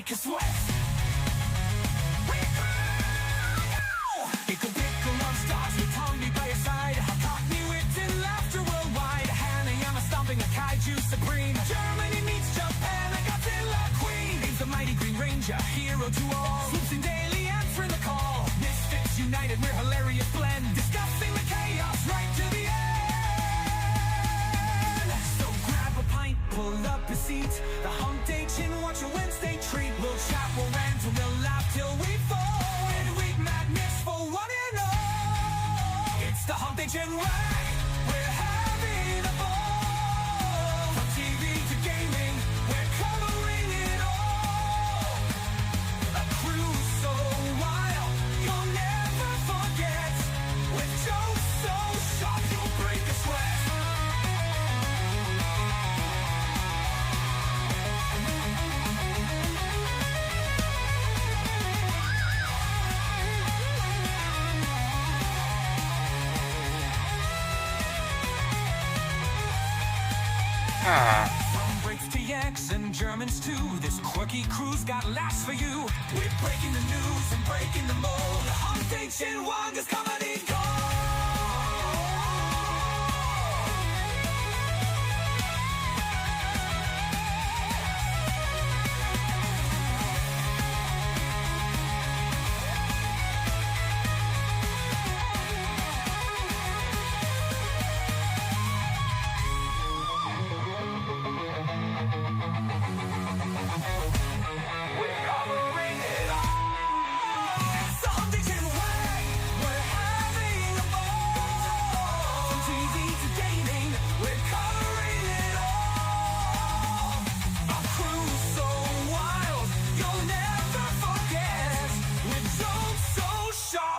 break a sweat. IcklePickle on stars with Tombi by your side. Cockney wit and laughter worldwide. Hanayama stomping a kaiju supreme. Germany meets Japan, a Godzilla queen. He's the mighty Green Ranger, hero to all. Swoops in daily, answering the call. Misfits united, we're hilarious blend. Discussing the chaos right to the end. So grab a pint, pull up a seat. The Hump Day chin, watch a Wednesday treat. We'll chat, we'll rant, and we'll laugh till we fall. Midweek madness for one and all. It's the Hump Day chin wag. We're having a ball. From TV to gaming, we're covering it all. A cruise so wild, you'll never forget. With jokes so sharp, you'll break a sweat. From Brits to Yanks and Germans too, this quirky crew's got laughs for you. We're breaking the news and breaking the mold. Hump Day Chin Wanga's comedy gold.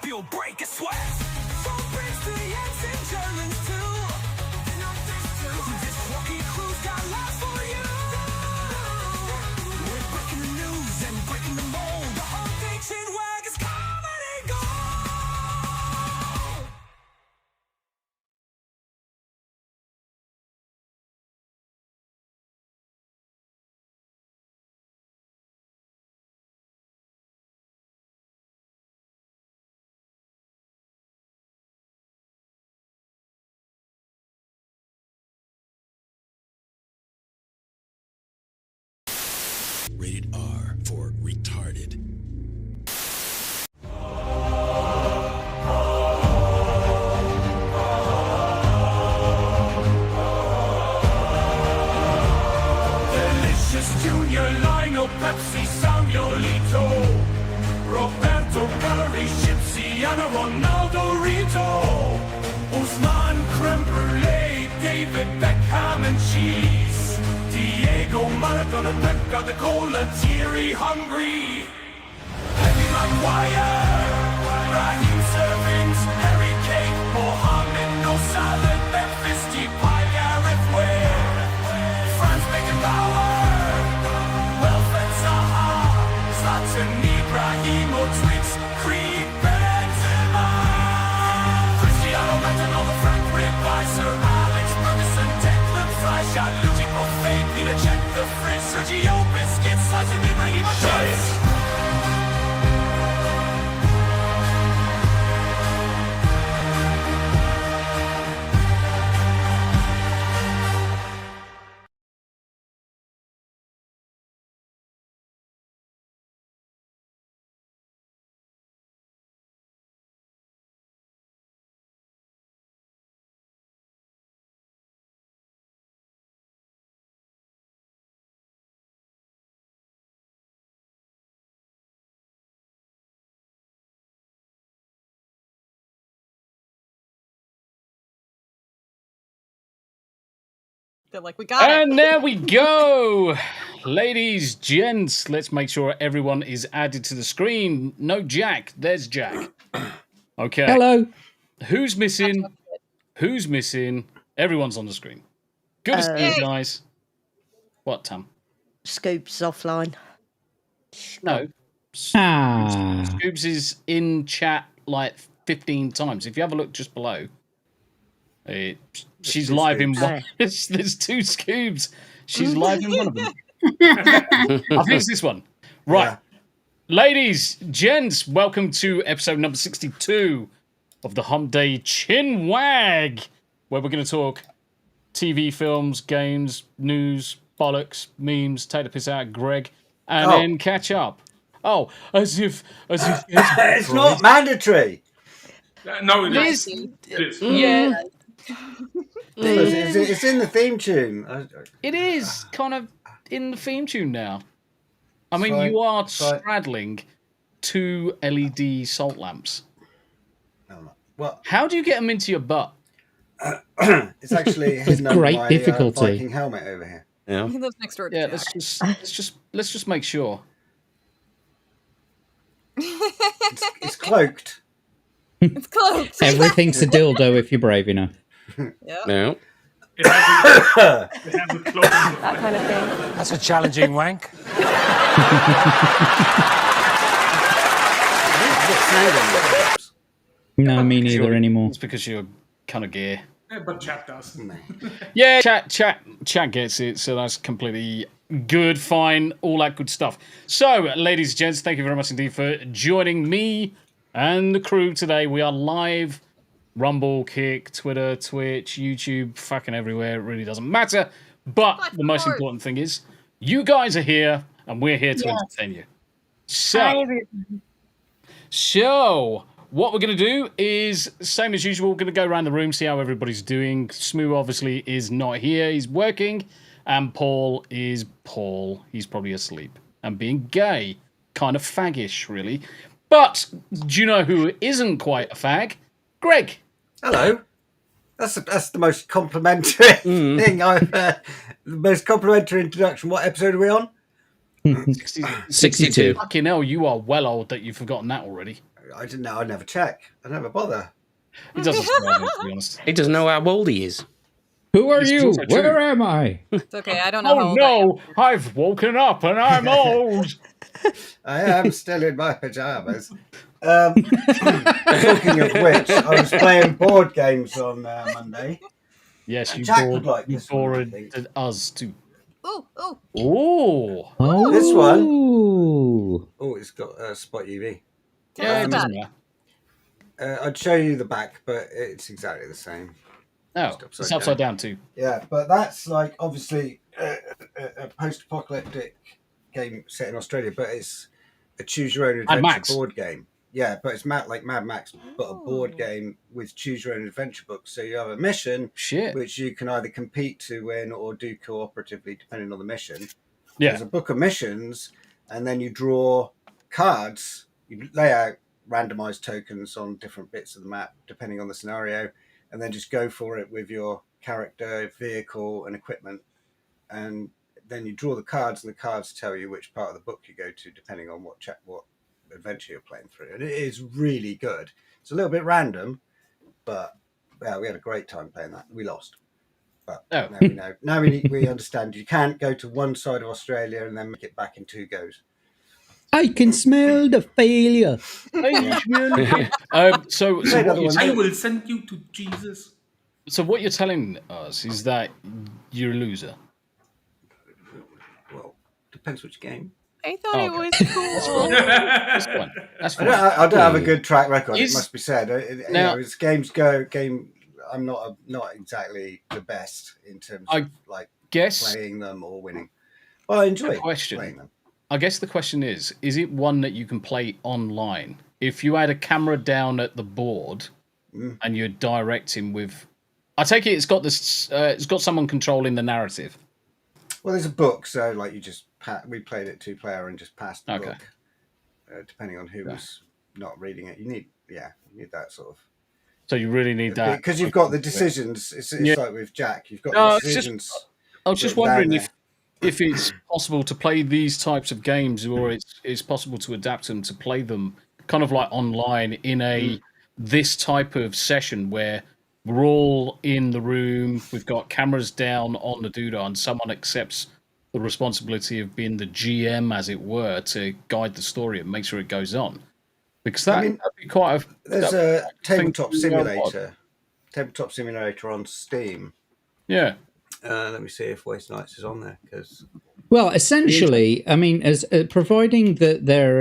You'll break a sweat. From Brits to Yanks and Germans too. This quirky crew's got laughs for you. We're breaking the news and breaking the mold. The Hump Day Chin Wag is comedy gold. Rated R for retarded. Delicious Junior, Lionel, Pepsi, Samuelito, Roberto, Gallery, Shipsiana, Ronaldo, Rito, Usman, Creme Brulee, David Beckham and cheese. Diego Maradona, Pep got the cola, Thierry Hungry, Henry Maguire, Raheem Servings, Harry Kane, Mohamed No Salad, Memphis Depay, Gareth Ware, Franz Beckenbauer, Wilfred Zaha, Zlatan Ibrahimovic, Creed Benzema, Cristiano Ronaldo, Frank Ribery, Sir Alex Ferguson, Declan Fleischer, Luigi Buffet, Peter Check the Frizz, Sergio Busquets, Zlatan Ibrahimovic. They're like, we got it. And there we go. Ladies, gents, let's make sure everyone is added to the screen. No Jack. There's Jack. Okay. Hello. Who's missing? Who's missing? Everyone's on the screen. Good to see you guys. What, Tam? Scoop's offline. No. Scoobs is in chat like 15 times. If you have a look just below, she's live in one. There's two Scoobs. She's live in one of them. I think it's this one. Right. Yeah. Ladies, gents, welcome to episode number 62 of the Hump Day Chin Wag, where we're going to talk TV, films, games, news, bollocks, memes, take the piss out of Greg, and then catch up. Oh, as if it's not mandatory. No, it is. Yeah. It's in the theme tune. It is kind of in the theme tune now. I mean, you are straddling 2 LED salt lamps. Well, how do you get them into your butt? It's actually hidden under my Viking helmet over here. Yeah, he lives next door to Jack. Let's just make sure. It's cloaked. It's cloaked. Everything's a dildo if you're brave enough. Yep. No. It has a cloak. That kind of thing. That's a challenging wank. No, me neither anymore. It's because you're kind of gear. Yeah, but chat does. Yeah, chat gets it, so that's completely good, fine, all that good stuff. So, ladies and gents, thank you very much indeed for joining me and the crew today. We are live, Rumble, Kick, Twitter, Twitch, YouTube, fucking everywhere. It really doesn't matter. But the most important thing is, you guys are here, and we're here to entertain you. So, what we're going to do is, same as usual, we're going to go around the room, see how everybody's doing. Smu obviously is not here. He's working. And Paul is Paul. He's probably asleep. And being gay. Kind of faggish, really. But, do you know who isn't quite a fag? Greg. Hello. That's the most complimentary thing I've heard. The most complimentary introduction. What episode are we on? 62. Fucking hell, you are well old that you've forgotten that already. I didn't know. I never check. I never bother. He doesn't to be honest. He doesn't know how old he is. Who are you? Where am I? It's okay. I don't know. Oh no! I've woken up and I'm old. I am still in my pajamas. Talking of which, I was playing board games on Monday. Yes, you Jack bored, would like this bored us too. Ooh. Oh, this one. Oh, it's got Spot UV. Yeah, it doesn't matter. I'd show you the back, but it's exactly the same. Oh, it's upside down too. Yeah, but that's like obviously a post-apocalyptic game set in Australia, but it's a choose-your-own adventure board game. Yeah, but it's like Mad Max, but a board game with choose-your-own adventure books. So you have a mission, which you can either compete to win or do cooperatively, depending on the mission. Yeah. There's a book of missions, and then you draw cards. You lay out randomized tokens on different bits of the map, depending on the scenario, and then just go for it with your character, vehicle, and equipment. And then you draw the cards, and the cards tell you which part of the book you go to, depending on what adventure you're playing through. And it is really good. It's a little bit random, but yeah, we had a great time playing that. We lost. But now we know. Now we understand you can't go to one side of Australia and then make it back in 2 goes. I can smell the failure. So I will send you to Jesus. So what you're telling us is that you're a loser. Well, depends which game. I thought it was cool. That's fine. I don't have a good track record. It must be said. As games go, I'm not exactly the best in terms of playing them or winning. Well, I enjoy playing them. I guess the question is it one that you can play online? If you had a camera down at the board and you're directing with, I take it it's got this. It's got someone controlling the narrative. Well, there's a book, so like you just we played it 2-player and just passed the book, depending on who was not reading it. You need that sort of. So you really need that because you've got the decisions. It's like with Jack, you've got the decisions. I was just Down wondering there. if it's possible to play these types of games, or it's possible to adapt them to play them kind of like online in a this type of session where we're all in the room, we've got cameras down on the doodah, and someone accepts the responsibility of being the GM, as it were, to guide the story and make sure it goes on. Because that'd be quite a... There's a tabletop thing to simulator. Tabletop simulator on Steam. Yeah. Let me see if Waste Nights is on there, because... Well, essentially, I mean, as providing that there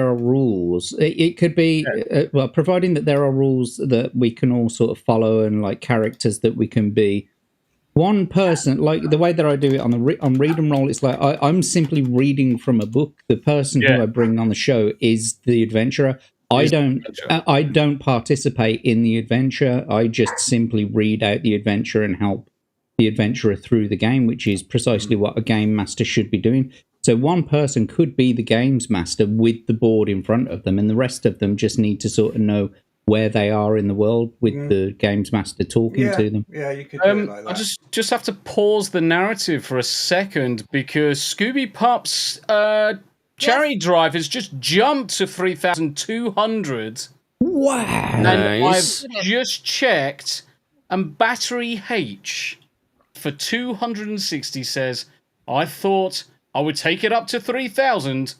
are rules, it could be well, providing that there are rules that we can all sort of follow and like characters that we can be. One person, like the way that I do it on on Read and Roll, it's like I'm simply reading from a book. The person who I bring on the show is the adventurer. I don't participate in the adventure. I just simply read out the adventure and help the adventurer through the game, which is precisely what a game master should be doing. So one person could be the games master with the board in front of them, and the rest of them just need to sort of know where they are in the world with the games master talking to them. Yeah, you could do it like that. I just have to pause the narrative for a second, because Scoobypup's charity drive has just jumped to 3,200. Wow. And I've just checked, and Battery H for 260 says, I thought I would take it up to 3,000,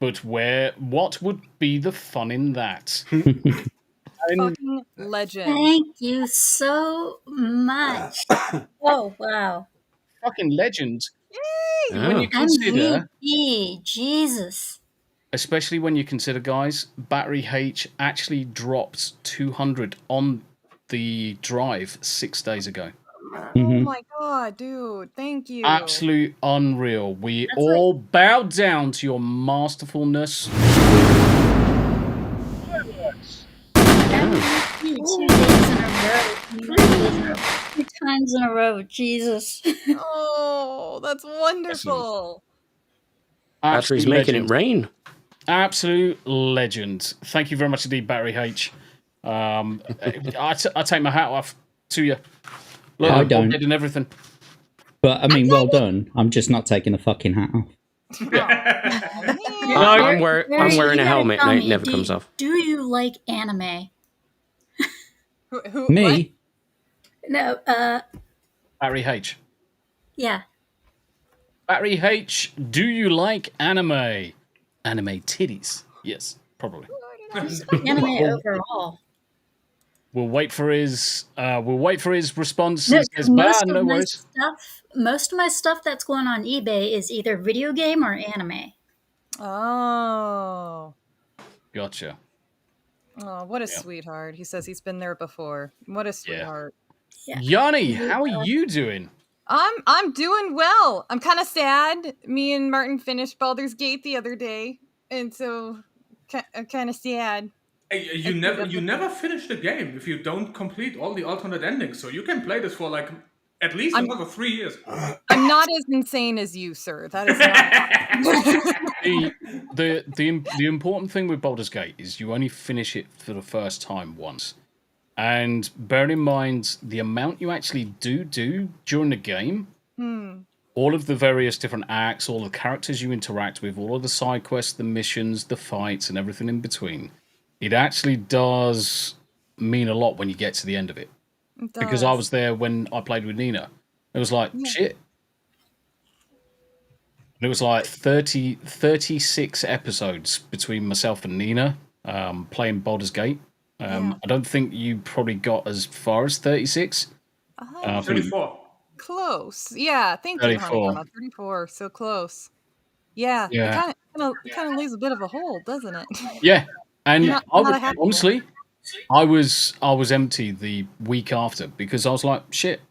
but what would be the fun in that? Fucking legend. Thank you so much. Oh, wow. Fucking legend. Yay! When you consider... MVP, Jesus. Especially when you consider, guys, Battery H actually dropped 200 on the drive 6 days ago. Oh my god, dude. Thank you. Absolute unreal. We all bow down to your masterfulness. MVP 2 days in a row. 2 times in a row, Jesus. Oh, that's wonderful. Battery's making it rain. Absolute legend. Thank you very much indeed, Battery H. I take my hat off to you. Look, I don't. And everything. But I mean, well done. I'm just not taking the fucking hat off. I'm wearing a helmet and it never comes off. Do you like anime? Me? What? No, Battery H. yeah. Battery H, do you like anime? Anime titties? Yes, probably. Anime overall. We'll wait for his response. No, He says, most, no of my worries. most of my stuff that's going on eBay is either video game or anime. Oh. Gotcha. Oh, what a sweetheart. He says he's been there before. What a sweetheart. Yeah. Yanni, how are you doing? I'm doing well. I'm kind of sad. Me and Martin finished Baldur's Gate the other day, and so I'm kind of sad. Hey, you never finish the game if you don't complete all the alternate endings. So you can play this for like at least another 3 years. I'm not as insane as you, sir. That is not. the important thing with Baldur's Gate is you only finish it for the first time once, and bear in mind the amount you actually do during the game. All of the various different acts, all the characters you interact with, all of the side quests, the missions, the fights, and everything in between. It actually does mean a lot when you get to the end of it. Because I was there when I played with Nina. It was like, shit. And it was like 36 episodes between myself and Nina playing Baldur's Gate. I don't think you probably got as far as 36. 34. Close. Yeah, thank you, 34. Hanayama. 34, so close. Yeah. It kind of leaves a bit of a hole, doesn't it? Yeah. And honestly, I was empty the week after because I was like, shit.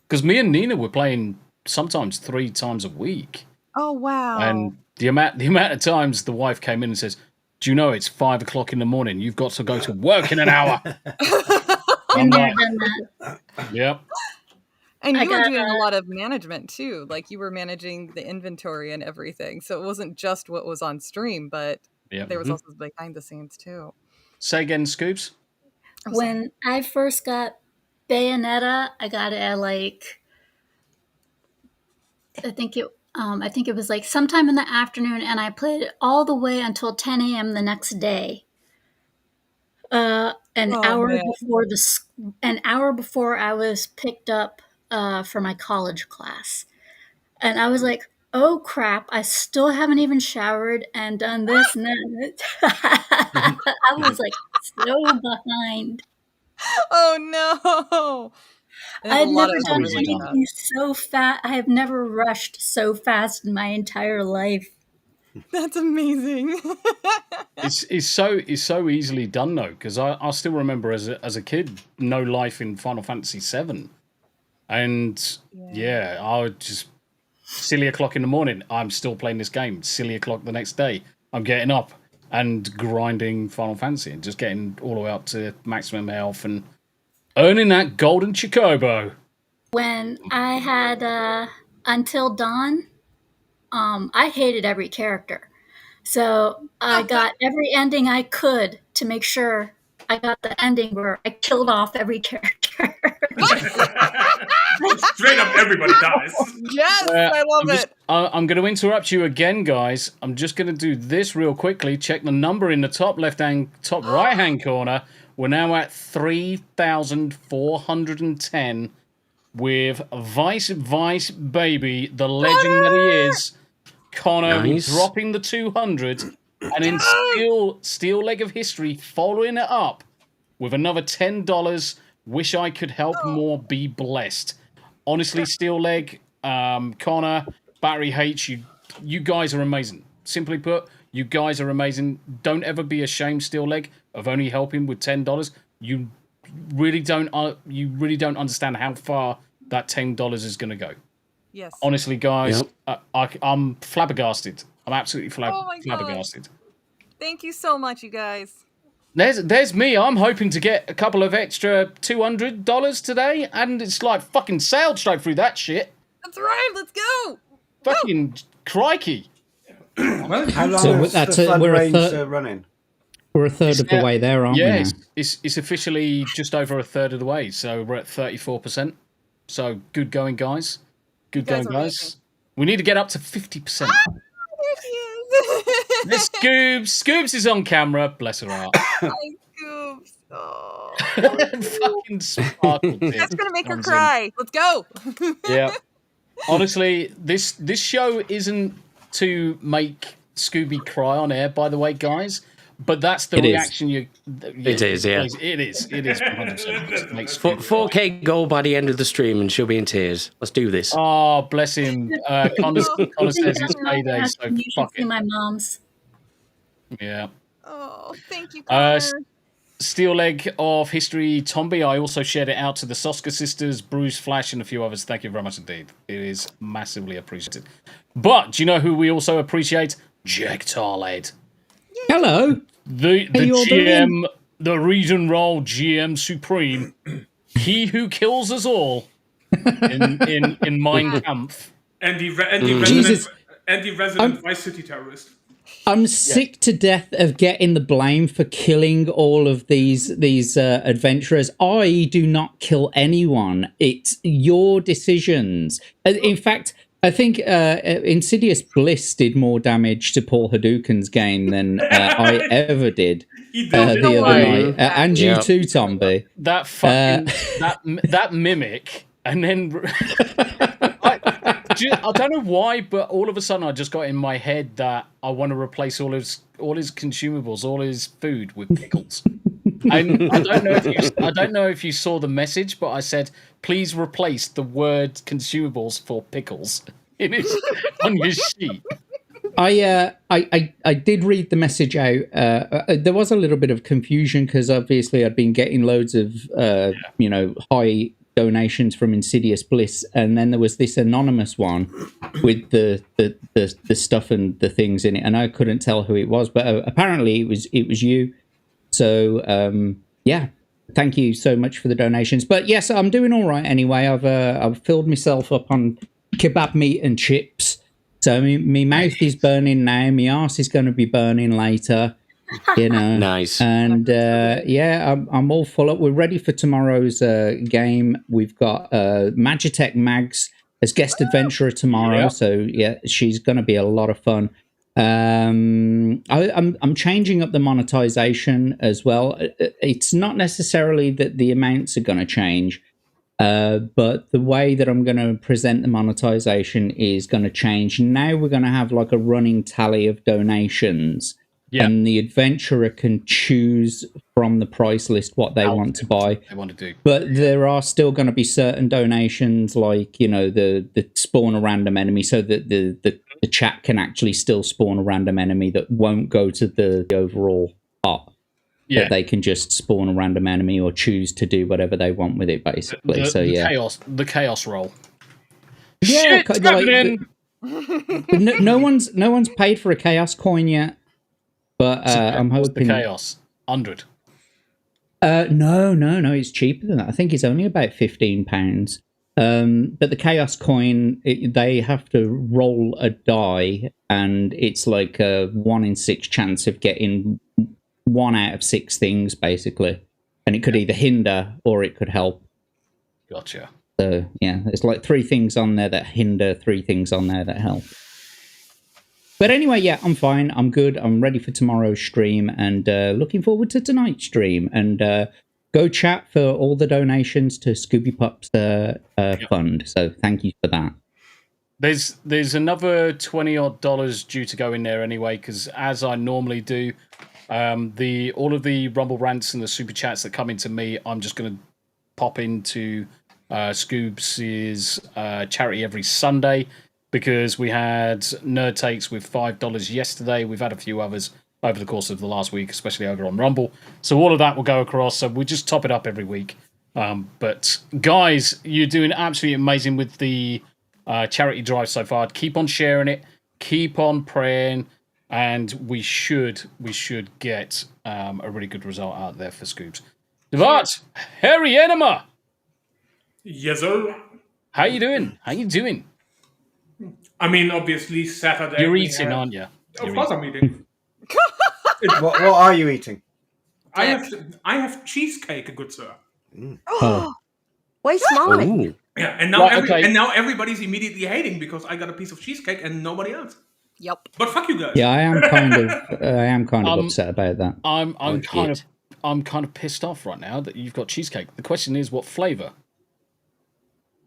Because me and Nina were playing sometimes 3 times a week. Oh wow! And the amount of times the wife came in and says, "Do you know it's 5 o'clock in the morning? You've got to go to work in an hour." I'm like, yep. And you were doing a lot of management too. Like you were managing the inventory and everything. So it wasn't just what was on stream, but there was also behind the scenes too. Say again, Scoops. When I first got Bayonetta, I got it at like I think it was like sometime in the afternoon, and I played it all the way until 10 a.m. the next day. An hour before I was picked up for my college class, and I was like, "Oh crap! I still haven't even showered and done this and that." I was like so behind. Oh no! I've never done anything so fast. I have never rushed so fast in my entire life. That's amazing. It's so easily done though, because I still remember as a kid, no life in Final Fantasy VII, and yeah, I would just silly o'clock in the morning. I'm still playing this game. Silly o'clock the next day. I'm getting up and grinding Final Fantasy and just getting all the way up to maximum health and earning that golden chocobo. When I had Until Dawn, I hated every character. So I got every ending I could to make sure I got the ending where I killed off every character. Straight up, everybody dies. Yes, I love it. I'm going to interrupt you again, guys. I'm just going to do this real quickly. Check the number in the top right-hand corner. We're now at 3,410 with Vice Baby, the legend that he is. Connor dropping the 200, and in Steel Leg of History following it up with another $10. Wish I could help more. Be blessed. Honestly, Steel Leg, Connor, Battery H, you guys are amazing. Simply put, you guys are amazing. Don't ever be ashamed, Steel Leg, of only helping with $10. You really don't understand how far that $10 is going to go. Yes. Honestly, guys, I'm flabbergasted. I'm absolutely flabbergasted. Thank you so much, you guys. There's me. I'm hoping to get a couple of extra $200 today, and it's like fucking sailed straight through that shit. That's right. Let's go. Fucking crikey. How long is the flood range running? We're a third of the way there, aren't we? Yeah, it's officially just over a third of the way, so we're at 34%. So good going, guys. Good going, guys. We need to get up to 50%. There she is. There's Scoobs. Scoobs is on camera. Bless her heart. Hi, Scoobs. Oh. Fucking sparkle. That's gonna make her cry. Let's go. Yeah. Honestly, this show isn't to make Scooby cry on air, by the way, guys. But that's the reaction you. It is, yeah. It is. 100%. 4K goal by the end of the stream, and she'll be in tears. Let's do this. Oh, bless him. Connor says it's payday, so you should fuck see it. my mom's. Yeah. Oh, thank you, Connor. Steel Leg of History, Tombi. I also shared it out to the Soska sisters, Bruce, Flash, and a few others. Thank you very much indeed. It is massively appreciated. But do you know who we also appreciate? Jack Tarled. Hello. The GM, the region role GM Supreme. He who kills us all in Mein Kampf. And the resident Vice City terrorist. I'm sick to death of getting the blame for killing all of these adventurers. I do not kill anyone. It's your decisions. In fact, I think Insidious Bliss did more damage to Paul Hadouken's game than I ever did the other night. And you too, Tombi. That fucking that mimic, and then I don't know why, but all of a sudden I just got in my head that I want to replace all his consumables, all his food with pickles. And I don't know if you saw the message, but I said, please replace the word consumables for pickles on your sheet. I did read the message out. There was a little bit of confusion because obviously I'd been getting loads of high donations from Insidious Bliss, and then there was this anonymous one with the stuff and the things in it, and I couldn't tell who it was, but apparently it was you. So thank you so much for the donations. But yes, I'm doing all right anyway. I've filled myself up on kebab meat and chips. So my mouth is burning now. My arse is going to be burning later. Nice. And I'm all full up. We're ready for tomorrow's game. We've got Magitech Mags as guest adventurer tomorrow. Yeah. So yeah, she's going to be a lot of fun. I'm changing up the monetization as well. It's not necessarily that the amounts are going to change, but the way that I'm going to present the monetization is going to change. Now we're going to have like a running tally of donations, and the adventurer can choose from the price list what they want to buy. They want to do. But there are still going to be certain donations, like, you know, the spawn a random enemy, so that the chat can actually still spawn a random enemy that won't go to the overall pot. Yeah, that they can just spawn a random enemy or choose to do whatever they want with it, basically. The chaos roll. Yeah, Shit's happening. no one's paid for a chaos coin yet, but I'm hoping the chaos 100. No, it's cheaper than that. I think it's only about £15. But the chaos coin, they have to roll a die, and it's like a 1 in 6 chance of getting 1 out of 6 things, basically. And it could either hinder or it could help. Gotcha. So yeah, there's like 3 things on there that hinder, 3 things on there that help. But anyway, yeah, I'm fine. I'm good. I'm ready for tomorrow's stream, and looking forward to tonight's stream. And go chat for all the donations to Scoobypup's fund. So thank you for that. There's another $20 due to go in there anyway, because as I normally do, all of the Rumble rants and the super chats that come into me, I'm just going to pop into Scoobs' charity every Sunday, because we had Nerd Takes with $5 yesterday. We've had a few others over the course of the last week, especially over on Rumble. So all of that will go across. So we just top it up every week. But guys, you're doing absolutely amazing with the charity drive so far. Keep on sharing it. Keep on praying. And we should get a really good result out there for Scoobs. But Harry Enema. Yes, sir. How you doing? I mean, obviously, Saturday. You're eating, aren't you? Of course I'm eating. What are you eating? I have cheesecake, good sir. Where's mine? Yeah, and now everybody's immediately hating because I got a piece of cheesecake and nobody else. Yep. But fuck you guys. Yeah, I am kind of upset about that. I'm kind of pissed off right now that you've got cheesecake. The question is, what flavor?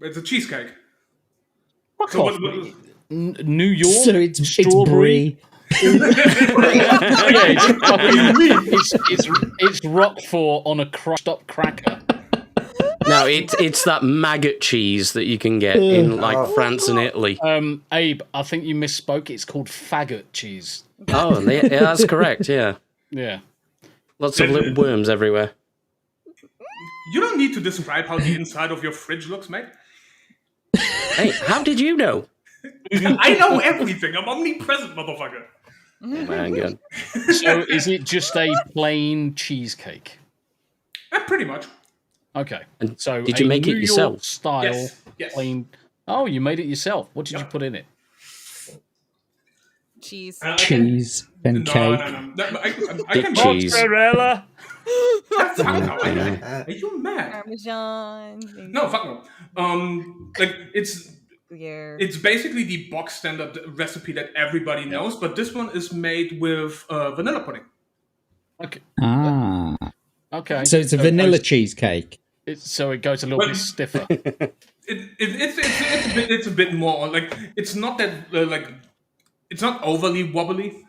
It's a cheesecake. Fuck off. New York. So it's brie. It's Roquefort on a crushed up cracker. No, it's that maggot cheese that you can get in like France and Italy. Abe, I think you misspoke. It's called faggot cheese. Oh, yeah, that's correct. Yeah. Yeah. Lots of little worms everywhere. You don't need to describe how the inside of your fridge looks, mate. Hey, how did you know? I know everything. I'm omnipresent, motherfucker. Oh, man, good. So is it just a plain cheesecake? Pretty much. Okay. And so did you make it yourself? Style yes. Plain. Oh, you made it yourself. What did you put in it? Cheese. Cheese and cake. No, I can cheese. Mozzarella. Are you mad? Parmesan. No, fuck no. Like it's basically the box standard recipe that everybody knows, but this one is made with vanilla pudding. Okay. Ah. Okay. So it's a vanilla cheesecake. So it goes a little bit stiffer. It's a bit more like it's not that it's not overly wobbly.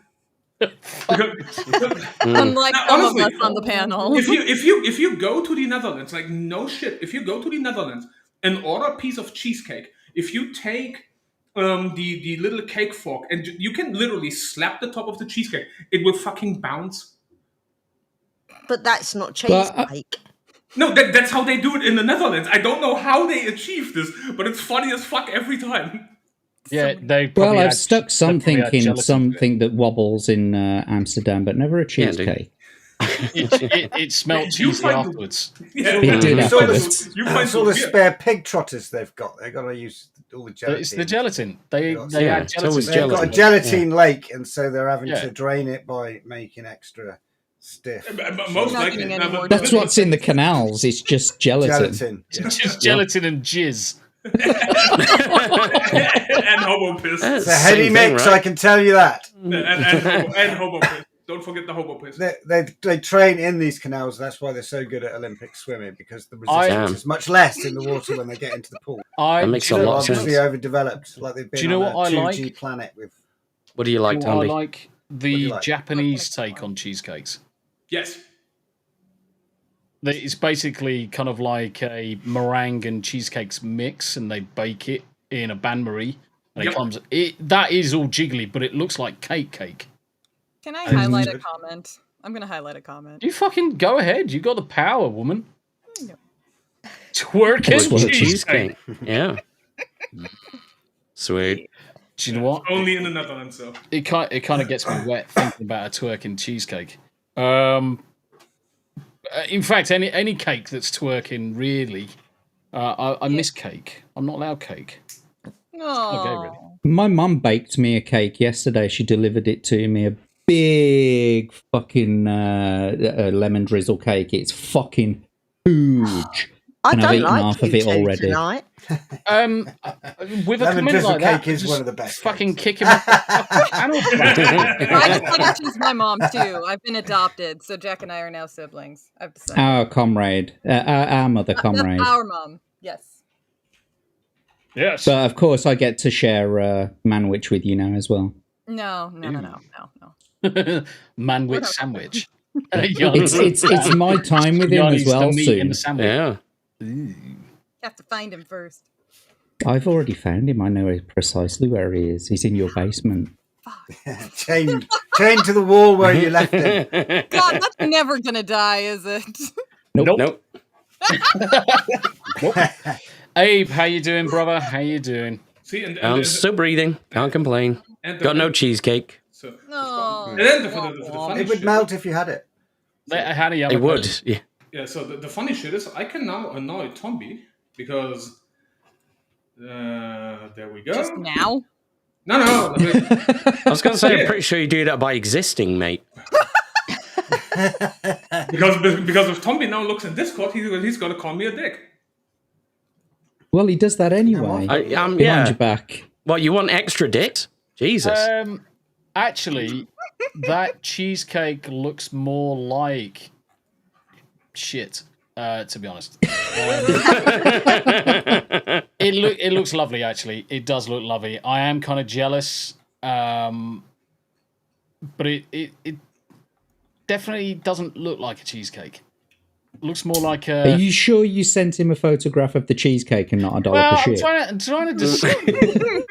Unlike some of us on the panel. If you go to the Netherlands, like no shit, if you go to the Netherlands and order a piece of cheesecake, if you take the little cake fork and you can literally slap the top of the cheesecake, it will fucking bounce. But that's not cheesecake. No, that's how they do it in the Netherlands. I don't know how they achieve this, but it's funny as fuck every time. Yeah, they. Well, I've stuck something in something that wobbles in Amsterdam, but never a cheesecake. It smelled cheesy afterwards. Yeah, it did afterwards. It's all the spare pig trotters they've got. They've got to use all the gelatin. It's the gelatin. They add gelatin. They've got a gelatin lake, and so they're having to drain it by making extra stiff. Most likely, that's what's in the canals. It's just gelatin. It's just gelatin and jizz. And hobo piss. It's a heady mix, right? I can tell you that. And hobo piss. Don't forget the hobo piss. They train in these canals. That's why they're so good at Olympic swimming, because the resistance is much less in the water when they get into the pool. That makes a lot of sense. Obviously overdeveloped, like they've been on a 2G planet with. What do you like, Tombi? I like the Japanese take on cheesecakes. Yes. It's basically kind of like a meringue and cheesecakes mix, and they bake it in a bain-marie. And that is all jiggly, but it looks like cake. Can I highlight a comment? I'm going to highlight a comment. You fucking go ahead. You got the power, woman. No. Twerking cheesecake. Yeah. Sweet. Do you know what? Only in the Netherlands, so. It kind of gets me wet thinking about a twerking cheesecake. In fact, any cake that's twerking, really. I miss cake. I'm not allowed cake. Oh. Okay, really. My mum baked me a cake yesterday. She delivered it to me, a big fucking lemon drizzle cake. It's fucking huge. I and don't I've eaten like half of it already. Tonight. With a Lemon committee drizzle like that, cake is just one of the best. Fucking kick him off the fucking panel. I just want to choose my mom too. I've been adopted, so Jack and I are now siblings. I've decided. Our comrade, our mother comrade. That's our mom. Yes. Yes. But of course, I get to share Manwich with you now as well. No. Manwich sandwich. It's my time with him as well soon. Yeah. You have to find him first. I've already found him. I know precisely where he is. He's in your basement. chained to the wall where you left him. God, that's never gonna die, is it? Nope. Abe, how you doing, brother? How you doing? See, and I'm still breathing. Can't complain. Got no cheesecake. So, No. and then the funny It would shit, melt if you had it. Hanayama It would. Yeah. Yeah, so the funny shit is I can now annoy Tombi because there we go. Just now? No. I was going to say, I'm pretty sure you do that by existing, mate. because if Tombi now looks in Discord, he's going to call me a dick. Well, he does that anyway. Behind your back. What, you want extra dicks? Jesus. Actually, that cheesecake looks more like shit. To be honest, it looks lovely. Actually, it does look lovely. I am kind of jealous, but it definitely doesn't look like a cheesecake. It looks more like a. Are you sure you sent him a photograph of the cheesecake and not a dollop of shit?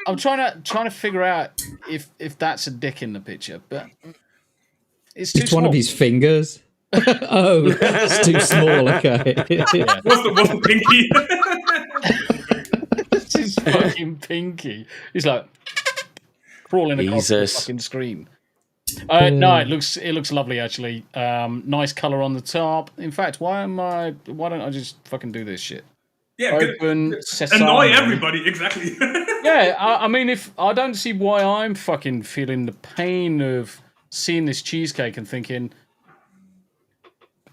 I'm trying to figure out if that's a dick in the picture, but it's too small. One of his fingers. Oh, it's too small. Okay. What's the pinky? It's his fucking pinky. He's like crawling across the fucking screen. No, it looks lovely actually. Nice color on the top. In fact, why don't I just fucking do this shit? Yeah, open sesame. Annoy everybody, exactly. Yeah, I mean, if I don't see why I'm fucking feeling the pain of seeing this cheesecake and thinking,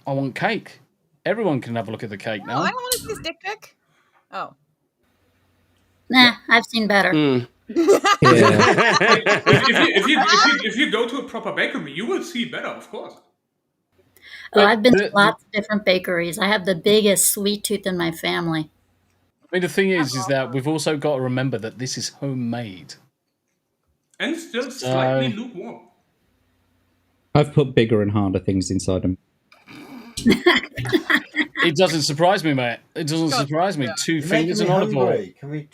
I want cake. Everyone can have a look at the cake now. I don't want to see this dick pic. Oh. Nah, I've seen better. If you go to a proper bakery, you will see better, of course. Oh, I've been to lots of different bakeries. I have the biggest sweet tooth in my family. I mean, the thing is that we've also got to remember that this is homemade. And still slightly lukewarm. I've put bigger and harder things inside them. It doesn't surprise me, mate. It doesn't surprise me. 2 fingers and olive oil. Can we?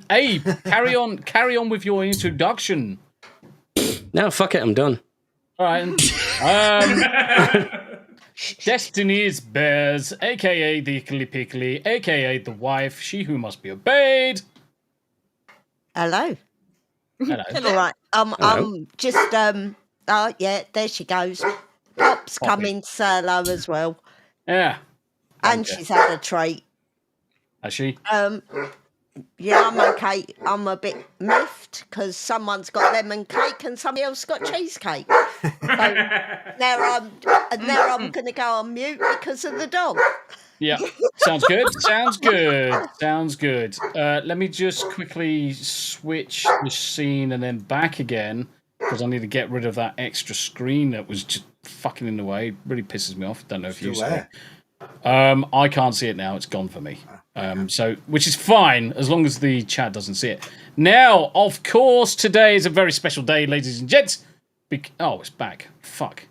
Abe, carry on with your introduction. No, fuck it. I'm done. All right. Destiny's Bears, a.k.a. the IcklePickle, a.k.a. the wife, she who must be obeyed. Hello. Hello. All right. I'm just oh yeah, there she goes. Pop's coming solo as well. Yeah. And she's had a treat. Has she? Yeah, I'm okay. I'm a bit miffed because someone's got lemon cake and somebody else got cheesecake. So now I'm going to go on mute because of the dog. Yeah. Sounds good. Sounds good. Sounds good. Let me just quickly switch the scene and then back again because I need to get rid of that extra screen that was just fucking in the way. It really pisses me off. Don't know if you saw it. I can't see it now. It's gone for me. So, which is fine as long as the chat doesn't see it. Now, of course, today is a very special day, ladies and gents. Oh, it's back. Fuck.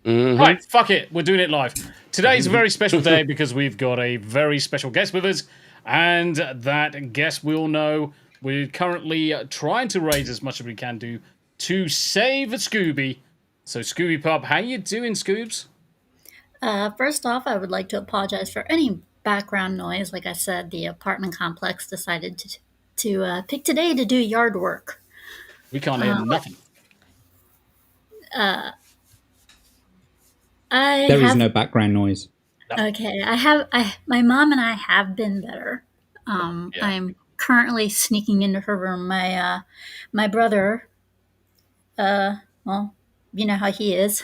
Right, fuck it. We're doing it live. Today's a very special day because we've got a very special guest with us, and that guest we all know we're currently trying to raise as much as we can do to save Scooby. So, Scoobypup, how you doing, Scoobs? First off, I would like to apologize for any background noise. Like I said, the apartment complex decided to pick today to do yard work. We can't hear nothing. There is no background noise. Okay, my mom and I have been better. I'm currently sneaking into her room. My brother, well, you know how he is.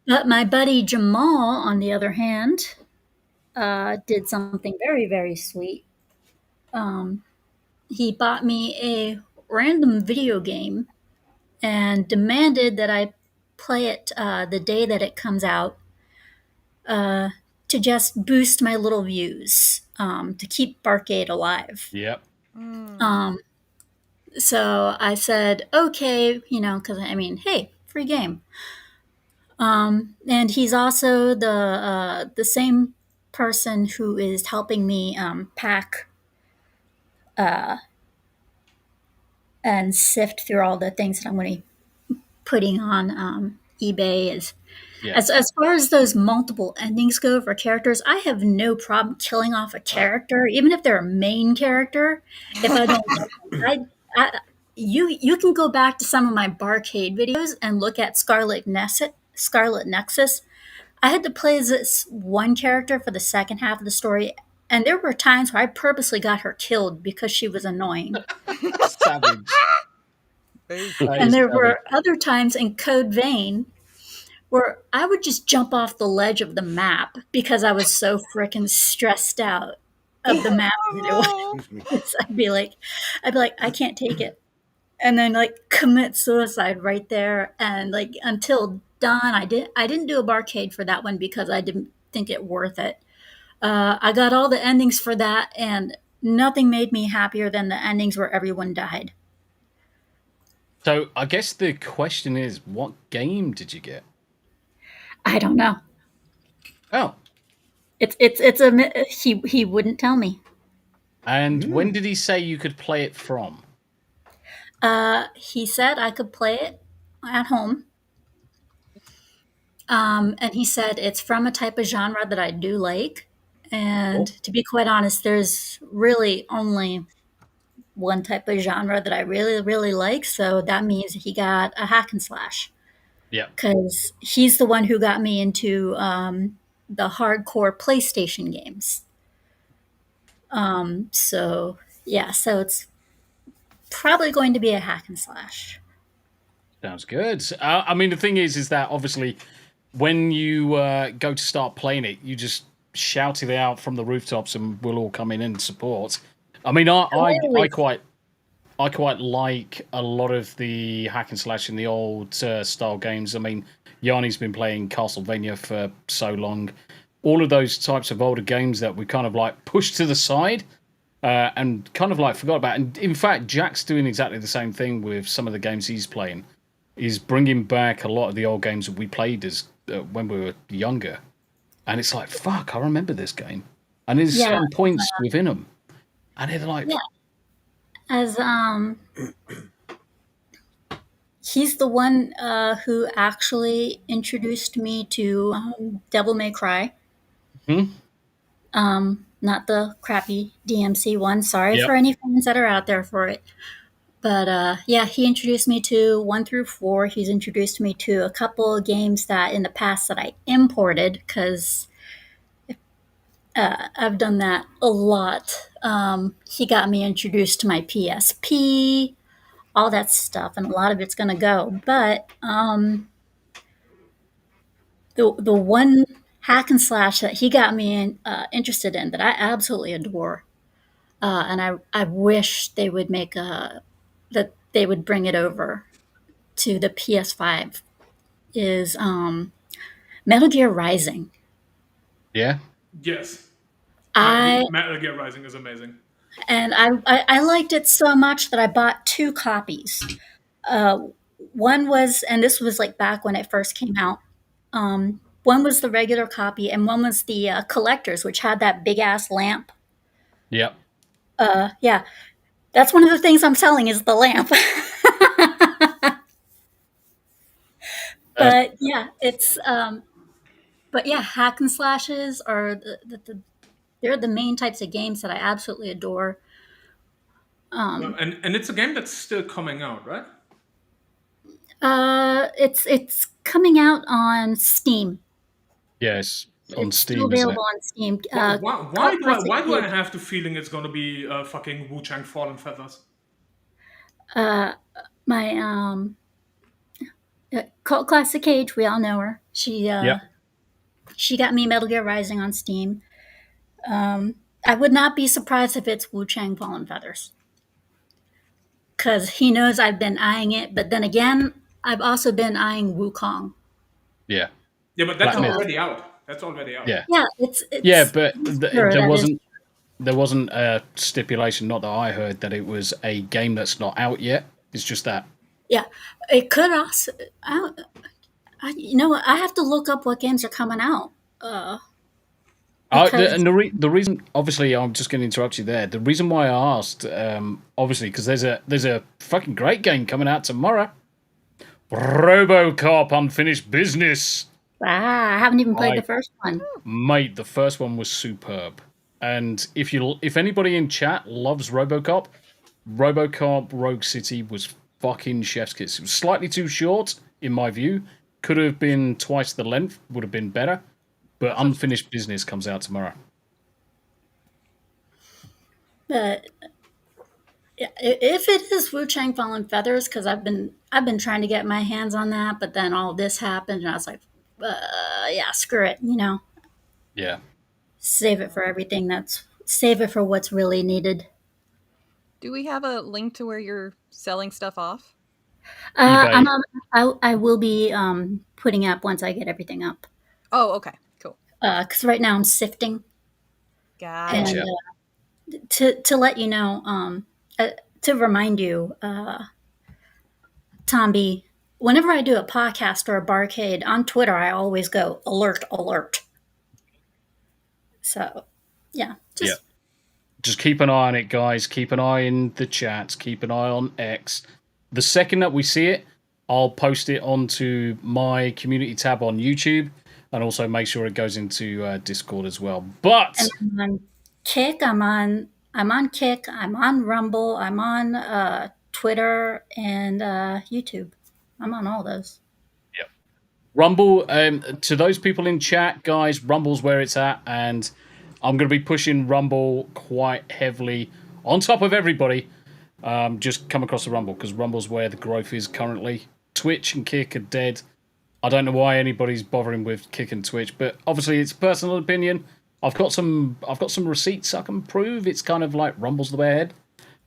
But my buddy Jamal, on the other hand, did something very, very sweet. He bought me a random video game and demanded that I play it the day that it comes out to just boost my little views, to keep Barcade alive. Yep. So I said, okay, because I mean, hey, free game. And he's also the same person who is helping me pack and sift through all the things that I'm going to be putting on eBay. As far as those multiple endings go for characters, I have no problem killing off a character, even if they're a main character. If I don't like them. You can go back to some of my Barcade videos and look at Scarlet Nexus. I had to play this one character for the second half of the story, and there were times where I purposely got her killed because she was annoying. Savage. And there were other times in Code Vein where I would just jump off the ledge of the map because I was so freaking stressed out of the map. I'd be like, I can't take it. And then commit suicide right there. And until dawn, I didn't do a Barcade for that one because I didn't think it worth it. I got all the endings for that, and nothing made me happier than the endings where everyone died. So I guess the question is, what game did you get? I don't know. Oh, he wouldn't tell me. And when did he say you could play it from? He said I could play it at home. And he said it's from a type of genre that I do like. And to be quite honest, there's really only one type of genre that I really, really like. So that means he got a hack and slash. Yeah. Because he's the one who got me into the hardcore PlayStation games. So it's probably going to be a hack and slash. Sounds good. I mean, the thing is that obviously when you go to start playing it, you just shout it out from the rooftops and we'll all come in and support. I mean, I quite like a lot of the hack and slash in the old style games. I mean, Yanni's been playing Castlevania for so long. All of those types of older games that we kind of pushed to the side and kind of forgot about. And in fact, Jack's doing exactly the same thing with some of the games he's playing. He's bringing back a lot of the old games that we played as when we were younger. And it's fuck, I remember this game. And there's certain points within them. And they're as he's the one who actually introduced me to Devil May Cry. Not the crappy DMC one. Sorry for any fans that are out there for it. But he introduced me to 1 through 4. He's introduced me to a couple of games that in the past that I imported because I've done that a lot. He got me introduced to my PSP, all that stuff, and a lot of it's going to go. But the one hack and slash that he got me interested in that I absolutely adore, and I wish they would make that they would bring it over to the PS5 is Metal Gear Rising. Yeah. Yes. I Metal Gear Rising is amazing. And I liked it so much that I bought 2 copies. One was, and this was like back when it first came out. One was the regular copy, and one was the collector's, which had that big ass lamp. Yep. Yeah, that's one of the things I'm selling is the lamp. But yeah, it's but yeah, hack and slashes are they're the main types of games that I absolutely adore. And it's a game that's still coming out, right? It's coming out on Steam. Yes, on It's Steam, still isn't it? available on Steam. Why do I have the feeling it's going to be fucking Wu-Chang Fallen Feathers? My Cult Classic Cage, we all know her. She got me Metal Gear Rising on Steam. I would not be surprised if it's Wu-Chang Fallen Feathers. Because he knows I've been eyeing it, but then again, I've also been eyeing Wukong. Yeah. Yeah, but that's Black Myth. already out. That's already out. Yeah. Yeah, it's Yeah, but sure, there wasn't a stipulation, not that I heard, that it was a game that's not out yet. It's just that. Yeah, it could also. I have to look up what games are coming out. And the reason, obviously, I'm just going to interrupt you there. The reason why I asked, obviously, because there's a fucking great game coming out tomorrow. RoboCop Unfinished Business. I haven't even played the first one. Mate, the first one was superb. And if anybody in chat loves RoboCop Rogue City was fucking chef's kiss. It was slightly too short, in my view. Could have been twice the length, would have been better. But Unfinished Business comes out tomorrow. But if it is Wu-Chang Fallen Feathers, because I've been trying to get my hands on that, but then all this happened, and I was like, yeah, screw it, Yeah. Save it for what's really needed. Do we have a link to where you're selling stuff off? I will be putting up once I get everything up. Oh, okay, cool. Because right now I'm sifting. Gotcha. And to let you know, to remind you, Tombi, whenever I do a podcast or a barcade on Twitter, I always go alert, alert. So, yeah. Just keep an eye on it, guys. Keep an eye in the chats. Keep an eye on X. The second that we see it, I'll post it onto my community tab on YouTube, and also make sure it goes into Discord as well. But and I'm on Kick. I'm on Kick. I'm on Rumble. I'm on Twitter and YouTube. I'm on all those. Yep. Rumble. To those people in chat, guys, Rumble's where it's at, and I'm going to be pushing Rumble quite heavily on top of everybody. Just come across the Rumble, because Rumble's where the growth is currently. Twitch and Kick are dead. I don't know why anybody's bothering with Kick and Twitch, but obviously it's personal opinion. I've got some receipts I can prove. It's kind of like Rumble's the way ahead.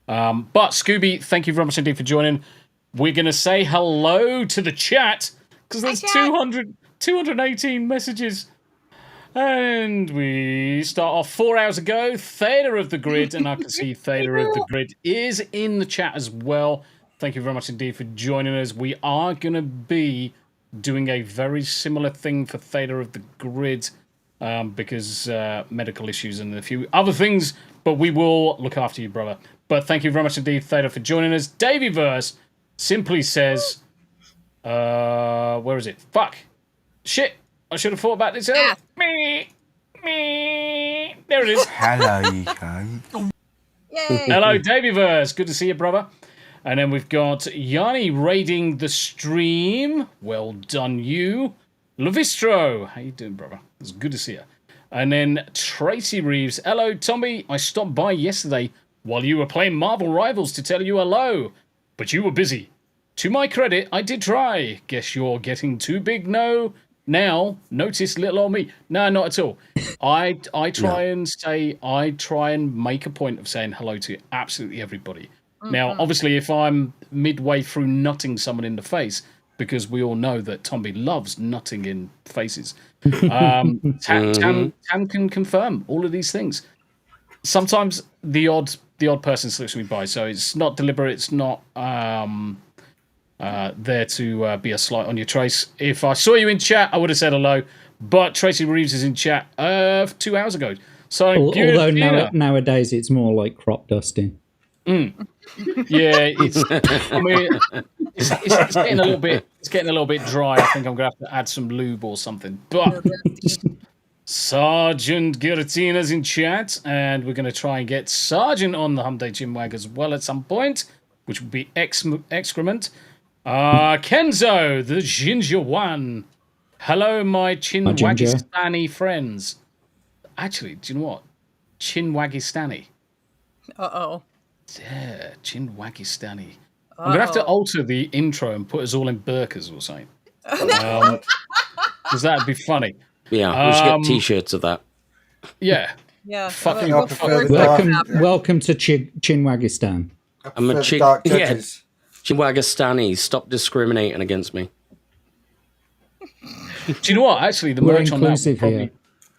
But Scooby, thank you very much indeed for joining. We're going to say hello to the chat, because there's 218 messages. And we start off 4 hours ago. Theta of the Grid, and I can see Theta of the Grid is in the chat as well. Thank you very much indeed for joining us. We are going to be doing a very similar thing for Theta of the Grid because medical issues and a few other things, but we will look after you, brother. But thank you very much indeed, Theta, for joining us. Davyverse simply says, where is it? Fuck. Shit. I should have thought about this earlier. Me. There it is. Hello, you guys. Yay. Hello, Davyverse. Good to see you, brother. And then we've got Yanni raiding the stream. Well done, you. Levistro. How you doing, brother? It's good to see you. And then Tracy Reeves. Hello, Tombi. I stopped by yesterday while you were playing Marvel Rivals to tell you hello, but you were busy. To my credit, I did try. Guess you're getting too big, no Now, notice little old me. No, not at all. I try and make a point of saying hello to absolutely everybody. Now, obviously, if I'm midway through nutting someone in the face, because we all know that Tombi loves nutting in faces, Tam can confirm all of these things. Sometimes the odd person slips me by, so it's not deliberate. It's not there to be a slight on your trace. If I saw you in chat, I would have said hello. But Tracy Reeves is in chat 2 hours ago. So although nowadays it's more like crop dusting. Yeah, it's getting a little bit. It's getting a little bit dry. I think I'm gonna have to add some lube or something. But Sergeant Giratina's in chat, and we're gonna try and get Sergeant on the Hump Day Chinwag as well at some point, which would be excrement. Kenzo, the ginger one. Hello, my Chinwagistani friends. Actually, do you know what? Chinwagistani. Uh-oh. Yeah, Chinwagistani. I'm going to have to alter the intro and put us all in burqas or something. Because that would be funny. Yeah, we should get t-shirts of that. Yeah. Yeah. Fucking welcome to Chinwagistan. I'm a Chinwagistani. Stop discriminating against me. Do you know what? Actually, the merch on that would probably,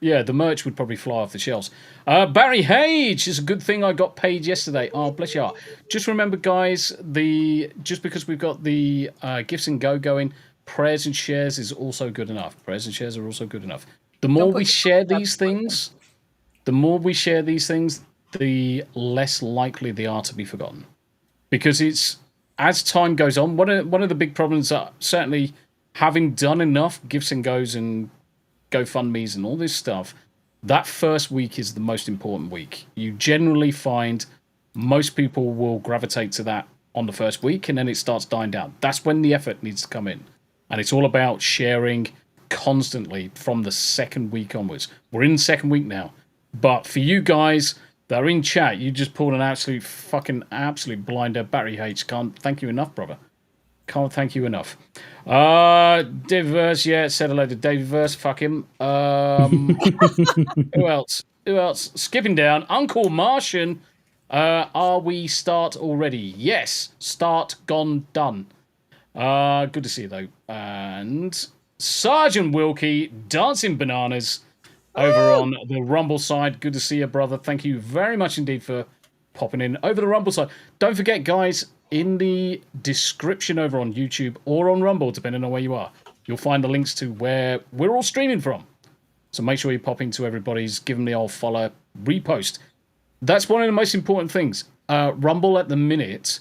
the merch would probably fly off the shelves. Barry Hage, it's a good thing I got paid yesterday. Oh, bless you. Just remember, guys, just because we've got the gifts and go going, prayers and shares is also good enough. Prayers and shares are also good enough. The more we share these things, the less likely they are to be forgotten. Because it's, as time goes on, one of the big problems that certainly having done enough gifts and goes and GoFundMes and all this stuff, that first week is the most important week. You generally find most people will gravitate to that on the first week, and then it starts dying down. That's when the effort needs to come in. And it's all about sharing constantly from the second week onwards. We're in the second week now. But for you guys that are in chat, you just pulled an absolute blinder. Barry H. Can't thank you enough, brother. Can't thank you enough. Dave Verse, said hello to Dave Verse. Fuck him. Who else? Skipping down. Uncle Martian. Are we start already? Yes. Start gone done. Good to see you though. And Sergeant Wilkie, dancing bananas over on the Rumble side. Good to see you, brother. Thank you very much indeed for popping in over the Rumble side. Don't forget, guys, in the description over on YouTube or on Rumble, depending on where you are, you'll find the links to where we're all streaming from. So make sure you pop into everybody's, give them the old follow, repost. That's one of the most important things. Rumble at the minute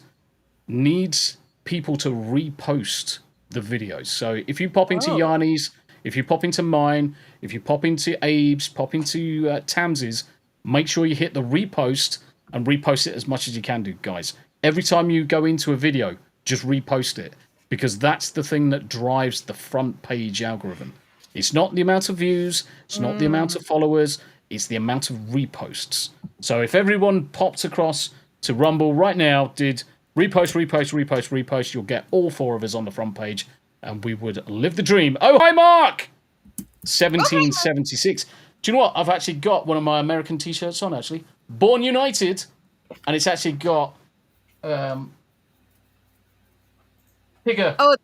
needs people to repost the videos. So if you pop into Yanni's, if you pop into mine, if you pop into Abe's, pop into Tams's, make sure you hit the repost and repost it as much as you can do, guys. Every time you go into a video, just repost it, because that's the thing that drives the front page algorithm. It's not the amount of views, it's not the amount of followers, it's the amount of reposts. So if everyone popped across to Rumble right now, did repost, you'll get all four of us on the front page, and we would live the dream. Oh, hi, Mark! 1776. Do you know what? I've actually got one of my American t-shirts on, actually. Born United, and it's actually got Tigger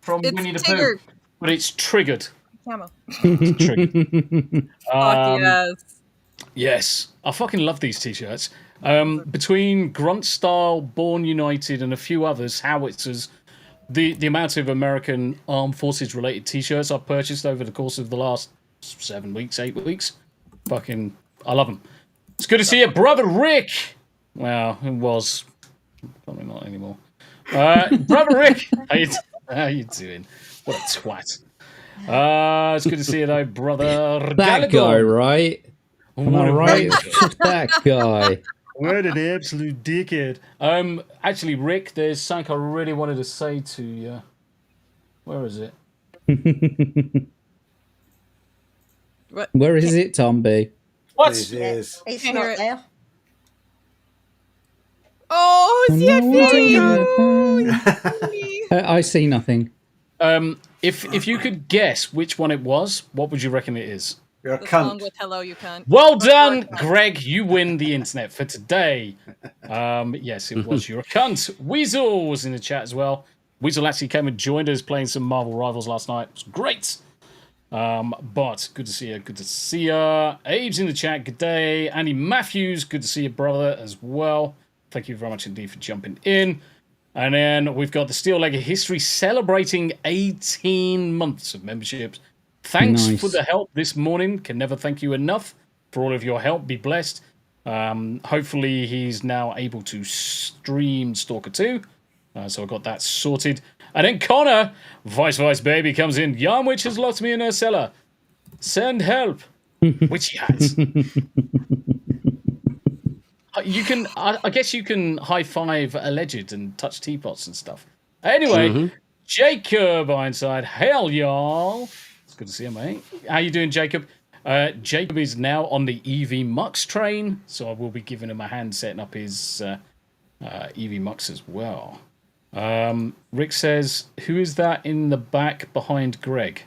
from Winnie the Pooh, but it's triggered. Camo. Triggered. Yes. Yes, I fucking love these t-shirts. Between Grunt Style, Born United, and a few others, Howitzers, the amount of American Armed Forces related t-shirts I've purchased over the course of the last 7 weeks, 8 weeks, fucking, I love them. It's good to see you, brother Rick. Well, it was. Probably not anymore. Brother Rick, how you doing? What a twat. It's good to see you though, brother. That guy, right? Am I right? That guy. What an absolute dickhead. Actually, Rick, there's something I really wanted to say to you. Where is it? Where is it, Tombi? What? It's not there. Oh, I see nothing. If you could guess which one it was, what would you reckon it is? You're a The cunt. song with "Hello, you cunt." Well Or done, "You're a cunt." Greg. You win the internet for today. Yes, it was. You're a cunt. Weasel was in the chat as well. Weasel actually came and joined us playing some Marvel Rivals last night. It was great. But good to see you. Good to see you. Abe's in the chat. Good day. Andy Matthews. Good to see you, brother, as well. Thank you very much indeed for jumping in. And then we've got the Steel Leg of History celebrating 18 months of memberships. Thanks for the help this morning. Can never thank you enough for all of your help. Be blessed. Hopefully he's now able to stream Stalker 2. So I got that sorted. And then Connor, Vice Baby, comes in. Yarnwich has locked me in her cellar. Send help. Which he has. You can, I guess you can high five Alleged and touch teapots and stuff. Anyway, Jacob Ironside. Hail, y'all. It's good to see you, mate. How you doing, Jacob? Jacob is now on the EV Mux train, so I will be giving him a hand setting up his EV Mux as well. Rick says, who is that in the back behind Greg?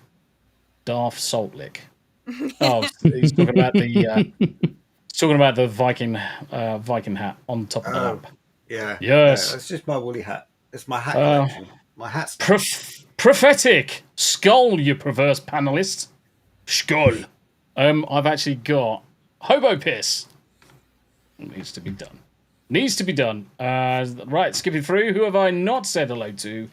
Darth Saltlick. Oh, he's talking about the Viking hat on top of the lamp. Yeah. Yes. It's just my woolly hat. It's my hat collection. My hat's prophetic skull, you perverse panelist. Skull. I've actually got hobo piss. It needs to be done. Needs to be done. Right, skipping through. Who have I not said hello to?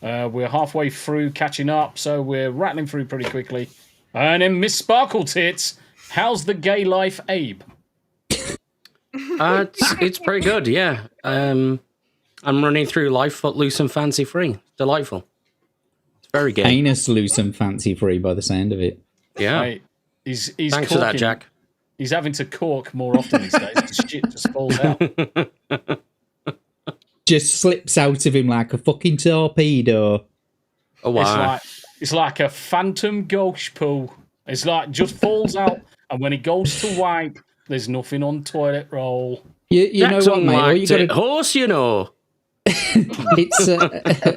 We're halfway through catching up, so we're rattling through pretty quickly. And then Miss Sparkle Tits. How's the gay life, Abe? It's pretty good, yeah. I'm running through life footloose and fancy free. Delightful. It's very gay. Anus loose and fancy free by the sound of it. Yeah. Right. He's Thanks for that, Jack. He's having to cork more often these days because shit just falls out. Just slips out of him like a fucking torpedo. Oh, wow. It's like a phantom ghost pool. It's like just falls out, and when it goes to wipe, there's nothing on toilet roll. You know what, mate? All you gotta... Horse, you know. It's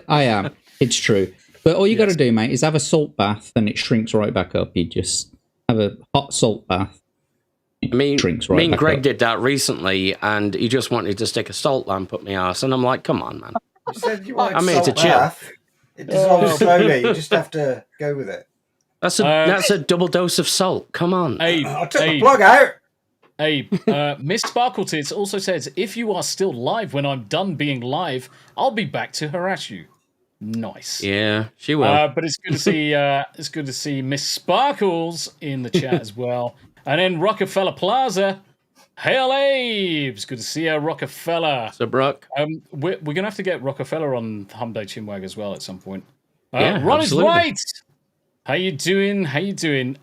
I am. It's true. But all you got to do, mate, is have a salt bath, and it shrinks right back up. You just have a hot salt bath. Me and Greg did that recently, and he just wanted to stick a salt lamp up my ass, and I'm like, come on, man. You said you wanted I mean, it's a chill. It dissolves slowly. You just have to go with it. That's a double dose of salt. Come on. Abe, I took the plug out. Abe, Miss Sparkletits also says, if you are still live when I'm done being live, I'll be back to harass you. Nice. Yeah, she will. But it's good to see Miss Sparkles in the chat as well. And then Rockefeller Plaza. Hail Abe! It's good to see you, Rockefeller. So, Brock. We're going to have to get Rockefeller on Hump Day Chinwag as well at some point. Yeah, Ron absolutely. is right! How you doing?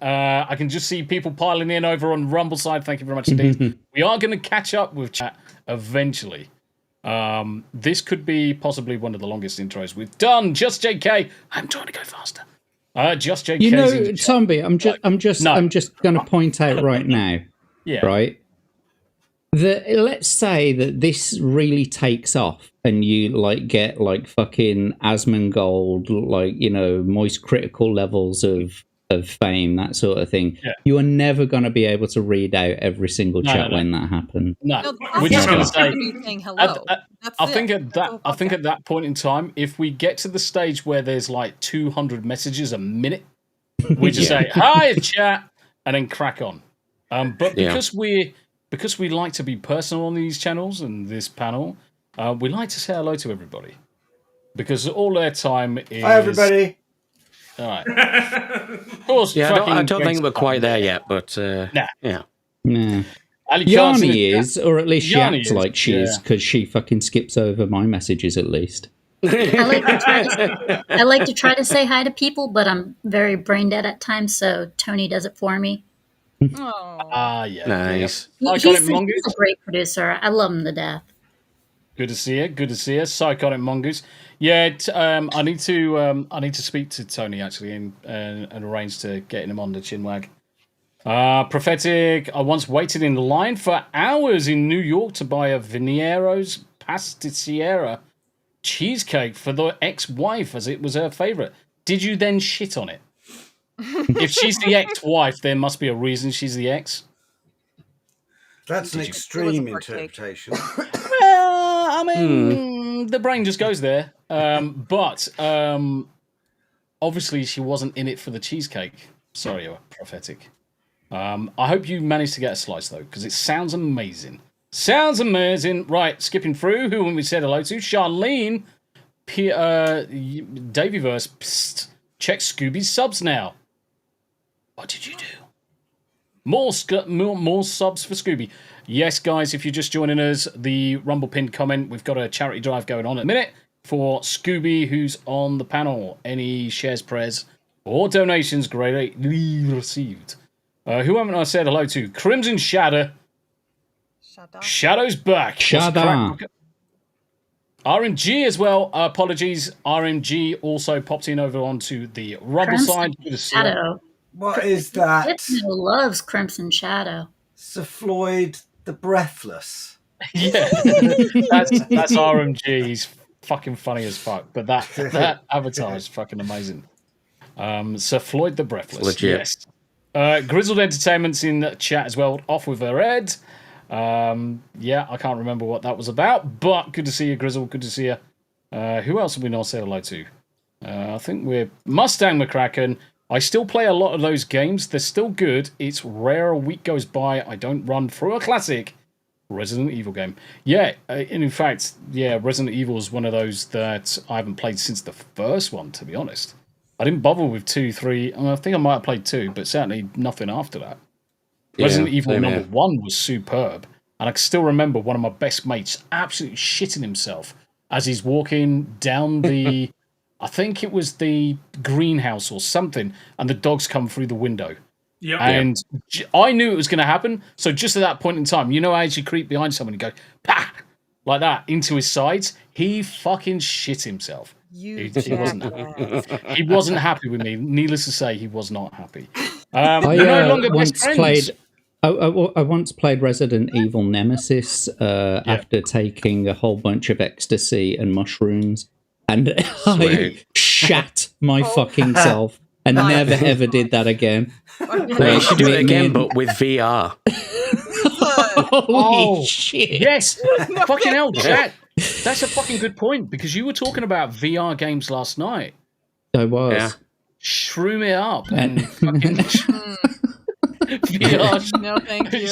I can just see people piling in over on Rumble side. Thank you very much indeed. We are going to catch up with chat eventually. This could be possibly one of the longest intros we've done. Just JK. I'm trying to go faster. Just JK. You know, Tombi, I'm just going to point out right now. Yeah. Right. Let's say that this really takes off, and you get fucking Asmongold, moist critical levels of fame, that sort of thing. Yeah. You are never going to be able to read out every single chat when that happens. No, we're just going to say saying hello. I think at that point in time, if we get to the stage where there's 200 messages a minute, we just say hi chat and then crack on. But because we like to be personal on these channels and this panel, we like to say hello to everybody because all their time is. Hi everybody. All right. Of course. Yeah, I don't think we're quite there yet, but nah. Yeah. Nah. Ali Yanni is, or at least she Yanni acts like she is, because she fucking skips over my messages at least. I like to try to say hi to people, but I'm very brain dead at times, so Tony does it for me. Yeah. Nice. He's a great producer. I love him to death. Good to see you. Good to see you, Psychotic Mongoose. Yeah, I need to speak to Tony actually and arrange to getting him on the Chinwag. Prophetic. I once waited in line for hours in New York to buy a Veniero's Pasticcera cheesecake for the ex-wife as it was her favorite. did you then shit on it? If she's the ex-wife, there must be a reason she's the ex. That's an extreme interpretation. Well, I mean, the brain just goes there. But obviously, she wasn't in it for the cheesecake. Sorry, you're prophetic. I hope you managed to get a slice, though, because it sounds amazing. Sounds amazing. Right, skipping through. Who we said hello to? Charlene. Davyverse. Psst. Check Scooby's subs now. What did you do? More subs for Scooby. Yes, guys, if you're just joining us, the Rumble pinned comment, we've got a charity drive going on at the minute for Scooby, who's on the panel. Any shares, prayers, or donations greatly received. Who haven't I said hello to? Crimson Shadow. Shadow's back. Shadow. RMG as well. Apologies. RMG also popped in over onto the Rumble side. Shadow. What is that? Hypno loves Crimson Shadow. Sir Floyd the Breathless. Yeah, that's RMG. He's fucking funny as fuck. But that avatar is fucking amazing. Sir Floyd the Breathless. Legit. Yes. Grizzled Entertainment's in the chat as well. Off with her head. Yeah, I can't remember what that was about, but good to see you, Grizzle. Good to see you. Who else have we not said hello to? I think we're Mustang McCracken. I still play a lot of those games. They're still good. It's rare a week goes by I don't run through a classic Resident Evil game. Yeah, in fact, yeah, Resident Evil is one of those that I haven't played since the first one, to be honest. I didn't bother with 2, 3. I think I might have played 2, but certainly nothing after that. Yeah, Resident Evil number 1 was superb. And I can still remember one of my best mates absolutely shitting himself as he's walking down the... I think it was the greenhouse or something, and the dogs come through the window. Yep. And I knew it was going to happen. So just at that point in time, you know, as you creep behind someone and go, pah, like that, into his sides, he fucking shit himself. He wasn't happy with me. Needless to say, he was not happy. I once played Resident Evil Nemesis after taking a whole bunch of ecstasy and mushrooms. And I shat my fucking self and never ever did that again. Well, you should do it again, but with VR. Holy shit. Yes. Fucking hell, Jack. That's a fucking good point, because you were talking about VR games last night. I was. Yeah. Shroom it up and fucking... VR. No, thank you.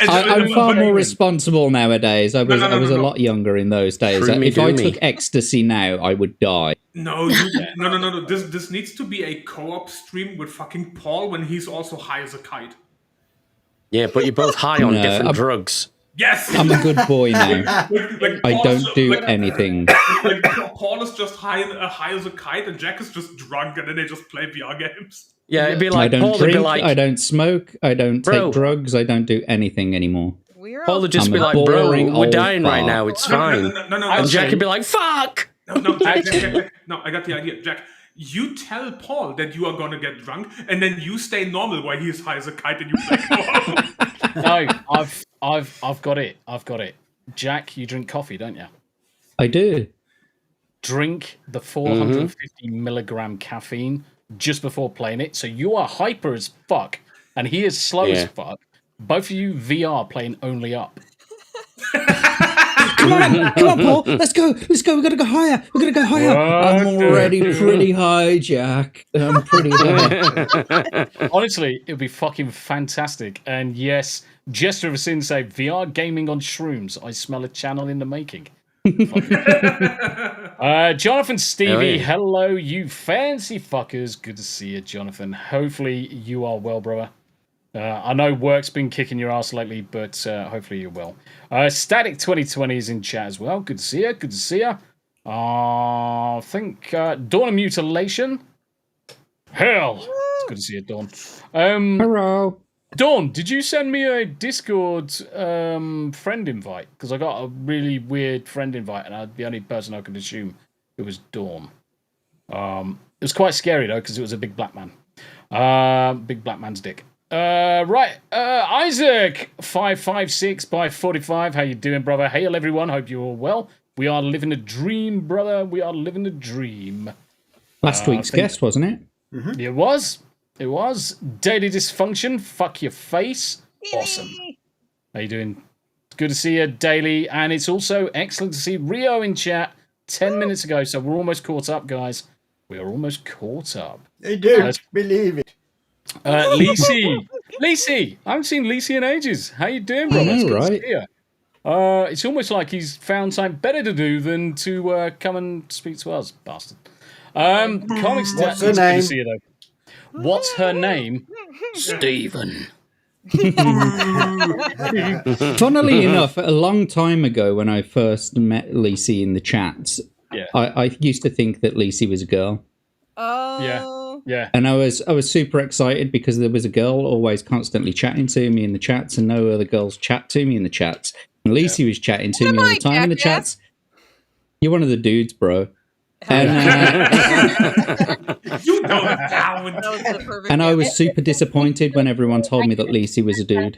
I'm far more responsible nowadays. I was a lot younger in those days. If I took ecstasy now, I would die. No. This needs to be a co-op stream with fucking Paul when he's also high as a kite. Yeah, but you're both high on different drugs. Yes! I'm a good boy now. I don't do anything. Like Paul is just high as a kite, and Jack is just drunk, and then they just play VR games. Yeah, it'd be like I don't Paul drink, would be like, I don't smoke, I don't take drugs, I don't do anything anymore. Paul would just be like, bro, we're dying right now, it's fine. No, and Jack would be like, fuck! No, Jack, no, I got the idea. Jack, you tell Paul that you are gonna get drunk, and then you stay normal while he's high as a kite and you play co-op. No, I've got it. I've got it. Jack, you drink coffee, don't you? I do. Drink the 450 milligram caffeine just before playing it. So you are hyper as fuck, and he is slow as fuck. Both of you VR playing only up. Come on, Paul. Let's go. We're gonna go higher. I'm already pretty high, Jack. I'm pretty high. Honestly, it would be fucking fantastic. And yes, Jester of Sin say VR gaming on shrooms. I smell a channel in the making. Jonathan Stevie, hello, you fancy fuckers. Good to see you, Jonathan. Hopefully you are well, brother. I know work's been kicking your ass lately, but hopefully you're well. Static 2020 is in chat as well. Good to see you. Good to see you. I think Dawn of Mutilation. Hell, it's good to see you, Dawn. Hello. Dawn, did you send me a Discord friend invite? Because I got a really weird friend invite, and the only person I could assume it was Dawn. It was quite scary, though, because it was a big black man. Big black man's dick. Right, Isaac, 556 by 45. How you doing, brother? Hail, everyone. Hope you're all well. We are living a dream, brother. We are living a dream. Last week's guest, wasn't it? Mm-hmm. It was. It was. Daily Dysfunction. Fuck your face. Awesome. How you doing? It's good to see you, Daily. And it's also excellent to see Rio in chat 10 minutes ago. So we're almost caught up, guys. We are almost caught up. I don't believe it. Lacey. I haven't seen Lacey in ages. How you doing, brother? It's good to see you. It's almost like he's found something better to do than to come and speak to us, bastard. Comics What's her name? Good to see you, though. What's her name? Stephen. Funnily enough, a long time ago when I first met Lacey in the chats, I used to think that Lacey was a girl. Oh. Yeah. And I was super excited because there was a girl always constantly chatting to me in the chats, and no other girls chat to me in the chats. And Lacey was chatting to me all the time in the chats. You're one of the dudes, bro. And, you know it down. And I was super disappointed when everyone told me that Lacey was a dude.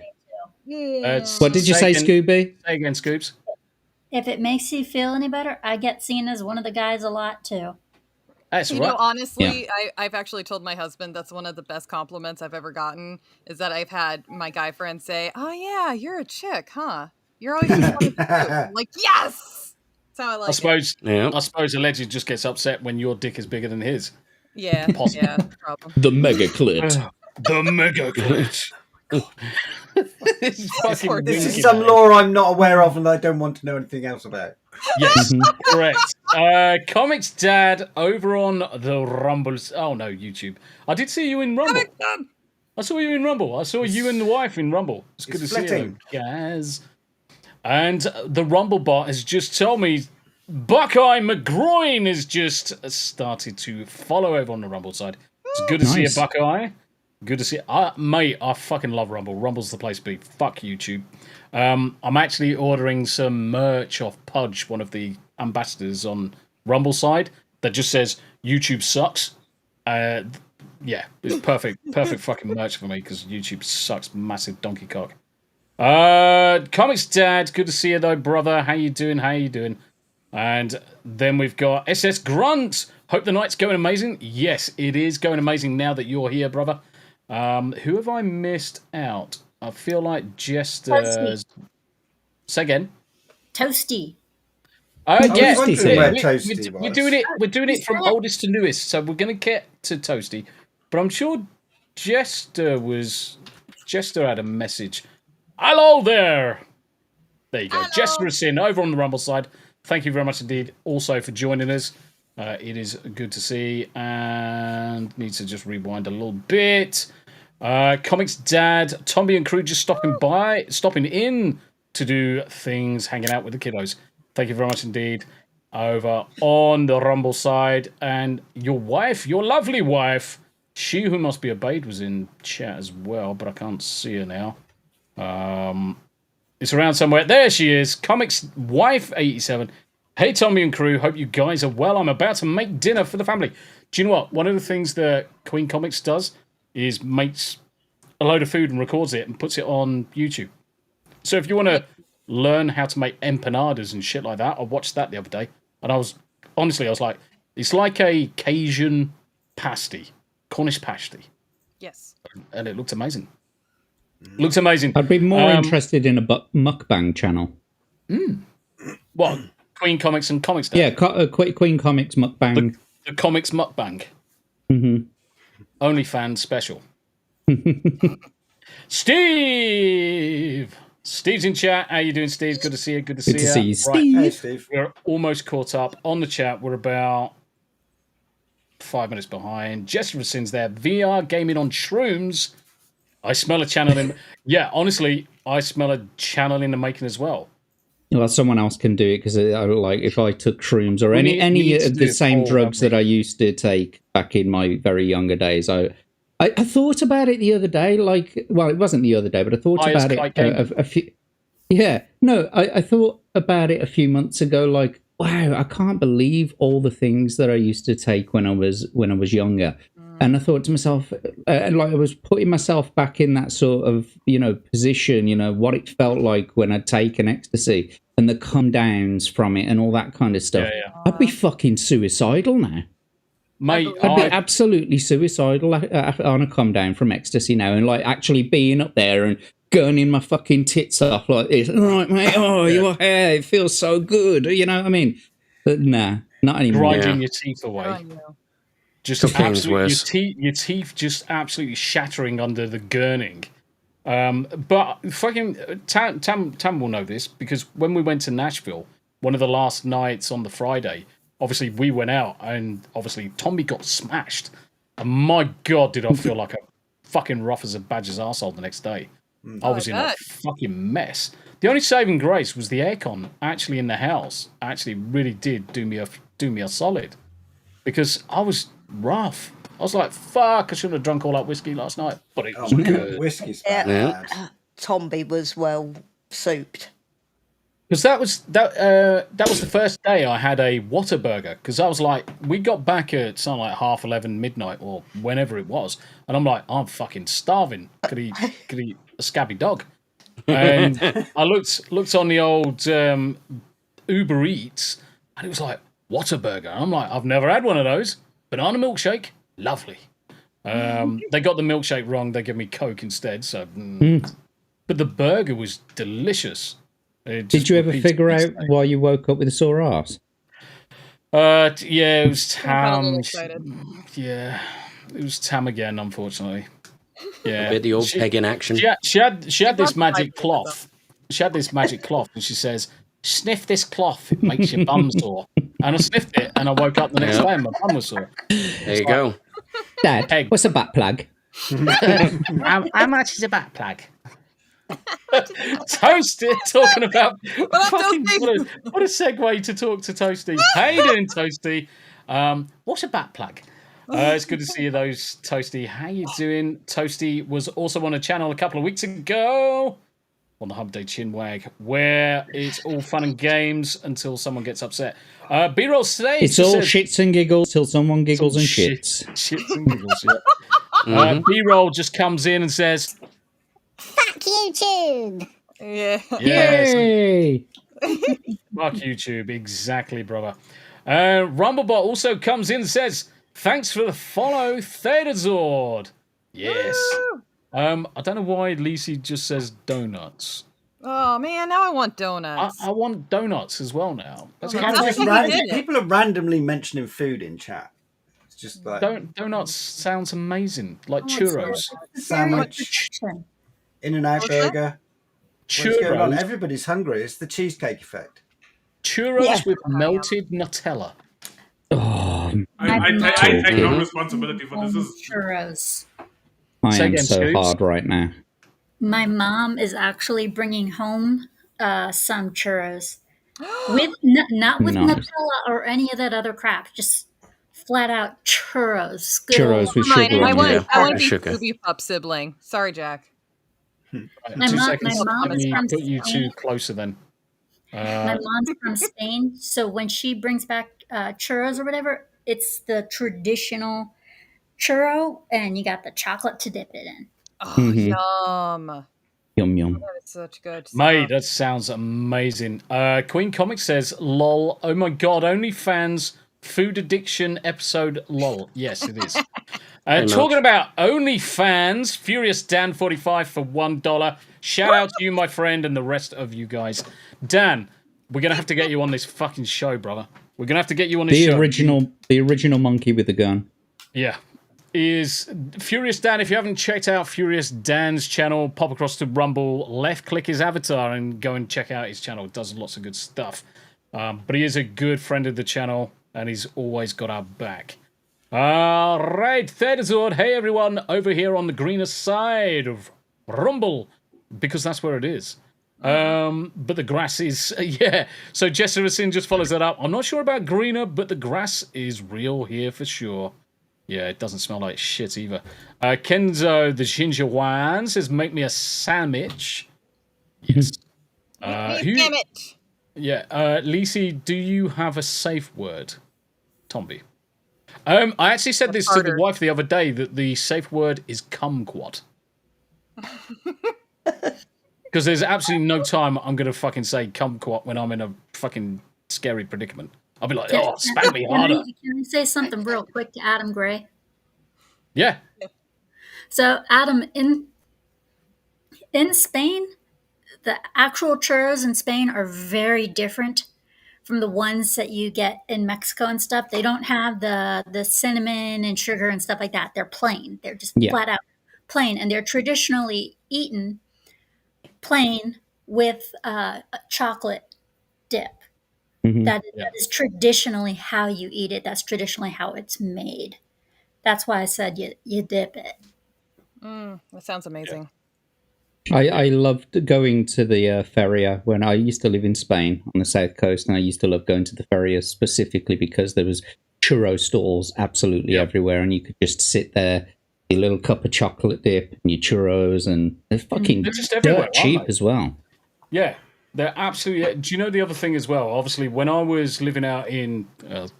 What did you say, Scooby? Say again, Scoobs. If it makes you feel any better, I get seen as one of the guys a lot too. That's you know, honestly, I've actually told my husband that's one of the best compliments I've ever gotten is that I've had my guy friends say, "Oh yeah, you're a chick, huh? You're always like, yes." That's how I like it. I suppose a legend just gets upset when your dick is bigger than his. Yeah, Possible. yeah, problem. The mega clit. The mega clit. This is some lore I'm not aware of and I don't want to know anything else about. Yes, correct. Comics Dad over on the Rumbles. Oh no, YouTube. I did see you in Rumble. I saw you in Rumble. I saw you and the wife in Rumble. It's good to see you, guys. And the Rumble bot has just told me Buckeye McGroin has just started to follow over on the Rumble side. It's good to see you, Buckeye. Good to see you. Mate, I fucking love Rumble. Rumble's the place to be. Fuck YouTube. I'm actually ordering some merch off Pudge, one of the ambassadors on Rumble side, that just says YouTube sucks. Yeah, it's perfect fucking merch for me because YouTube sucks massive donkey cock. Comics Dad, good to see you though, brother. How you doing? And then we've got SS Grunt. Hope the night's going amazing. Yes, it is going amazing now that you're here, brother. Who have I missed out? I feel like Jester's. Say again. Toasty. Yeah, we're doing it from oldest to newest, so we're gonna get to Toasty. But I'm sure Jester had a message. Hello there. There you go. Hello. Jester is in over on the Rumble side. Thank you very much indeed also for joining us. It is good to see, and need to just rewind a little bit. Comics Dad, Tombi and crew just stopping in to do things, hanging out with the kiddos. Thank you very much indeed. Over on the Rumble side, and your wife, your lovely wife, she who must be obeyed, was in chat as well, but I can't see her now. It's around somewhere. There she is. Comics Wife 87. Hey, Tombi and crew. Hope you guys are well. I'm about to make dinner for the family. Do you know what? One of the things that Queen Comics does is makes a load of food and records it and puts it on YouTube. So if you want to learn how to make empanadas and shit like that, I watched that the other day. And I was like, it's like a Cajun pasty, Cornish pasty. Yes. And it looked amazing. Looks amazing. I'd be more interested in a mukbang channel. What? Queen Comics and Comics Day? Yeah, Queen Comics mukbang. The Comics mukbang. Mm-hmm. OnlyFans special. Steve! Steve's in chat. How you doing, Steve? Good to see you. Good to see you. Right. Steve. Hey, Steve. We're almost caught up on the chat. We're about 5 minutes behind. Jessica Sin's there. VR gaming on shrooms. I smell a channel in... Yeah, honestly, I smell a channel in the making as well. Well, someone else can do it because, like, if I took shrooms or any of the same drugs that I used to take back in my very younger days, I thought about it the other day. Like, well, it wasn't the other day, but I thought about it a few. Yeah, no, I thought about it a few months ago. Like, wow, I can't believe all the things that I used to take when I was younger. And I thought to myself, like I was putting myself back in that sort of, position, what it felt like when I'd taken ecstasy. and the come downs from it and all that kind of stuff, I'd be fucking suicidal now. Mate, I'd be absolutely suicidal on a come down from ecstasy now, and like actually being up there and gurning my fucking tits off like this. All right, mate. Oh, your hair, it feels so good. You know what I mean? But nah, not anymore. Grinding your teeth away. Just absolutely, your teeth just absolutely shattering under the gurning. But fucking Tam will know this, because when we went to Nashville, one of the last nights on the Friday, obviously we went out and obviously Tombi got smashed. And my God, did I feel like a fucking rough as a badger's arsehole the next day. I was in a fucking mess. The only saving grace was the aircon actually in the house. Actually really did do me a solid, because I was rough. I was like, fuck, I should have drunk all that whiskey last night. But it was good. Whiskey's bad. Tombi was well souped. Because that was the first day I had a Whataburger. Because I was like, we got back at something like 11:30, midnight, or whenever it was. And I'm like, I'm fucking starving. Could eat a scabby dog. And I looked on the old Uber Eats, and it was like, Whataburger. And I'm like, I've never had one of those. Banana milkshake, lovely. They got the milkshake wrong. They gave me Coke instead. So, but the burger was delicious. Did you ever figure out why you woke up with a sore ass? Yeah, it was Tam. Yeah, it was Tam again, unfortunately. Yeah, a bit the old peg in action. She had this magic cloth. She had this magic cloth, and she says, "Sniff this cloth; it makes your bum sore." And I sniffed it, and I woke up the next day, and my bum was sore. There you go. Dad, what's a butt plug? How much is a butt plug? Toasty talking about fucking, what a segue to talk to Toasty. How you doing, Toasty? What's a butt plug? It's good to see you, those Toasty. How you doing? Toasty was also on a channel a couple of weeks ago on the Hump Day Chinwag, where it's all fun and games until someone gets upset. B-roll stage. It's all shits and giggles till someone giggles and shits. Shits and giggles. Yeah. B-roll just comes in and says, "Fuck YouTube." Yeah. Yay! Fuck YouTube, exactly, brother. Rumblebot also comes in and says, "Thanks for the follow, Thedazord." Yes. I don't know why Lisi just says donuts. Oh man, now I want donuts. I want donuts as well now. People are randomly mentioning food in chat. It's just like donuts sounds amazing, like churros. Sandwich, In-N-Out burger. Churros. Everybody's hungry. It's the cheesecake effect. Churros with melted Nutella. Oh, I take no responsibility for this. Churros. I am so hard right now. My mom is actually bringing home some churros with not with Nutella or any of that other crap. Just flat out churros. Good churros with sugar. I want to be Scoobypup sibling. Sorry, Jack. My mom is from put you two closer then. My mom's from Spain, so when she brings back churros or whatever, it's the traditional churro, and you got the chocolate to dip it in. Oh, yum. Yum. That is such good stuff. Mate, that sounds amazing. Queen Comics says, lol, oh my god, OnlyFans food addiction episode, lol. Yes, it is. Talking about OnlyFans, Furious Dan 45 for $1. Shout out to you, my friend, and the rest of you guys. Dan, we're going to have to get you on this fucking show, brother. We're going to have to get you on this show. The original monkey with the gun. Yeah. Is Furious Dan. If you haven't checked out Furious Dan's channel, pop across to Rumble, left click his avatar and go and check out his channel. It does lots of good stuff. But he is a good friend of the channel and he's always got our back. All right, Thedazord. Hey, everyone over here on the greener side of Rumble, because that's where it is. But the grass is, yeah. So Jessericin just follows that up. I'm not sure about greener, but the grass is real here for sure. Yeah, it doesn't smell like shit either. Kenzo, the ginger wine, says, make me a sandwich. Yes. Sandwich. Yeah, Lisi, do you have a safe word? Tombi. I actually said this to the wife the other day, that the safe word is kumquat. Because Because there's absolutely no time I'm going to fucking say kumquat when I'm in a fucking scary predicament. I'll be like, oh, spank me harder. Can I say something real quick to Adam Gray? Yeah. So, Adam, in Spain, the actual churros in Spain are very different from the ones that you get in Mexico and stuff. They don't have the cinnamon and sugar and stuff like that. They're plain. They're just flat out plain, and they're traditionally eaten plain with a chocolate dip. That is traditionally how you eat it. That's traditionally how it's made. That's why I said you dip it. That sounds amazing. I loved going to the feria when I used to live in Spain on the south coast, and I used to love going to the feria specifically because there was churro stalls absolutely everywhere, and you could just sit there, your little cup of chocolate dip, and your churros, and they're fucking dirt cheap as well. Yeah, they're absolutely. Do you know the other thing as well? Obviously, when I was living out in,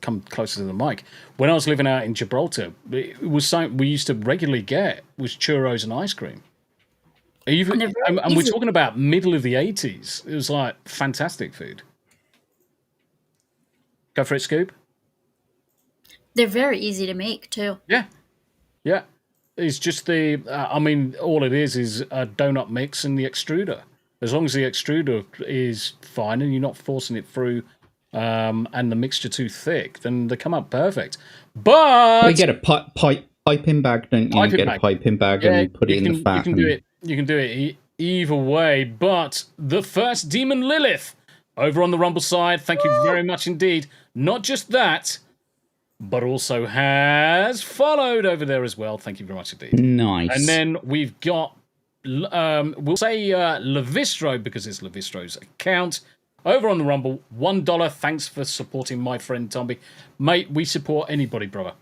come closer to the mic. When I was living out in Gibraltar, it was something we used to regularly get was churros and ice cream. Even, and we're talking about middle of the 80s. It was like fantastic food. Go for it, Scoob. They're very easy to make too. Yeah. It's just I mean, all it is a donut mix and the extruder. As long as the extruder is fine and you're not forcing it through and the mixture too thick, then they come out perfect. But... you get a piping bag, don't you? Get a piping bag and you put it in the fat. You can do it either way, but the first Demon Lilith over on the Rumble side, thank you very much indeed. Not just that, but also has followed over there as well. Thank you very much indeed. Nice. And then we've got, we'll say Levistro, because it's Levistro's account. Over on the Rumble, $1. Thanks for supporting my friend Tombi. Mate, we support anybody, brother.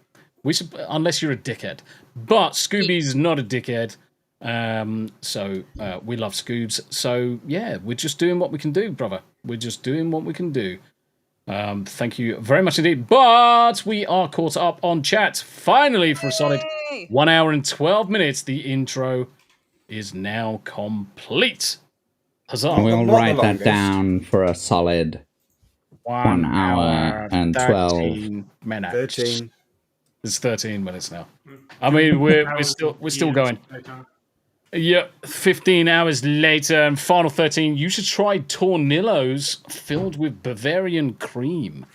Unless you're a dickhead. But Scooby's not a dickhead. So we love Scoobs. So yeah, we're just doing what we can do, brother. We're just doing what we can do. Thank you very much indeed. But we are caught up on chat. Finally, for a solid 1 hour and 12 minutes, the intro is now complete. Huzzah. We'll write that down for a solid 1 hour and 12 minutes. 13. It's 13 minutes now. I mean, we're still going. Yeah, 15 hours later, and final 13. You should try Tornillos filled with Bavarian cream.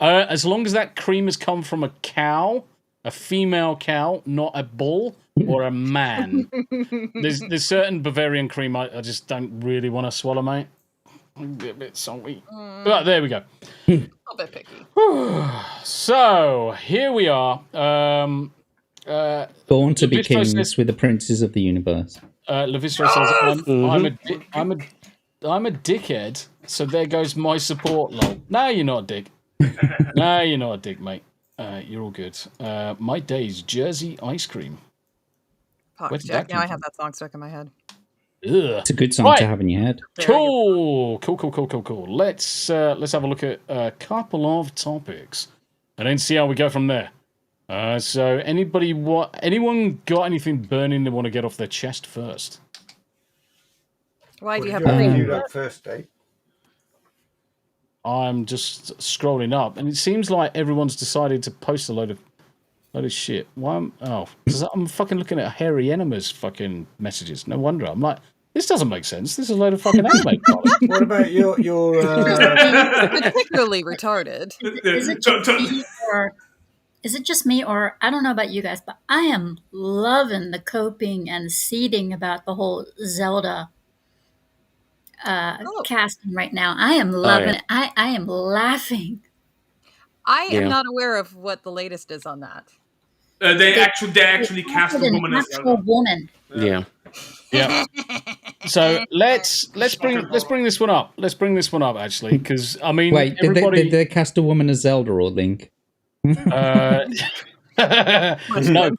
As long as that cream has come from a cow, a female cow, not a bull or a man. There's certain Bavarian cream I just don't really want to swallow, mate. A bit salty. But there we go. A little bit picky. So here we are. Born to be kings says, with the princes of the universe. Levistro says, I'm a dickhead, so there goes my support, lol. No, you're not a dick. No, you're not a dick, mate. You're all good. My days, Jersey ice cream. Fuck, Jack, now I have that song stuck in my head. Ugh. It's a good song to have in your head. Cool. Let's have a look at a couple of topics and then see how we go from there. So anyone got anything burning they want to get off their chest first? Why do you have a first date? I'm just scrolling up, and it seems like everyone's decided to post a load of shit. Why? Because I'm fucking looking at Hairy Enema's fucking messages. No wonder. I'm like, this doesn't make sense. This is a load of fucking anime. What about your particularly retarded? Is it just me, or I don't know about you guys, but I am loving the coping and seeding about the whole Zelda casting right now. I am loving it. I am laughing. I am not aware of what the latest is on that. They actually cast a woman as Zelda. Yeah. So let's bring this one up. Let's bring this one up actually, because I mean, wait, did they cast a woman as Zelda or Link? No,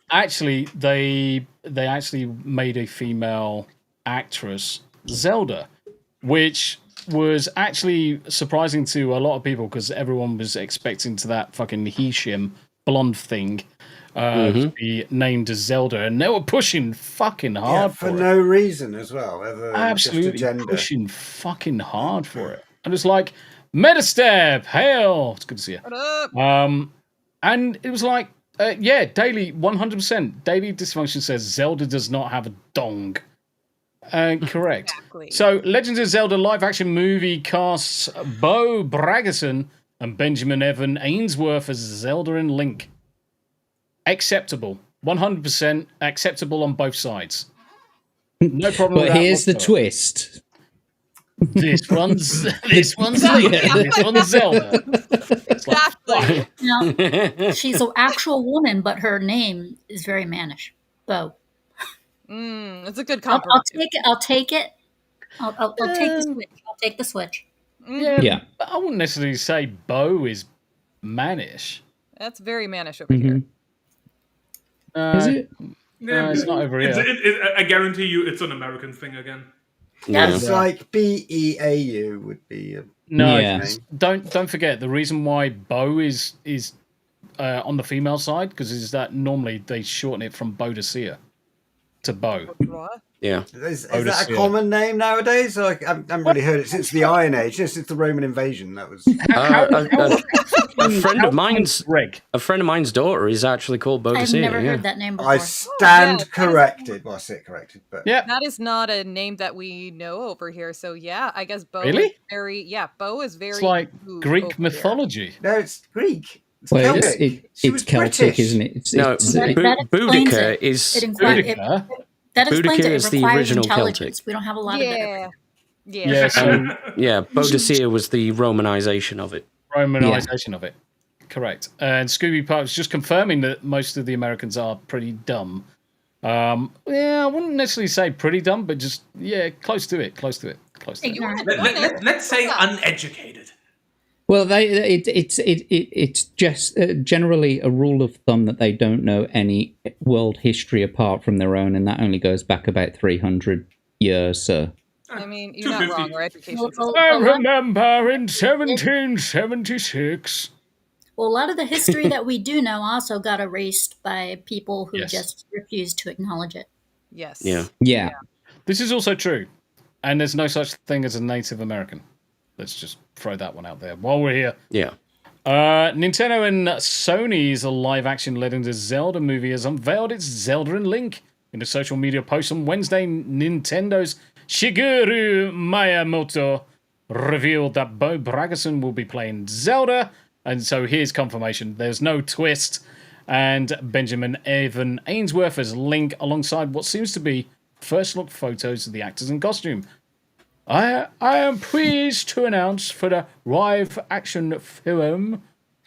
actually, they actually made a female actress Zelda, which was actually surprising to a lot of people because everyone was expecting to that fucking Hishim blonde thing. to be named as Zelda, and they were pushing fucking hard for no reason as well. Other than just absolutely agenda. pushing fucking hard for it. And it's like, Metastep, hail! It's good to see you. What up? And it was like, yeah, Daily, 100%. Daily Dysfunction says Zelda does not have a dong. Correct. Exactly. So, Legends of Zelda live-action movie casts Bo Bragason and Benjamin Evan Ainsworth as Zelda and Link. Acceptable. 100% acceptable on both sides. No problem with But that here's the whatsoever. twist. This one's Link. This one's Zelda. It's like, Exactly. Now, she's an actual woman, but her name is very mannish. Bo. It's a good I'll compromise. take it. I'll take the switch. I'll take the switch. Yeah. But I wouldn't necessarily say Bo is mannish. That's very mannish over here. Is it? Yeah, it's not over here. I guarantee you, it's an American thing again. It's like Beau would be. No, Yeah. don't forget the reason why Bo is on the female side, because is that normally they shorten it from Bodicea to Bo. What? Yeah. Is that a common name nowadays? I haven't really heard it since the Iron Age. Since the Roman invasion, that was. A friend of mine's daughter is actually called I've Bodicea. never heard that name before. I stand yeah, corrected. Well, I sit corrected, but Yeah. That is not a name that we know over here. So yeah, I guess Bo Really? is very Bo is very It's like Greek Greek over mythology. no, it's Greek. It's Well, Celtic. She it's was Celtic, British. isn't it? It's, No, it's, That explains Boudica it. is It Boudica? that explains Boudica it. It is the requires original intelligence. We don't have a lot of that. Yeah, so yeah, Bodicea was the Romanization of it. Romanization of it. Correct. And Scoobypup is just confirming that most of the Americans are pretty dumb. Yeah, I wouldn't necessarily say pretty dumb, but just close to it. Let's say uneducated. well, it's just generally a rule of thumb that they don't know any world history apart from their own, and that only goes back about 300 years. So. I mean, you're not wrong. Our education. I remember in 1776. Well, a lot of the history that we do know also got erased by people who Yes. just refused to acknowledge it. Yes. Yeah. This is also true. And there's no such thing as a Native American. Let's just throw that one out there while we're here. Yeah. Nintendo and Sony's live-action Legend of Zelda movie has unveiled its Zelda and Link. In a social media post on Wednesday, Nintendo's Shigeru Miyamoto revealed that Bo Bragason will be playing Zelda. And so here's confirmation. There's no twist. And Benjamin Evan Ainsworth as Link alongside what seems to be first look photos of the actors in costume. I am pleased to announce for the live action film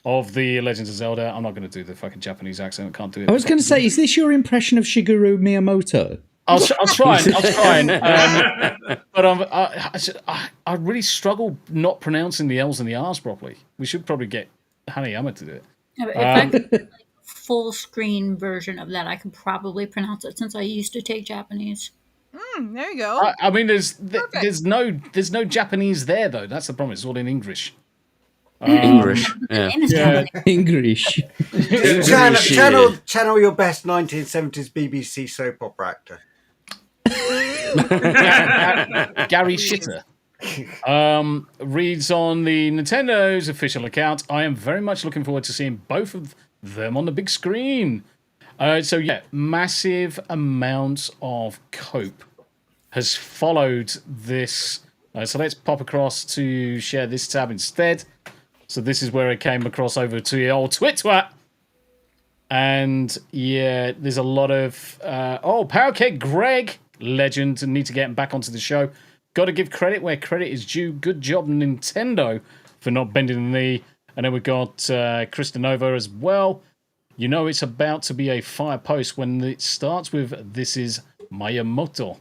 of the Legends of Zelda. I'm not going to do the fucking Japanese accent. I can't do it. I was going to say, is this your impression of Shigeru Miyamoto? I'll try. But I really struggle not pronouncing the L's and the R's properly. We should probably get Hanayama to do it. If I could do, like, a full screen version of that, I could probably pronounce it since I used to take Japanese. There you go. I mean, there's no Japanese there though. That's the problem. It's all in English. English. Yeah. Name is Japanese. English. Channel your best 1970s BBC soap opera actor. Gary Shitter reads on the Nintendo's official account, I am very much looking forward to seeing both of them on the big screen. So yeah, massive amounts of cope has followed this. So let's pop across to share this tab instead. So this is where it came across over to the old Twitter. And yeah, there's a lot of Powercake Greg, legend, need to get him back onto the show. Got to give credit where credit is due. Good job, Nintendo, for not bending the knee. And then we got Christinova as well. You know it's about to be a fire post when it starts with "This is Miyamoto."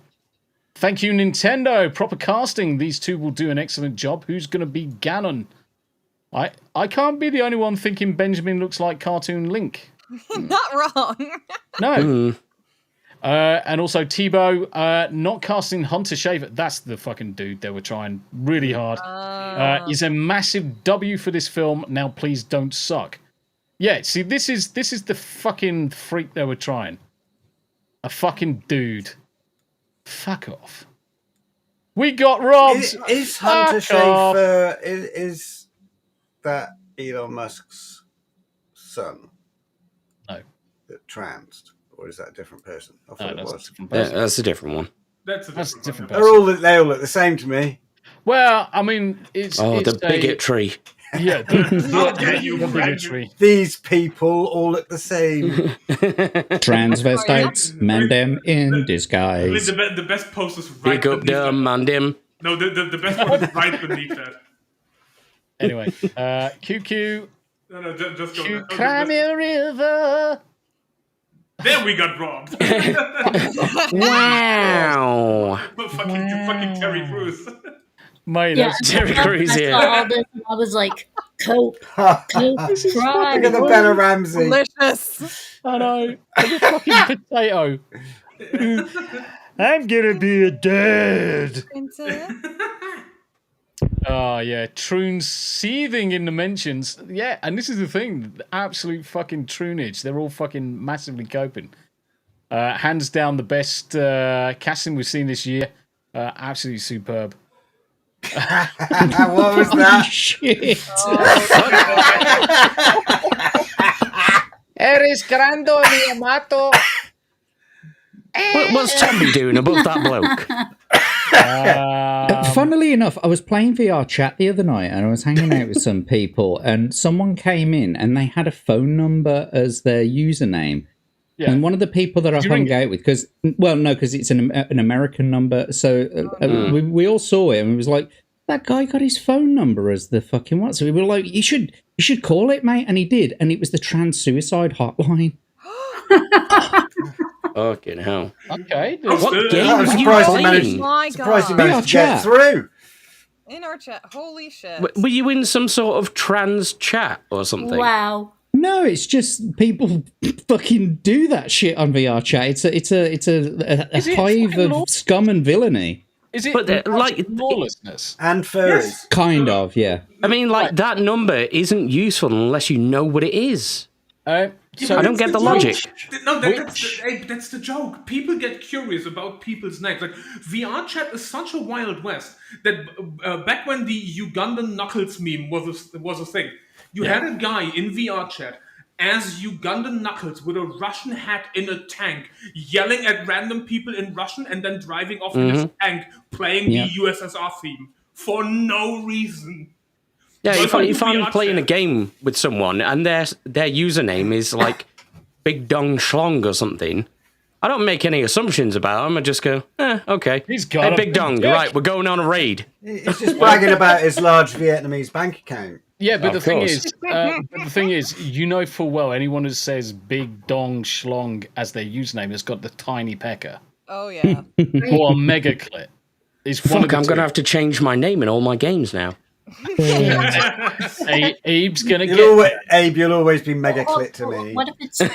Thank you, Nintendo. Proper casting. These two will do an excellent job. Who's going to be Ganon? I can't be the only one thinking Benjamin looks like cartoon Link. Not wrong. No. And also Tebow, not casting Hunter Shaver. That's the fucking dude they were trying really hard. Is a massive W for this film. Now please don't suck. Yeah, see, this is the fucking freak they were trying. A fucking dude. Fuck off. We got robbed. Is Hunter Schafer is that Elon Musk's son? No. That transed, or is that a different person? I No, thought it that's was. a different person. That's a different one. That's a different one. They all look the same to me. Well, I mean, it's the bigotry. Yeah, the bigotry. These people all look the same. Transvestites, mandem in disguise. I mean, the best post is right Big up beneath the that. mandem. No, the best one is right beneath that. Anyway, QQ. No, just go. You climb a river. There we got robbed. Wow. fucking Terry Crews. Mate, Yeah, that's Terry Crews, I saw all this, and I was like, cope, try. Look at the Bella Ramsey. Delicious. I know. Like a fucking potato. I'm gonna be a dad. Oh yeah, Troon's seething in the mentions. Yeah, and this is the thing, the absolute fucking Troonage. They're all fucking massively coping. Hands down the best casting we've seen this year. Absolutely superb. What was that? Shit. Eres grande mi amato. What's Tombi doing above that bloke? Funnily enough, I was playing VR chat the other night and I was hanging out with some people and someone came in and they had a phone number as their username. Yeah. And one of the people that I hung out with, because it's an American number, so we all saw it and it was like, that guy got his phone number as the fucking what? So we were like, you should call it, mate, and he did, and it was the trans suicide hotline. Fucking hell! Okay, what game I'm are you surprised he playing? managed to get through. In our chat, holy shit! Were you in some sort of trans chat or something? Wow. No, it's just people fucking do that shit on VR chat. It's a hive of scum and villainy. Is it like lawlessness and furries? Kind of, yeah. I mean, like that number isn't useful unless you know what it is. So I don't get the logic. No, that's the joke. People get curious about people's names. Like VR chat is such a wild west that back when the Ugandan Knuckles meme was a thing, you had a guy in VR chat as Ugandan Knuckles with a Russian hat in a tank, yelling at random people in Russian and then driving off in his tank, playing the USSR theme for no reason. Yeah, if I'm playing a game with someone and their username is like Big Dong Schlong or something, I don't make any assumptions about them. I just go, okay. He's got hey, Big Dong, right, we're going on a raid. He's just bragging about his large Vietnamese bank account. Yeah, but the thing is, you know full well anyone who says Big Dong Schlong as their username has got the tiny pecker. Oh yeah. Or a mega clit. Fuck, I'm going to have to change my name in all my games now. Abe's gonna Abe, you'll always be mega clit to me. What if it's both?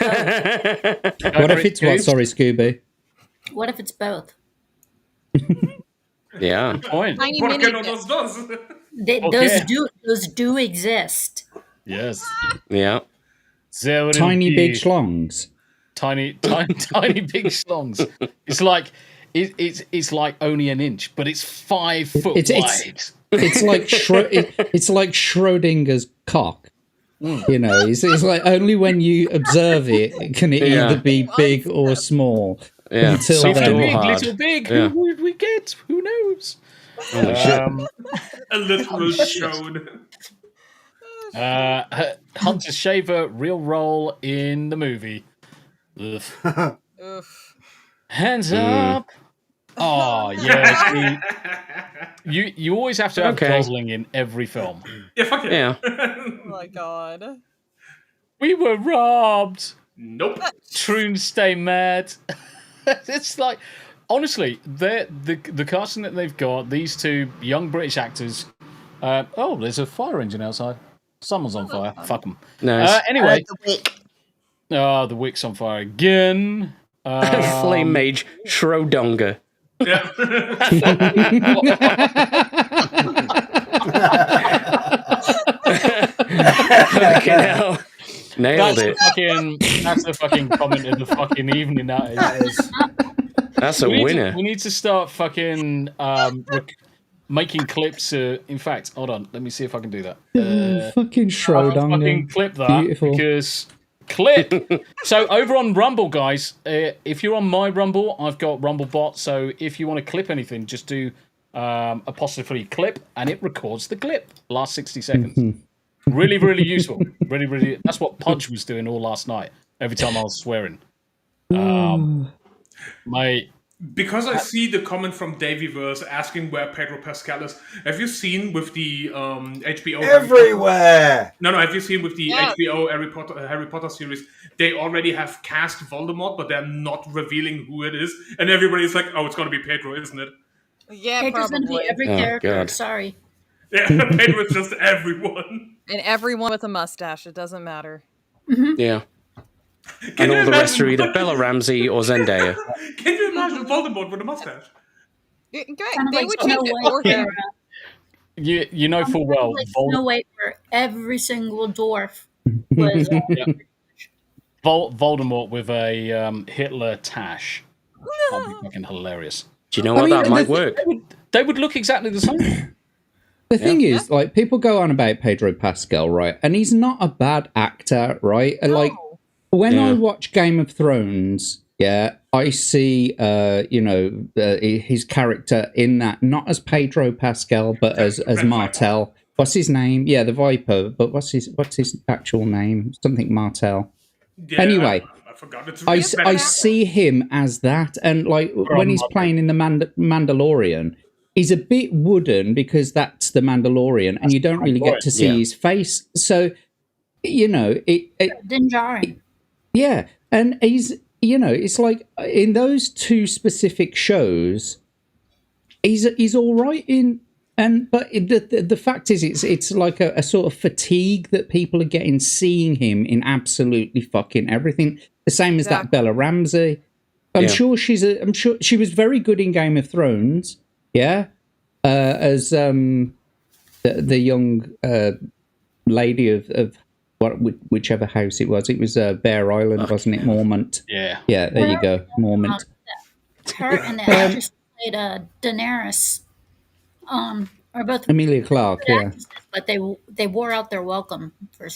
What if it's what? Sorry, Scooby. What if it's both? Yeah. Good point. Tiny ¿Por qué mini- no los dos? Those do exist. Yes. Yeah. Tiny big schlongs. Tiny big schlongs. It's like it's like only an inch, but it's 5 foot wide. It's like it's like Schrodinger's cock. You know, it's like only when you observe it can it either be big or small. Yeah. Until Soft then, or hard. Little big. Yeah. Who would we get? Who knows? Holy shit. A literal showed. Hunter Shaver, real role in the movie. Ugh. Oof. Hands up. Oh yeah. You always have to have Gosling in every film. Yeah, fuck it. Yeah. Oh my god. We were robbed. Nope. Troon, stay mad. It's like, honestly, the casting that they've got, these two young British actors. There's a fire engine outside. Someone's on fire. Fuck them. Nice. Anyway. The wick. The wick's on fire again. Flame Mage Schrodonga. Yeah. Fucking hell. Nailed That's it. That's the fucking comment of the fucking evening. That is. That's a winner. We need to start fucking making clips. In fact, hold on. Let me see if I can do that. Fucking Schroding. Fucking clip that. Beautiful. Because clip. So over on Rumble, guys, if you're on my Rumble, I've got Rumblebot. So if you want to clip anything, just do apostrophe clip, and it records the clip. Last 60 seconds. Really, really useful. Really, really. That's what Pudge was doing all last night. Every time I was swearing. Mate. Because I see the comment from Davyverse asking where Pedro Pascal is. Have you seen with the HBO everywhere? No. Have you seen with the HBO Harry Potter series? They already have cast Voldemort, but they're not revealing who it is, and everybody's like, "Oh, it's gonna be Pedro, isn't it?" Yeah, Pedro's probably. gonna be every character. God. Sorry. Yeah, Pedro's just everyone. And everyone with a mustache. It doesn't matter. Yeah. And all the rest are either Bella Ramsey or Zendaya. Can you imagine Voldemort with a mustache? Great. Kind of They like would Snow change it White for him. Oh, You know full well. Like Snow White, where every single dwarf was. Voldemort with a Hitler tash. That'd be fucking hilarious. Do you know what? That might work. They would look exactly the same. The thing is, like, people go on about Pedro Pascal, right? And he's not a bad actor, right? And, like, when I watch Game of Thrones, I see, his character in that, not as Pedro Pascal, but as Martel. What's his name? Yeah, the Viper. But what's his actual name? Something Martel. Yeah, Anyway, I forgot. I see him as that, and like when he's playing in the Mandalorian, he's a bit wooden because that's the Mandalorian, and you don't really get to see his face. So, Dinjarin. Yeah, and he's, it's like in those two specific shows, he's all right in. But the fact is, it's like a sort of fatigue that people are getting seeing him in absolutely fucking everything. The same as that Bella Ramsey. I'm sure she was very good in Game of Thrones. Yeah, as the young lady of whichever house it was. It was Bear Island, wasn't it? Mormont. Yeah. Yeah. There you go, Mormont. Her and the actress who played Daenerys. Are both Emilia Clarke, actresses, but they wore out their welcome for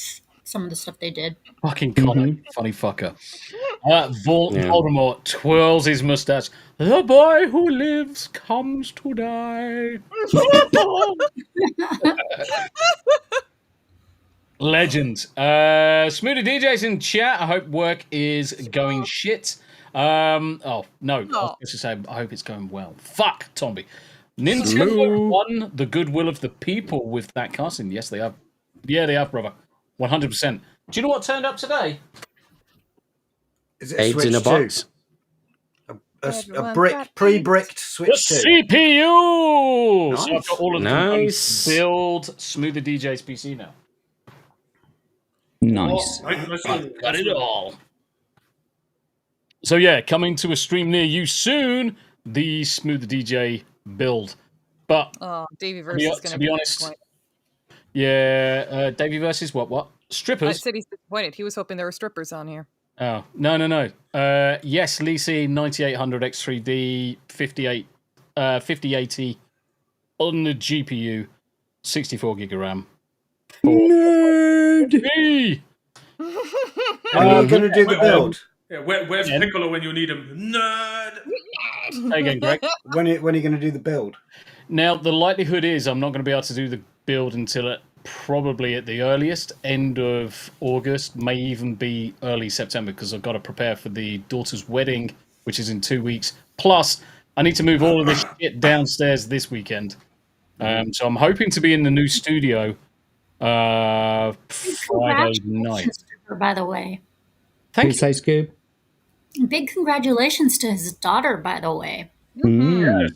some of the stuff they did. Fucking funny fucker. Voldemort twirls his mustache. The boy who lives comes to die. Legend. Smu the DJ's in chat. I hope work is going shit. No. I was going to say, I hope it's going well. Fuck, Tombi. Nintendo won the goodwill of the people with that casting. Yes, they have. Yeah, they have, brother. 100%. Do you know what turned up today? Is it AIDS in a box? A pre-bricked Switch 2. CPU! Nice. So I've got all of them to build Smu the DJ's PC now. Nice. I've got it all. So yeah, coming to a stream near you soon, the Smu the DJ build. But Davyverse is going to be honest, Davy versus what? Strippers? I said he's disappointed. He was hoping there were strippers on here. Oh, no. Yes, Lisi 9800 X3D 5080 on the GPU, 64 gig of RAM. Nerd! I'm going to do the build. Yeah, where's Piccolo when you need him? Nerd! Say again, Greg. When are you going to do the build? Now, the likelihood is I'm not going to be able to do the build until probably at the earliest, end of August, may even be early September, because I've got to prepare for the daughter's wedding, which is in 2 weeks. Plus, I need to move all of this shit downstairs this weekend. So I'm hoping to be in the new studio Friday night. By the way. Thank you. Say, Scoob. Big congratulations to his daughter, by the way. Yeah.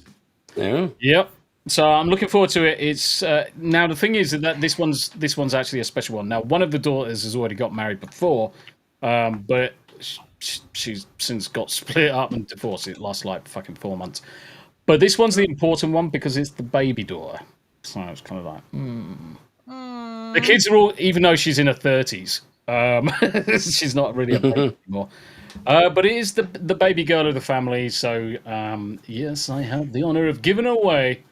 Yep. So I'm looking forward to it. It's now the thing is that this one's actually a special one. Now, one of the daughters has already got married before, but she's since got split up and divorced. It lasts like fucking 4 months. But this one's the important one because it's the baby daughter. So it's kind of like, The kids are all, even though she's in her 30s, She's not really a baby anymore. But it is the baby girl of the family, so yes, I have the honor of giving her away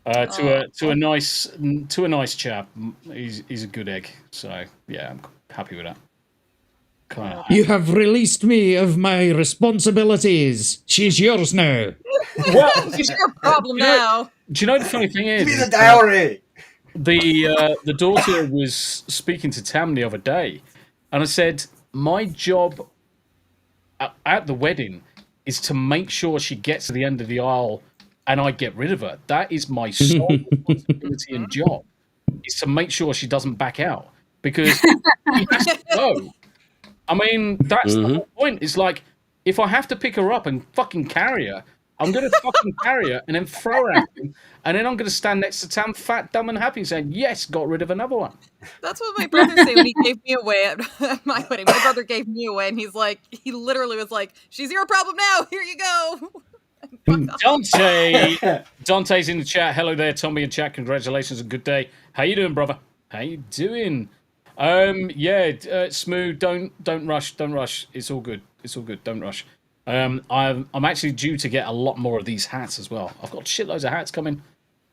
to a nice chap. He's a good egg, so yeah, I'm happy with that. You have released me of my responsibilities. She's yours now. Well, it's your problem now. Do you know the funny thing is? Give me the dowry. The daughter was speaking to Tam the other day, and I said, my job at the wedding is to make sure she gets to the end of the aisle and I get rid of her. That is my sole responsibility and job, is to make sure she doesn't back out, because she has to go. I mean, that's the whole point. It's like, if I have to pick her up and fucking carry her, I'm going to fucking carry her and then throw her at him, and then I'm going to stand next to Tam, fat, dumb, and happy, saying, yes, got rid of another one. That's what my brother said when he gave me away at my wedding. My brother gave me away, and he literally was like, she's your problem now, here you go. Dante's in the chat. Hello there, Tombi in chat. Congratulations and good day. How you doing, brother? How you doing? Smu, don't rush. It's all good. Don't rush. I'm actually due to get a lot more of these hats as well. I've got shitloads of hats coming.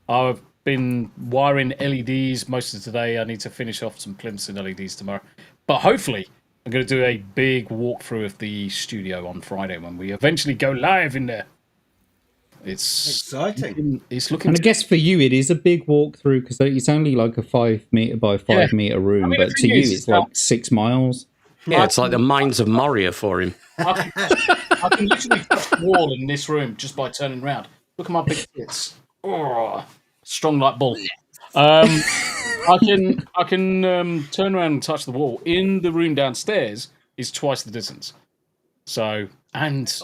I've been wiring LEDs most of today. I need to finish off some plimps and LEDs tomorrow. But hopefully, I'm going to do a big walkthrough of the studio on Friday when we eventually go live in there. It's exciting. It's looking. And I guess for you, it is a big walkthrough because it's only like a 5 meter by 5 meter room. I mean, but to you, it's like 6 miles. Yeah, it's like the Mines of Moria for him. I can literally touch the wall in this room just by turning around. Look at my big tits. Oh, strong like bull. I can turn around and touch the wall. In the room downstairs is twice the distance. So, and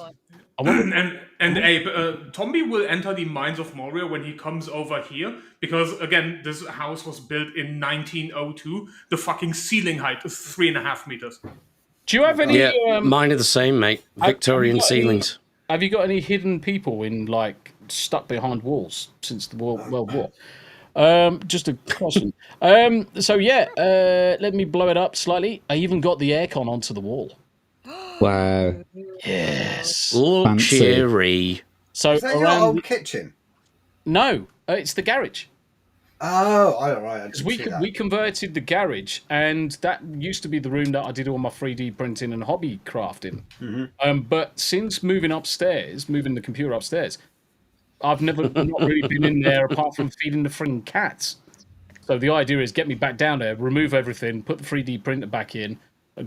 I wonder... And Abe, Tombi will enter the Mines of Moria when he comes over here, because again, this house was built in 1902. The fucking ceiling height is 3.5 meters. Do you have any? Yeah, mine are the same, mate. Victorian ceilings. Have you got any hidden people in stuck behind walls since the World War? Just a question. So yeah, let me blow it up slightly. I even got the aircon onto the wall. Wow. Yes. Luxury. So is that your old kitchen? No, it's the garage. Oh, all right. We converted the garage, and that used to be the room that I did all my 3D printing and hobby crafting. Mm-hmm. But since moving the computer upstairs, I've not really been in there apart from feeding the freaking cats. So the idea is get me back down there, remove everything, put the 3D printer back in,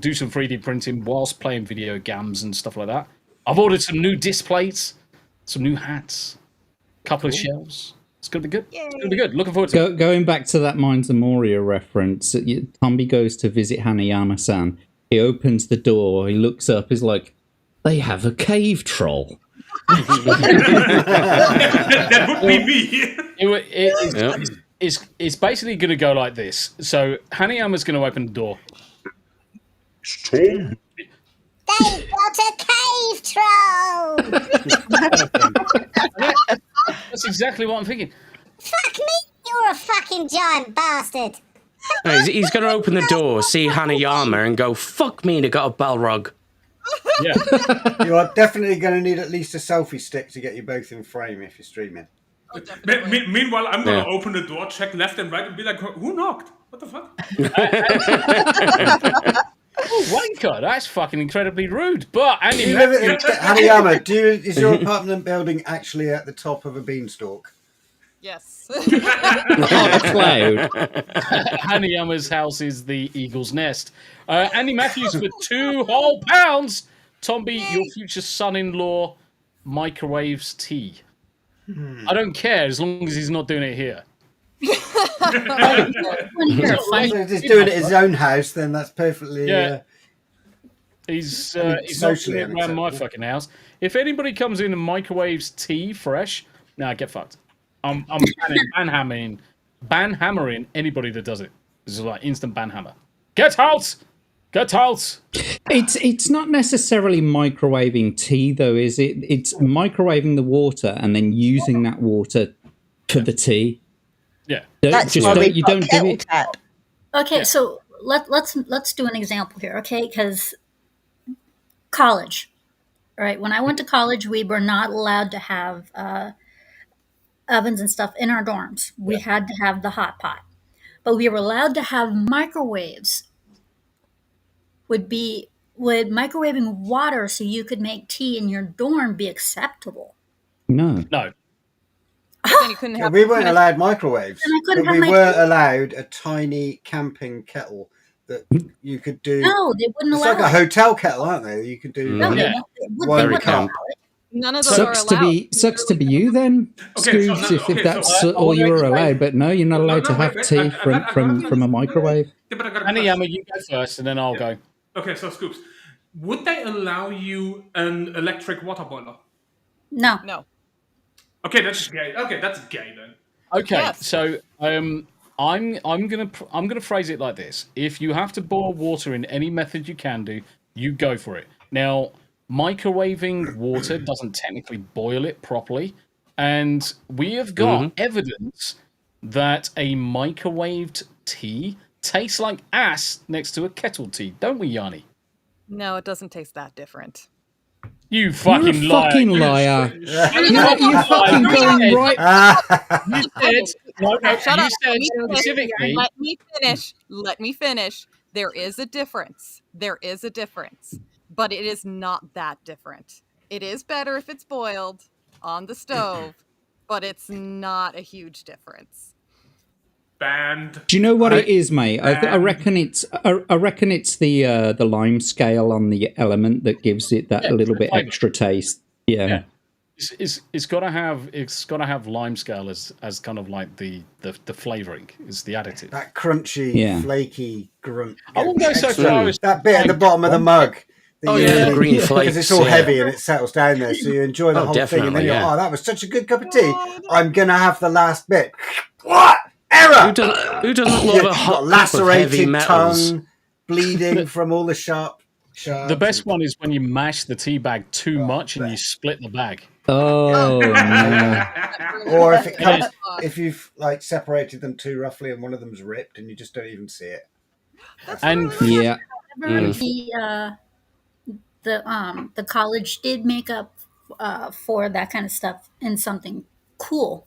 do some 3D printing whilst playing video games and stuff like that. I've ordered some new disc plates, some new hats, a couple of shelves. It's going to be good. Yay. It's going to be good. Looking forward to it. Going back to that Mines of Moria reference, Tombi goes to visit Hanayama-san. He opens the door. He looks up. He's like, they have a cave troll. That would be me. It's basically going to go like this. So Hanayama's going to open the door. They've got a cave troll! That's exactly what I'm thinking. Fuck me! You're a fucking giant bastard! No, he's going to open the door, see Hanayama, and go, fuck me, they got a Balrog. Yeah. You are definitely going to need at least a selfie stick to get you both in frame if you're streaming. Oh, meanwhile, I'm going to open the door, check left and right, and be like, who knocked? What the fuck? Oh, wanker! That's fucking incredibly rude. But Andy, Hanayama, is your apartment building actually at the top of a beanstalk? Yes. On a cloud. Hanayama's house is the eagle's nest. Andy Matthews for £2 whole pounds. Tombi, your future son-in-law microwaves tea. I don't care as long as he's not doing it here. If he's doing it in his own house, then that's perfectly. Yeah. He's not doing it around my fucking house. If anybody comes in and microwaves tea fresh, get fucked. I'm banhammering anybody that does it. This is like instant banhammer. Get out! Get out! It's not necessarily microwaving tea though, is it? It's microwaving the water and then using that water for the tea. Yeah. That's you don't do it. Tap. Okay, so let's do an example here, okay? Because college, right? When I went to college, we were not allowed to have ovens and stuff in our dorms. We had to have the hot pot, but we were allowed to have microwaves. Would microwaving water so you could make tea in your dorm be acceptable? No. No. Then you couldn't have. We weren't allowed microwaves, Then I couldn't but have we my were tea. allowed a tiny camping kettle that you could do. No, they wouldn't It's allow like a it. hotel kettle, aren't they? You could do. No, Yeah. they Very wouldn't allow camp. it. None of those Sucks are to allowed. be you then, Okay, so Scoobs, no, if okay, that's so, all you were allowed. But no, you're not allowed to No, have wait, tea I got from a microwave. Yeah, but I got a question. Hanayama, you go first, and then I'll go. Okay, so Scoops, would they allow you an electric water boiler? No. No. Okay, that's gay. Okay, that's gay then. Okay, Yes. so I'm gonna phrase it like this: if you have to boil water in any method you can do, you go for it. Now, microwaving water doesn't technically boil it properly, and we have got evidence that a microwaved tea tastes like ass next to a kettle tea, don't we, Yanni? No, it doesn't taste that different. You fucking You're a fucking liar. You're fucking going right. You said, Shut you up. said Let me finish. specifically. Let me finish. There is a difference. But it is not that different. It is better if it's boiled on the stove, but it's not a huge difference. Banned. Do you know what it is, mate? I reckon it's the lime scale on the element that gives it that little bit extra taste. Yeah. It's got to have lime scale as kind of like the flavoring is the additive. That crunchy, flaky grunt. I won't go so far as that bit at the bottom of the mug. The green flakes. Because it's all heavy and it settles down there, so you enjoy the whole thing, and then you're, yeah. oh, that was such a good cup of tea. I'm gonna have the last bit. What? Error! Who doesn't love a hot cup of heavy lacerated metals? tongue, bleeding from all the sharp. The best one is when you mash the tea bag too much and you split the bag. Oh, no. Or if it comes, if you've like separated them too roughly and one of them's ripped and you just don't even see it. And yeah. The college did make up for that kind of stuff in something cool.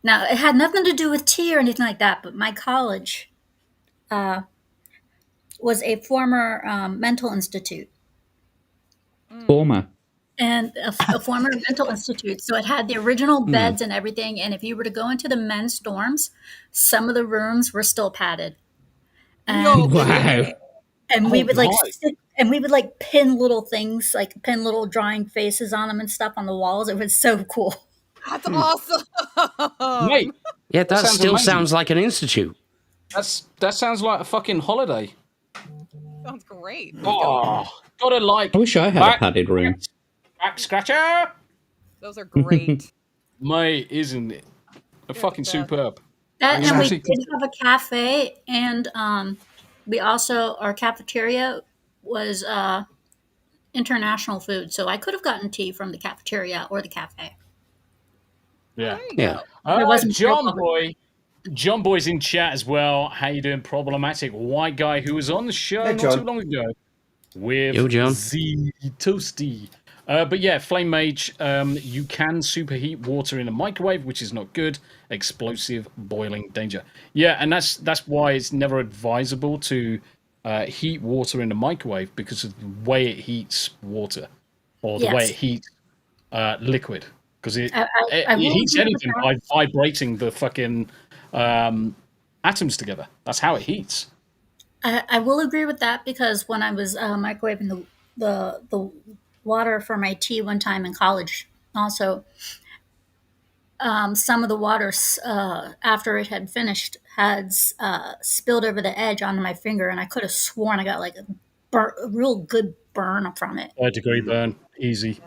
Now, it had nothing to do with tea or anything like that, but my college was a former mental institute. Former. And a former mental institute. So it had the original beds and everything. And if you were to go into the men's dorms, some of the rooms were still padded. And, Wow. And we would like pin little things, like pin little drawing faces on them and stuff on the walls. It was so cool. That's awesome. mate, Yeah, that sounds still amazing. sounds like an institute. that sounds like a fucking holiday. Sounds great. Oh, gotta like. I wish I had a padded room. Back scratcher, Those are great. mate, isn't it? A fucking best. superb. That, and we Actually- did have a cafe, and we also, our cafeteria was international food. So I could have gotten tea from the cafeteria or the cafe. Yeah. Yeah. It wasn't John Boy's in chat as well. How you doing? Problematic white guy who was on the show Hey, not John. too long ago with Yo, John. Z Toasty. But yeah, Flame Mage, you can superheat water in a microwave, which is not good. Explosive boiling danger. Yeah, and that's why it's never advisable to heat water in a microwave, because of the way it heats water or the way Yes. it heats liquid. Because it I will heats agree with anything by vibrating the fucking atoms together. That's how it heats. I will agree with that, because when I was microwaving the water for my tea one time in college, also, some of the water after it had finished had spilled over the edge onto my finger, and I could have sworn I got like a real good burn from it. 3rd-degree burn, easy,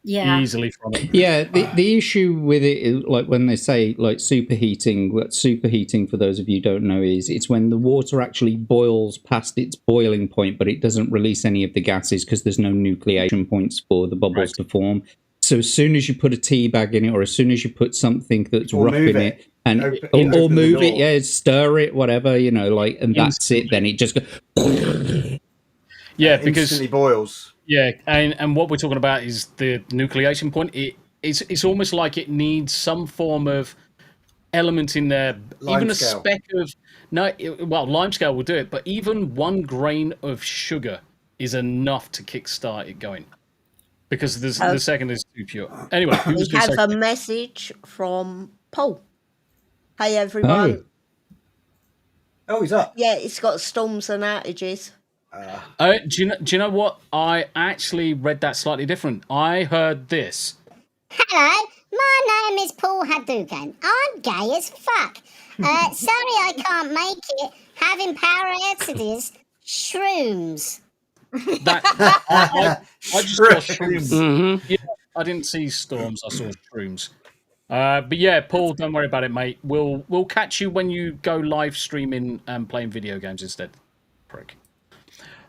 Yeah. easily from it. Yeah, the issue with it is, like, when they say like superheating, what superheating, for those of you who don't know, is it's when the water actually boils past its boiling point, but it doesn't release any of the gases because there's no nucleation points for the bubbles to form. So as soon as you put a tea bag in it, or as soon as you put something that's Or rough move in it. it, and Open or the move door. it, yeah, stir it, whatever, like, and that's it. Then it just goes. Yeah, because instantly boils. Yeah, and what we're talking about is the nucleation point. It's almost like it needs some form of element in there, even a Limescale. speck of limescale will do it, but even 1 grain of sugar is enough to kickstart it going, because the second is too pure. Anyway, who was We going to have say? a message from Paul. Hey everyone. Oh, he's up. Yeah, it's got storms and outages. Do you know what? I actually read that slightly different. I heard this. Hello, my name is Paul Hadouken. I'm gay as fuck. Sorry I can't make it. Having power outages. Shrooms. I just saw shrooms. Yeah, I didn't see storms. I saw shrooms. But yeah, Paul, don't worry about it, mate. We'll catch you when you go live streaming and playing video games instead. Prick.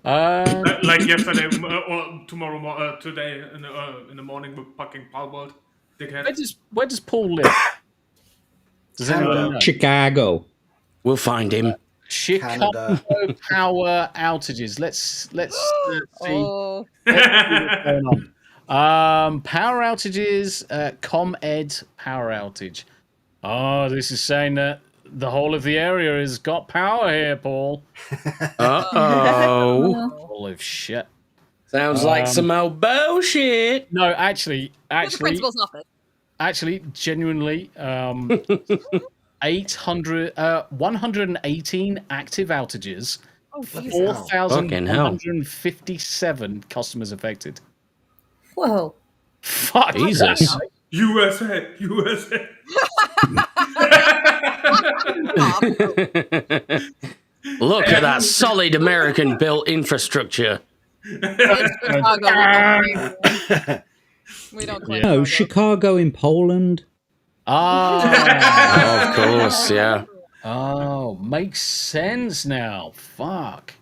Like yesterday or tomorrow, today in the morning with fucking Paul World. Dickhead. Where does Paul live? Does anyone know? Chicago. We'll find him. Chicago power outages. Let's see. Let's see Oh. what's going on. Power outages. ComEd power outage. Oh, this is saying that the whole of the area has got power here, Paul. Uh-oh. Full of shit. Sounds like some old bullshit. No, actually, The principal's office. actually, genuinely, 118 active outages, Oh, Jesus. 4,157 customers affected. Whoa. Fuck Jesus. USA. Look at that solid American built infrastructure. It's Chicago. We don't claim No, Chicago. Chicago in Poland. Ah, Of course, yeah. oh, makes sense now. Fuck.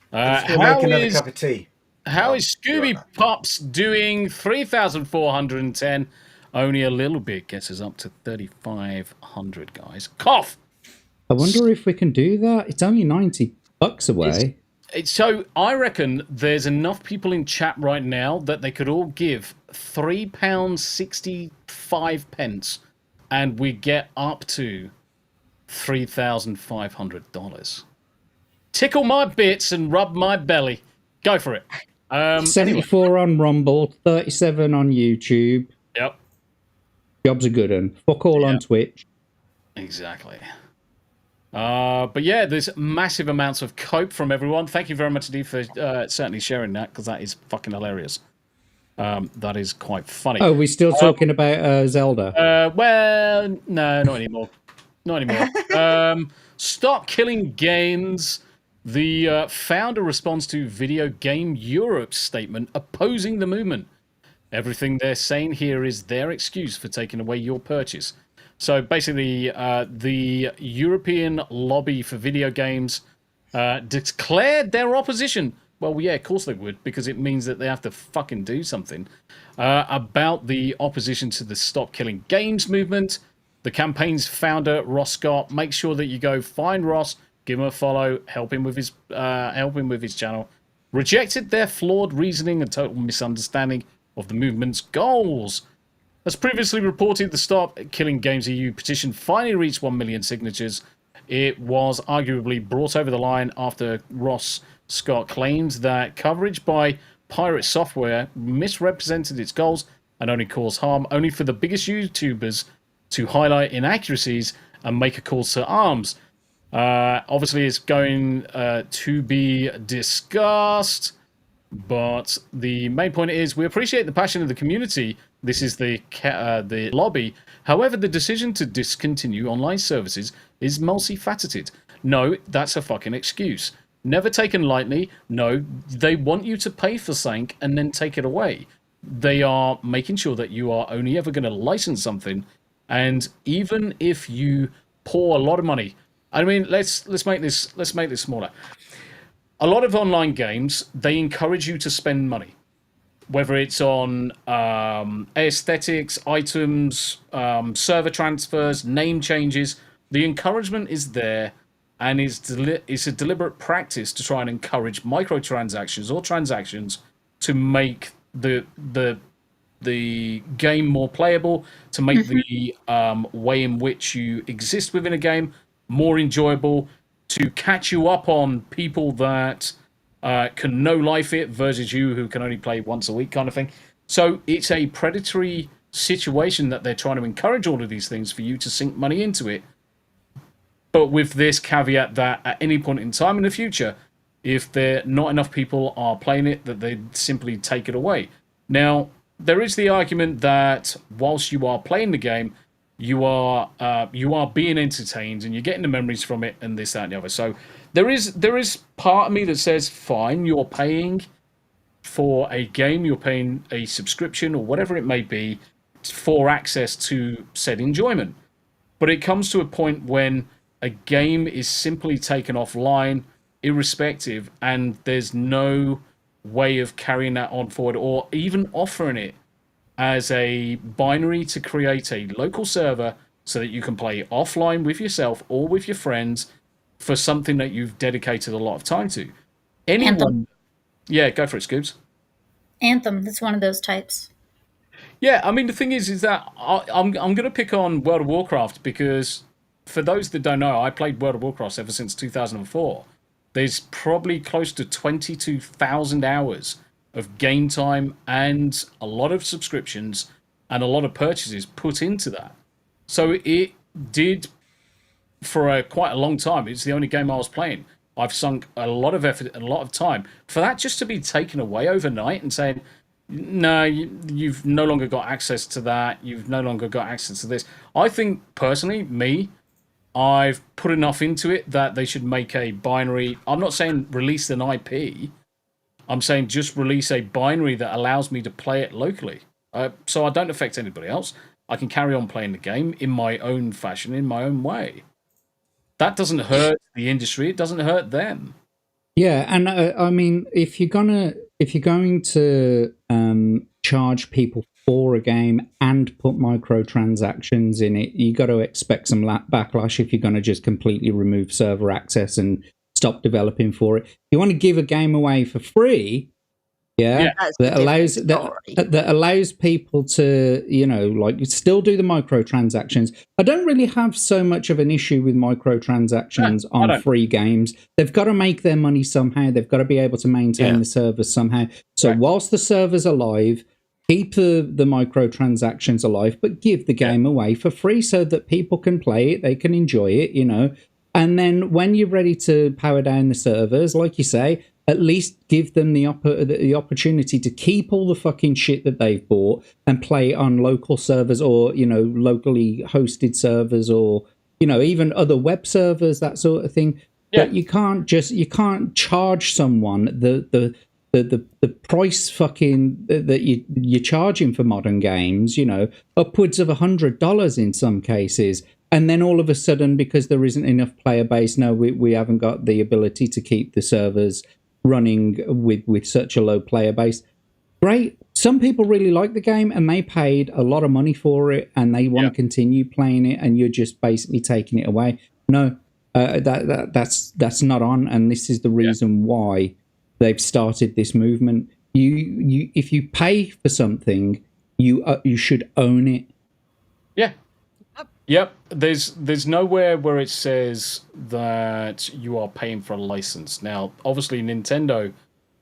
Still How make another is cup of tea. how is Scoobypups doing? 3,410. Only a little bit gets us up to 3,500, guys. Cough. I wonder if we can do that. It's only $90 away. So I reckon there's enough people in chat right now that they could all give £3.65, and we get up to $3,500. Tickle my bits and rub my belly. Go for it. 74 on Rumble, 37 on YouTube. Yep. Jobs are good and fuck all on Twitch. Exactly. But yeah, there's massive amounts of cope from everyone. Thank you very much, Steve, for certainly sharing that, because that is fucking hilarious. That is quite funny. Oh, we're still talking about Zelda. Well, no, not anymore. Not anymore. Stop killing games. The founder responds to Video Game Europe's statement opposing the movement. Everything they're saying here is their excuse for taking away your purchase. So basically, the European lobby for video games declared their opposition. Well, yeah, of course they would, because it means that they have to fucking do something about the opposition to the Stop Killing Games movement. The campaign's founder, Ross Scott, make sure that you go find Ross, give him a follow, help him with his channel. Rejected their flawed reasoning and total misunderstanding of the movement's goals. As previously reported, the Stop Killing Games EU petition finally reached 1 million signatures. It was arguably brought over the line after Ross Scott claimed that coverage by pirate software misrepresented its goals and only caused harm, only for the biggest YouTubers to highlight inaccuracies and make a call to arms. Obviously, it's going to be discussed, but the main point is we appreciate the passion of the community. This is the lobby. However, the decision to discontinue online services is multifaceted. No, that's a fucking excuse. Never taken lightly. No, they want you to pay for something and then take it away. They are making sure that you are only ever going to license something, and even if you pour a lot of money, I mean, let's make this smaller. A lot of online games, they encourage you to spend money. whether it's on aesthetics, items, server transfers, name changes. The encouragement is there, and it's a deliberate practice to try and encourage microtransactions or transactions to make the game more playable, to make the way in which you exist within a game more enjoyable, to catch you up on people that can no life it versus you who can only play once a week kind of thing. So it's a predatory situation that they're trying to encourage all of these things for you to sink money into it. But with this caveat that at any point in time in the future, if there not enough people are playing it, that they simply take it away. Now, there is the argument that whilst you are playing the game, you are being entertained and you're getting the memories from it and this, that, and the other. So there is part of me that says, fine, you're paying for a game, you're paying a subscription or whatever it may be for access to said enjoyment. But it comes to a point when a game is simply taken offline, irrespective, and there's no way of carrying that on forward or even offering it as a binary to create a local server so that you can play offline with yourself or with your friends for something that you've dedicated a lot of time to. Anyone... Anthem. Yeah, go for it, Scoobs. Anthem, that's one of those types. Yeah, I mean, the thing is that I'm going to pick on World of Warcraft because, for those that don't know, I played World of Warcraft ever since 2004. There's probably close to 22,000 hours of game time and a lot of subscriptions and a lot of purchases put into that. So it did, for quite a long time, it's the only game I was playing. I've sunk a lot of effort and a lot of time. For that just to be taken away overnight and saying, no, you've no longer got access to that, you've no longer got access to this. I think, personally, I've put enough into it that they should make a binary. I'm not saying release an IP. I'm saying just release a binary that allows me to play it locally. So I don't affect anybody else. I can carry on playing the game in my own fashion, in my own way. That doesn't hurt the industry. It doesn't hurt them. Yeah, and I mean, if you're going to charge people for a game and put microtransactions in it, you got to expect some backlash if you're going to just completely remove server access and stop developing for it. You want to give a game away for free, that allows people to, like, still do the microtransactions. I don't really have so much of an issue with microtransactions on free games. They've got to make their money somehow. They've got to be able to maintain the servers somehow. So whilst the server's alive, keep the microtransactions alive, but give the game away for free so that people can play it, they can enjoy it, And then when you're ready to power down the servers, like you say, at least give them the opportunity to keep all the fucking shit that they've bought and play on local servers or, locally hosted servers or, even other web servers, that sort of thing. Yeah. But you can't charge someone the price fucking that you're charging for modern games, upwards of $100 in some cases. And then all of a sudden, because there isn't enough player base, no, we haven't got the ability to keep the servers running with such a low player base. Great. Some people really like the game and they paid a lot of money for it and they want to continue playing it, and you're just basically taking it away. No, that's not on, and this is the reason why they've started this movement. You if you pay for something, you should own it. Yeah. Yep, there's nowhere where it says that you are paying for a license. Now, obviously, Nintendo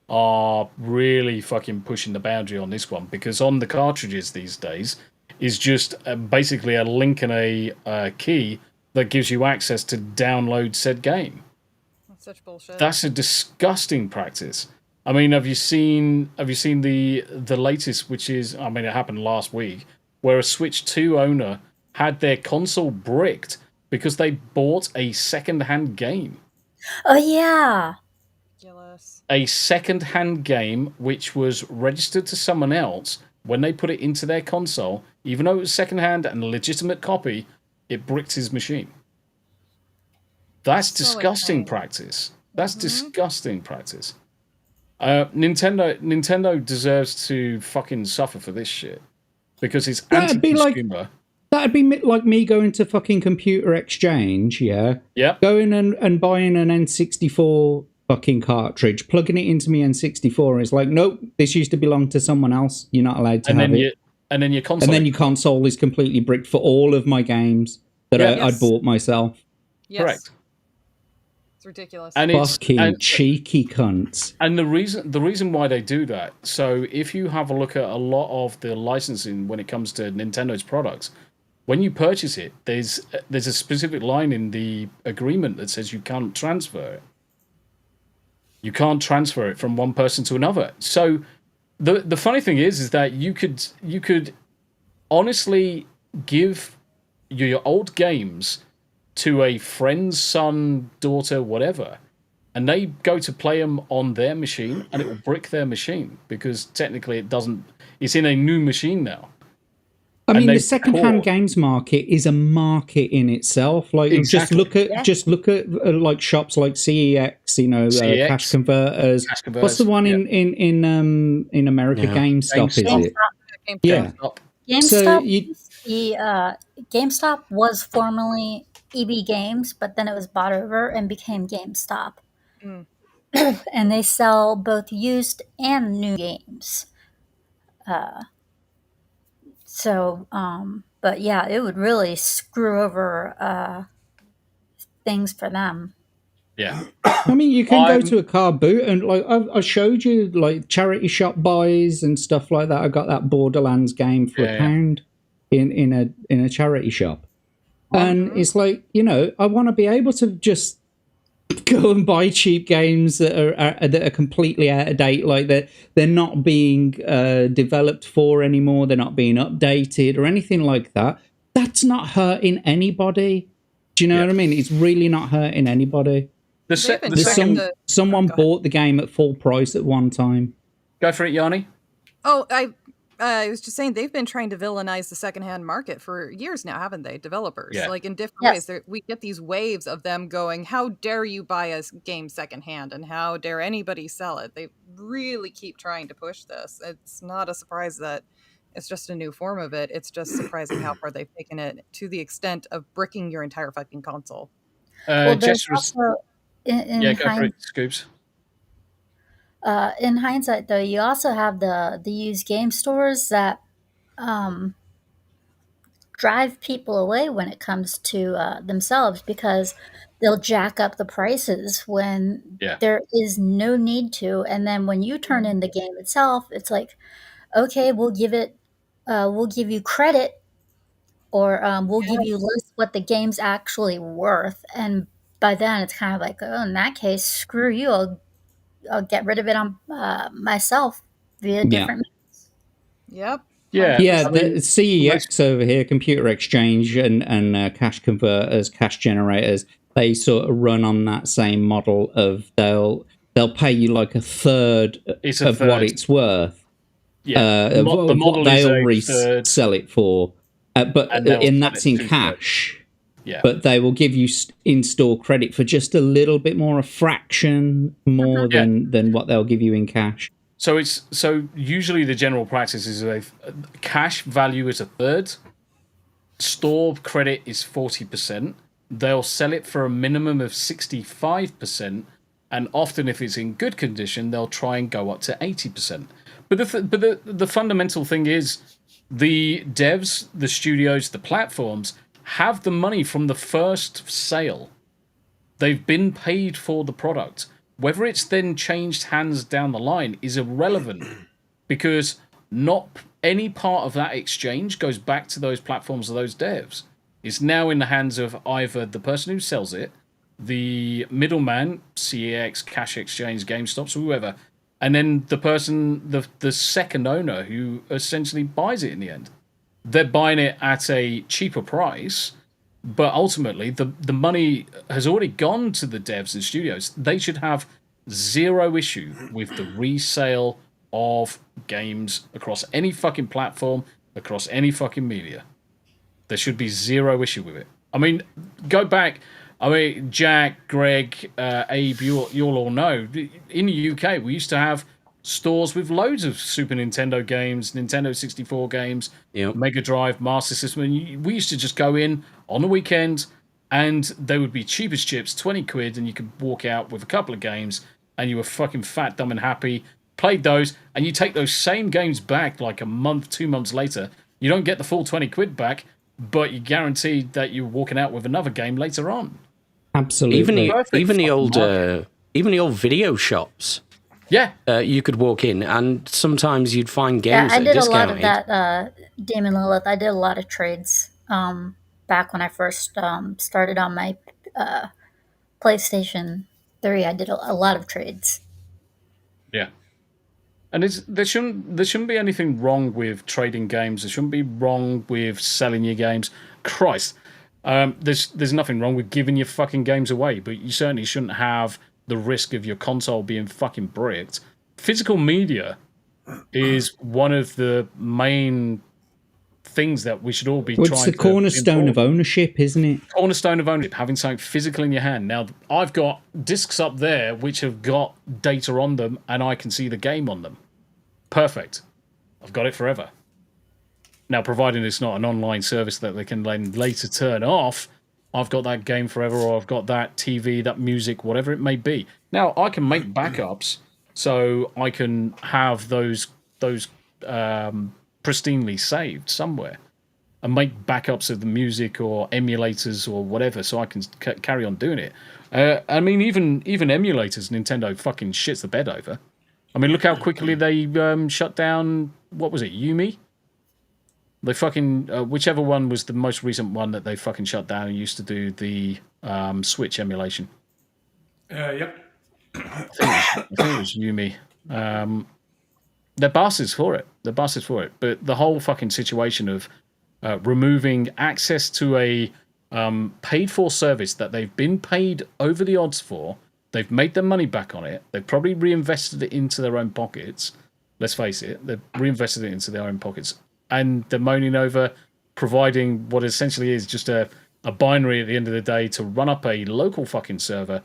are really fucking pushing the boundary on this one, because on the cartridges these days is just basically a link and a key that gives you access to download said game. That's such bullshit. That's a disgusting practice. I mean, have you seen the latest, which is, I mean, it happened last week, where a Switch 2 owner had their console bricked because they bought a second-hand game. Oh, yeah. Ridiculous. A second-hand game which was registered to someone else. When they put it into their console, even though it was second-hand and a legitimate copy, it bricked his machine. That's disgusting practice. That's disgusting practice. Nintendo deserves to fucking suffer for this shit because it's That'd be anti-consumer. That'd be like me going to fucking Computer Exchange, yeah? Yeah. Going and buying an N64 fucking cartridge, plugging it into my N64, and it's like, nope, this used to belong to someone else. You're not allowed to have it. And then your console. And then your console is completely bricked for all of my games that I'd bought myself. Yes. Correct. It's ridiculous. And fucking cheeky cunts. And the reason why they do that, so if you have a look at a lot of the licensing when it comes to Nintendo's products, when you purchase it, there's a specific line in the agreement that says you can't transfer it. You can't transfer it from one person to another. So the funny thing is that you could honestly give your old games to a friend's son, daughter, whatever, and they go to play them on their machine, and it will brick their machine because technically it's in a new machine now. I mean, the second-hand games market is a market in itself. Like, exactly. just look at like shops like CEX, CEX, cash converters. What's the one in America? GameStop, is it? Yeah. GameStop. GameStop was formerly EB Games, but then it was bought over and became GameStop. And they sell both used and new games. But yeah, it would really screw over things for them. Yeah. I mean, you can go to a car boot and like I showed you like charity shop buys and stuff like that. I got that Borderlands game for £1 in a charity shop. And it's like, I want to be able to just go and buy cheap games that are completely out of date, like they're not being developed for anymore, they're not being updated or anything like that. That's not hurting anybody. Do you know what I mean? It's really not hurting anybody. Someone bought the game at full price at one time. Go for it, Yanni. Oh, I was just saying they've been trying to villainize the secondhand market for years now, haven't they? Developers, like in different ways. We get these waves of them going, "How dare you buy a game secondhand?" and "How dare anybody sell it?" They really keep trying to push this. It's not a surprise that it's just a new form of it. It's just surprising how far they've taken it to the extent of bricking your entire fucking console. Well, there's also go for it, Scoops. In hindsight, though, you also have the used game stores that drive people away when it comes to themselves because they'll jack up the prices when there is no need to, and then when you turn in the game itself, it's like, okay, we'll give you credit, or we'll give you less what the game's actually worth, and by then it's kind of like, oh, in that case, screw you. I'll get rid of it on myself via different means. Yep. Yeah, the CEX over here, Computer Exchange and cash converters, cash generators, they sort of run on that same model of they'll pay you like a third of what it's worth. Yeah, the model they'll resell it for, but that's in cash. Yeah. But they will give you in-store credit for just a little bit more, a fraction more than what they'll give you in cash. So usually the general practice is cash value is a third, store credit is 40%. They'll sell it for a minimum of 65%, and often if it's in good condition, they'll try and go up to 80%. But the fundamental thing is the devs, the studios, the platforms have the money from the first sale. They've been paid for the product. Whether it's then changed hands down the line is irrelevant because not any part of that exchange goes back to those platforms or those devs. It's now in the hands of either the person who sells it, the middleman, CEX, Cash Exchange, GameStops, or whoever, and then the person, the second owner who essentially buys it in the end. They're buying it at a cheaper price, but ultimately the money has already gone to the devs and studios. They should have zero issue with the resale of games across any fucking platform, across any fucking media. There should be zero issue with it. I mean, go back. I mean, Jack, Greg, Abe, you'll all know. In the UK, we used to have stores with loads of Super Nintendo games, Nintendo 64 games, Mega Drive, Master System. And we used to just go in on the weekend, and they would be cheap as chips, 20 quid, and you could walk out with a couple of games, and you were fucking fat, dumb, and happy. Played those, and you take those same games back like a month, 2 months later. You don't get the full 20 quid back, but you're guaranteed that you're walking out with another game later on. Absolutely. Even the old video shops. Yeah. You could walk in, and sometimes you'd find games I that did are a lot discounted. of that, Damon Lilith. I did a lot of trades back when I first started on my PlayStation 3. I did a lot of trades. Yeah. And there shouldn't be anything wrong with trading games. There shouldn't be wrong with selling your games. Christ, there's nothing wrong with giving your fucking games away, but you certainly shouldn't have the risk of your console being fucking bricked. Physical media is one of the main things that we should all be trying to... It's the cornerstone of ownership, isn't it? Cornerstone of ownership, having something physical in your hand. Now, I've got discs up there which have got data on them, and I can see the game on them. Perfect. I've got it forever. Now, providing it's not an online service that they can then later turn off, I've got that game forever, or I've got that TV, that music, whatever it may be. Now, I can make backups, so I can have those pristinely saved somewhere, and make backups of the music or emulators or whatever, so I can carry on doing it. I mean, even emulators, Nintendo fucking shits the bed over. I mean, look how quickly they shut down. What was it, Yumi? They fucking whichever one was the most recent one that they fucking shut down and used to do the Switch emulation. Yep. I think it was Yumi. They're bastards for it. But the whole fucking situation of removing access to a paid-for service that they've been paid over the odds for, they've made their money back on it, they've probably reinvested it into their own pockets. Let's face it, they've reinvested it into their own pockets. And they're moaning over providing what essentially is just a binary at the end of the day to run up a local fucking server.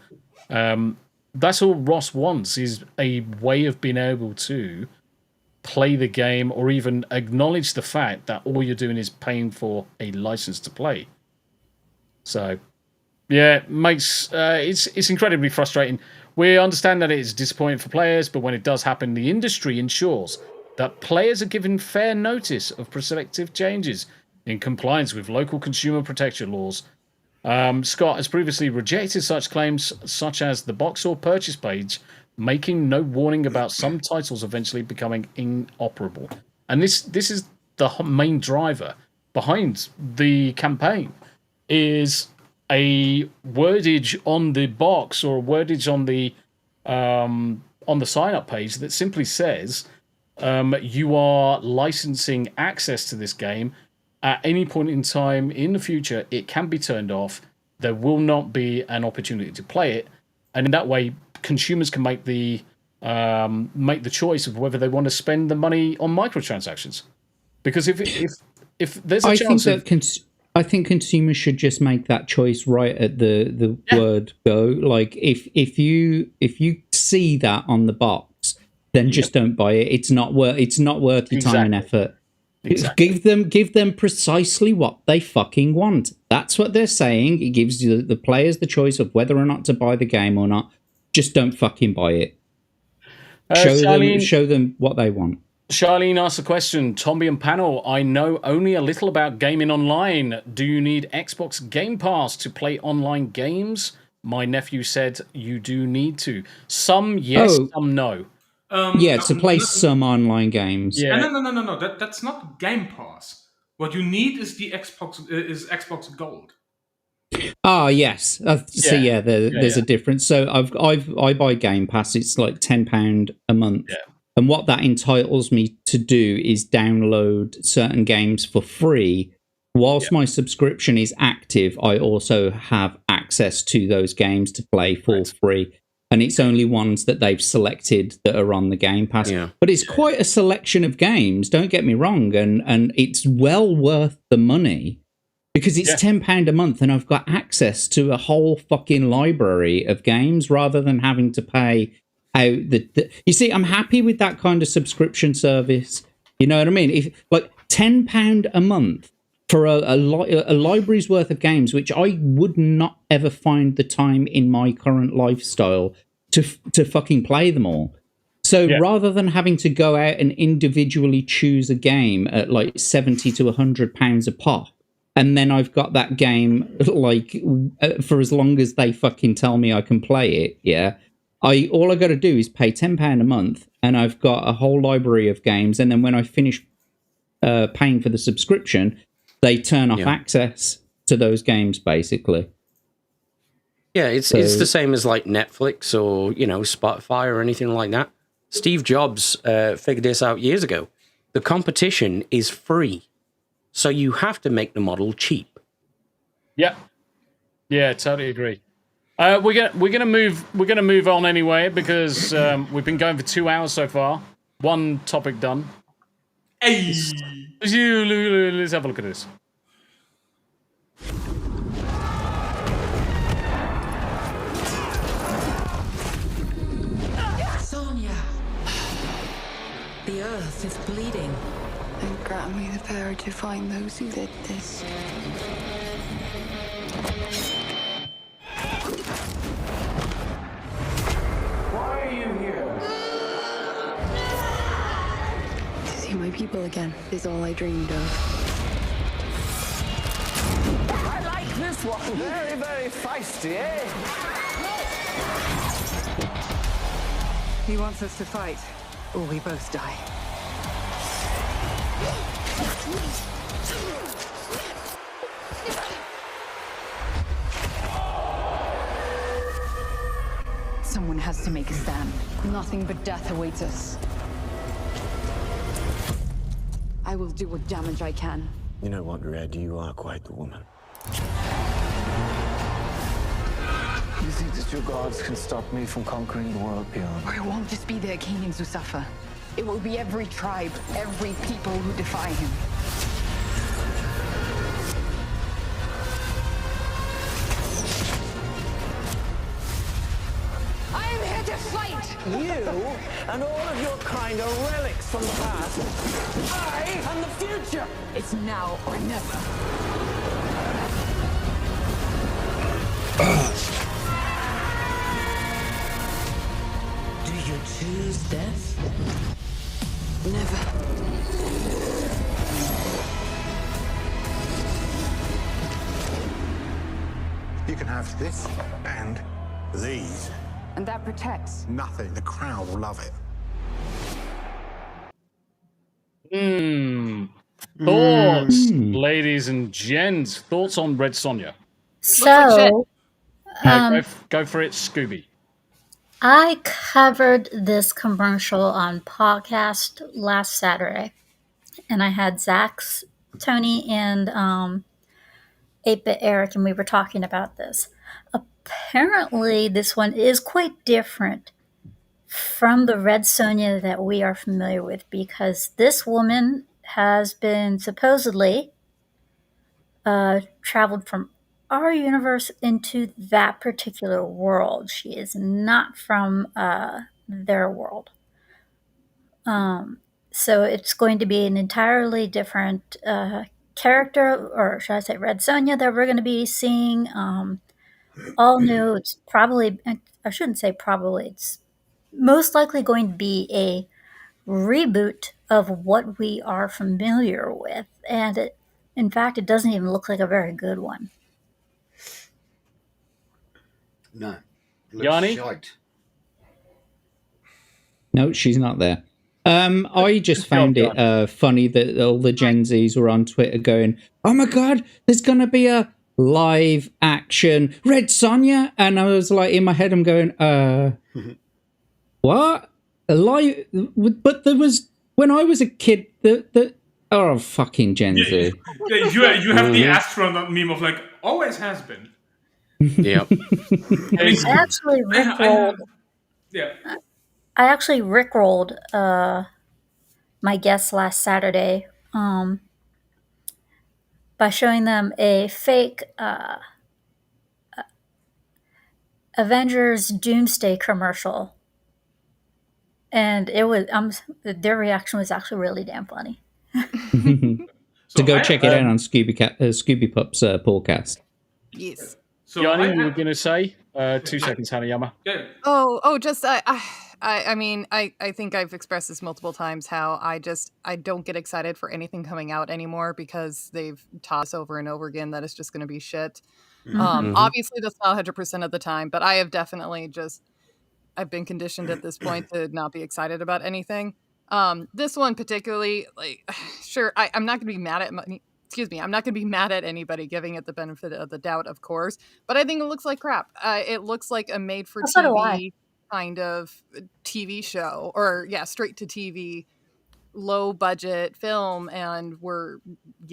That's all Ross wants, is a way of being able to play the game, or even acknowledge the fact that all you're doing is paying for a license to play. So, yeah, it makes it's incredibly frustrating. We understand that it is disappointing for players, but when it does happen, the industry ensures that players are given fair notice of prospective changes in compliance with local consumer protection laws. Scott has previously rejected such claims, such as the box or purchase page, making no warning about some titles eventually becoming inoperable. And this is the main driver behind the campaign, is a wordage on the box or a wordage on the sign-up page that simply says you are licensing access to this game. At any point in time in the future, it can be turned off. There will not be an opportunity to play it, and in that way, consumers can make the choice of whether they want to spend the money on microtransactions. Because if there's a chance, I think consumers should just make that choice right at the word go. Like if you see that on the box, then just don't buy it. It's not worth your time and effort. Exactly. Give them precisely what they fucking want. That's what they're saying. It gives you the players the choice of whether or not to buy the game or not. Just don't fucking buy it. Show them what they want. Charlene asked a question. Tombi and panel, I know only a little about gaming online. Do you need Xbox Game Pass to play online games? My nephew said you do need to. Some yes, some no. To play some online games. Yeah. No. That's not Game Pass. What you need is the Xbox Gold. Ah, yes. There's a difference. So I buy Game Pass. It's like £10 a month. Yeah. And what that entitles me to do is download certain games for free. Whilst my subscription is active, I also have access to those games to play for free. And it's only ones that they've selected that are on the Game Pass. Yeah. But it's quite a selection of games, don't get me wrong, and it's well worth the money, because it's £10 a month and I've got access to a whole fucking library of games rather than having to pay out the. You see, I'm happy with that kind of subscription service. You know what I mean? If like £10 a month for a library's worth of games, which I would not ever find the time in my current lifestyle to fucking play them all. So rather than having to go out and individually choose a game at like £70 to £100 a pop, and then I've got that game like for as long as they fucking tell me I can play it, all I got to do is pay £10 a month, and I've got a whole library of games. And then when I finish paying for the subscription, they turn off access to those games, basically. Yeah, it's the same as like Netflix or Spotify or anything like that. Steve Jobs figured this out years ago. The competition is free, so you have to make the model cheap. Yeah, totally agree. We're gonna move on anyway because we've been going for 2 hours so far. One topic done. Hey. Let's have a look at this. Sonia, the earth is bleeding. And grant me the power to find those who did this. Why are you here? To see my people again is all I dreamed of. I like this one. Very, very feisty, eh? He wants us to fight, or we both die. Someone has to make a stand. Nothing but death awaits us. I will do what damage I can. You know what, Red? You are quite the woman. You think that your gods can stop me from conquering the world beyond? It won't just be the Achaeans who suffer. It will be every tribe, every people who defy him. I am here to fight! You and all of your kind are relics from the past. I am the future! It's now or never. Do you choose death? Never. You can have this and these. And that protects. Nothing. The crowd will love it. Thoughts, ladies and gents. Thoughts on Red Sonja? So, Go for it, Scooby. I covered this commercial on podcast last Saturday, and I had Zach's, Tony, and 8-Bit Eric, and we were talking about this. Apparently, this one is quite different from the Red Sonja that we are familiar with, because this woman has been supposedly traveled from our universe into that particular world. She is not from their world. So it's going to be an entirely different character, or should I say Red Sonja, that we're going to be seeing. All new. It's probably, I shouldn't say probably, it's most likely going to be a reboot of what we are familiar with. And in fact, it doesn't even look like a very good one. No. Yanni? No, she's not there. I just found it funny that all the Gen Zs were on Twitter going, "Oh my god, there's going to be a live action Red Sonja," and I was like, in my head, I'm going, what? A live? But there was, when I was a kid, oh, fucking Gen Z. You have the astronaut meme of like, always has been. Yep. I actually rickrolled. I actually rickrolled my guest last Saturday. by showing them a fake Avengers Doomsday commercial, and it was their reaction was actually really damn funny. So go check it out on Scoobypup's podcast. Yes. So Yanni, you were going to say 2 seconds, Hanayama. Yeah. Just I mean, I think I've expressed this multiple times how I don't get excited for anything coming out anymore because they've taught us over and over again that it's just going to be shit. Obviously that's not 100% of the time, but I have definitely I've been conditioned at this point to not be excited about anything. This one particularly, like, sure, I'm not going to be mad at I'm not going to be mad at anybody giving it the benefit of the doubt, of course, but I think it looks like crap. It looks like a made for TV kind of TV show, or straight to TV, low budget film, and we're,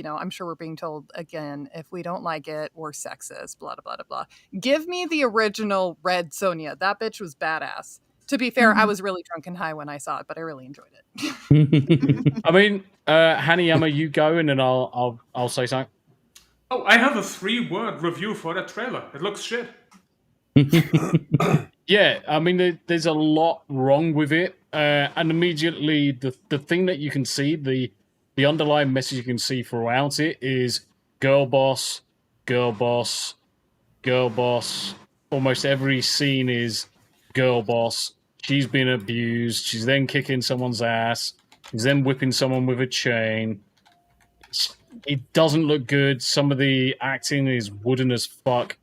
I'm sure we're being told again, if we don't like it, we're sexist, blah blah blah blah. Give me the original Red Sonja. That bitch was badass. To be fair, I was really drunk and high when I saw it, but I really enjoyed it. I mean, Hanayama, you go, and then I'll say something. Oh, I have a 3-word review for that trailer. It looks shit. Yeah, I mean, there's a lot wrong with it, and immediately the thing that you can see, the underlying message you can see throughout it is girl boss, girl boss, girl boss. Almost every scene is girl boss. She's been abused. She's then kicking someone's ass. She's then whipping someone with a chain. It doesn't look good. Some of the acting is wooden as fuck.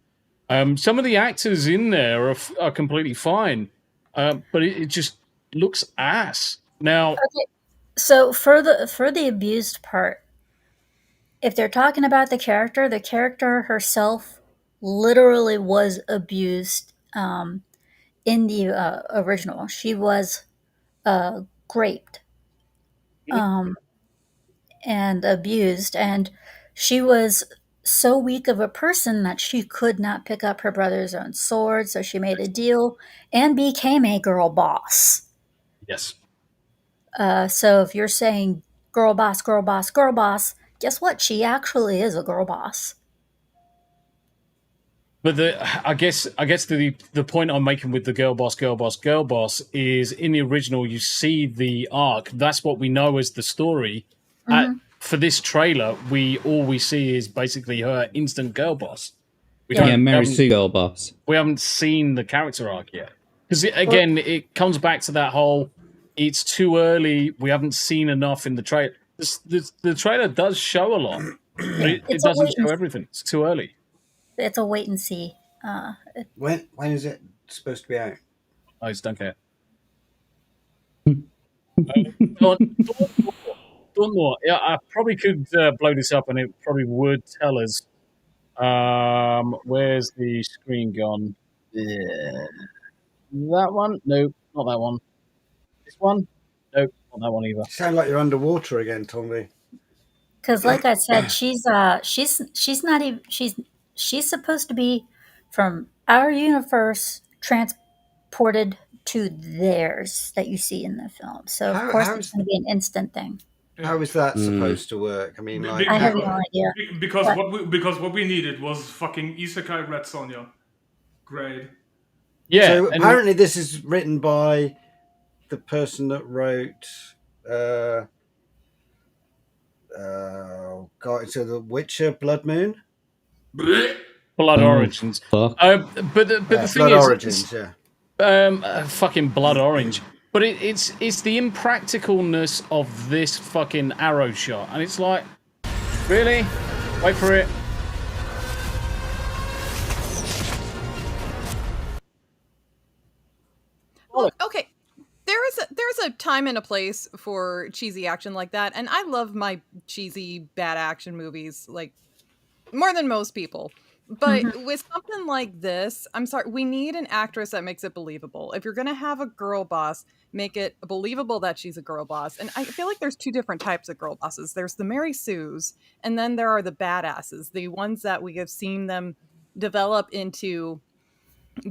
Some of the actors in there are completely fine, but it just looks ass. Now, okay. So for the abused part, if they're talking about the character herself literally was abused in the original. She was raped and abused, and she was so weak of a person that she could not pick up her brother's own sword, so she made a deal and became a girl boss. Yes. So if you're saying girl boss, girl boss, girl boss, guess what? She actually is a girl boss. But I guess the point I'm making with the girl boss is in the original you see the arc. That's what we know as the story. For this trailer, all we see is basically her instant girl boss. Mary Sue girl boss. We haven't seen the character arc yet. Because again, it comes back to that whole, it's too early, we haven't seen enough in the trailer. The trailer does show a lot, but it doesn't show everything. It's too early. It's a wait and see. When is it supposed to be out? I just don't care. Don't know. Yeah, I probably could blow this up, and it probably would tell us. Where's the screen gone? Yeah. That one? Nope, not that one. This one? Nope, not that one either. You sound like you're underwater again, Tombi. Because, like I said, she's not even she's supposed to be from our universe transported to theirs that you see in the film. So of course it's going to be an instant thing. How is that supposed to work? I mean, like, I have no idea. Because what we needed was fucking Isekai Red Sonja. Great. Yeah. So apparently this is written by the person that wrote so The Witcher, Blood Moon? Blood Origins. But the thing Blood is, Origins, yeah. Fucking Blood Orange. But it's the impracticalness of this fucking arrow shot, and it's like, really? Wait for it. Well, okay. There's a time and a place for cheesy action like that, and I love my cheesy bad action movies like more than most people. But with something like this, I'm sorry, we need an actress that makes it believable. If you're going to have a girl boss, make it believable that she's a girl boss. And I feel like there's two different types of girl bosses. There's the Mary Sues, and then there are the badasses, the ones that we have seen them develop into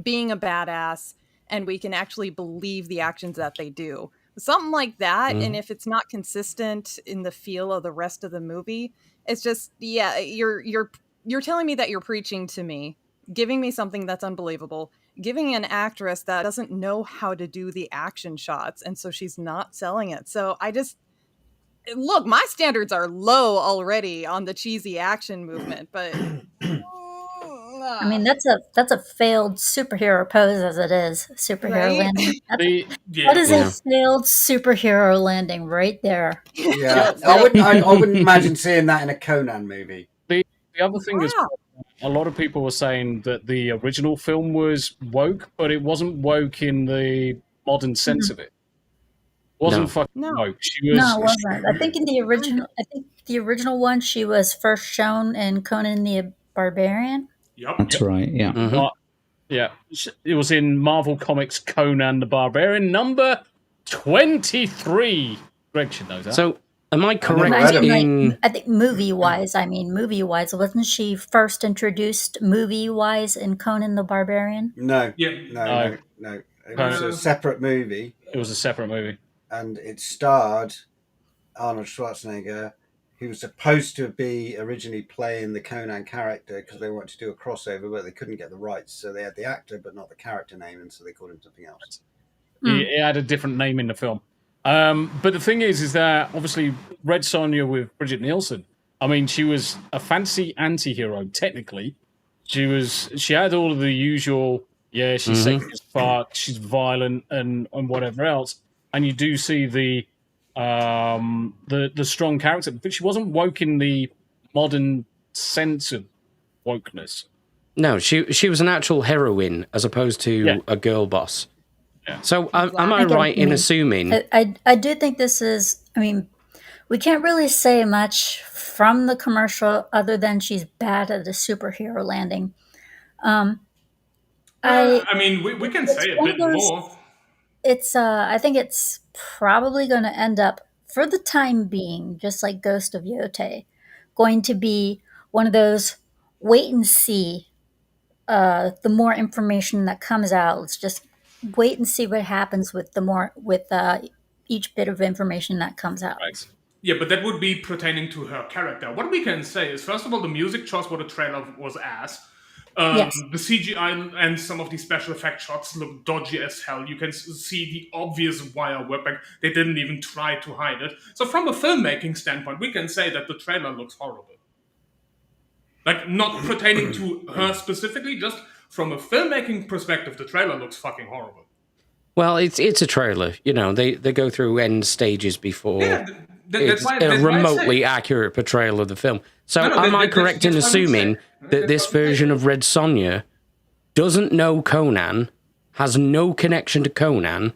being a badass, and we can actually believe the actions that they do. Something like that, and if it's not consistent in the feel of the rest of the movie, It's just, yeah, you're telling me that you're preaching to me, giving me something that's unbelievable, giving an actress that doesn't know how to do the action shots, and so she's not selling it. So I just look, my standards are low already on the cheesy action movement, but I mean, that's a failed superhero pose as it is. Superhero Right? landing. Yeah. That is a failed superhero landing right there. Yeah, I wouldn't imagine seeing that in a Conan movie. The other thing is, a lot of people were saying that the original film was woke, but it wasn't woke in the modern sense of it. Wasn't fucking woke. She was. No, it wasn't. I think in the original one, she was first shown in Conan the Barbarian. Yep. That's right. Yeah. Yeah, it was in Marvel Comics Conan the Barbarian number 23. Greg should know that. So, am I correct I think movie-wise, wasn't she first introduced movie-wise in Conan the Barbarian? No. Yeah. No. It was a separate movie. It was a separate movie. And it starred Arnold Schwarzenegger, who was supposed to be originally playing the Conan character because they wanted to do a crossover, but they couldn't get the rights. So they had the actor, but not the character name, and so they called him something else. He had a different name in the film. But the thing is that obviously Red Sonja with Bridget Nielsen, I mean, she was a fancy anti-hero, technically. She had all of the usual, she's sexy as fuck, she's violent and whatever else. And you do see the strong character, but she wasn't woke in the modern sense of wokeness. No, she was an actual heroine as opposed to a girl boss. Yeah. So am I right in assuming? I do think this is. I mean, we can't really say much from the commercial other than she's bad at a superhero landing. I mean, we can say a bit more. It's I think it's probably going to end up, for the time being, just like Ghost of Yote, going to be one of those wait and see. The more information that comes out, let's just wait and see what happens with each bit of information that comes out. Right. Yeah, but that would be pertaining to her character. What we can say is, first of all, the music choice for the trailer was ass. Yes. The CGI and some of the special effect shots look dodgy as hell. You can see the obvious wire work. Like, they didn't even try to hide it. So from a filmmaking standpoint, we can say that the trailer looks horrible. Like, not pertaining to her specifically, just from a filmmaking perspective, the trailer looks fucking horrible. Well, it's a trailer. You know, they go through end stages before it's a remotely accurate portrayal of the film. So am I correct in assuming that this version of Red Sonja doesn't know Conan, has no connection to Conan,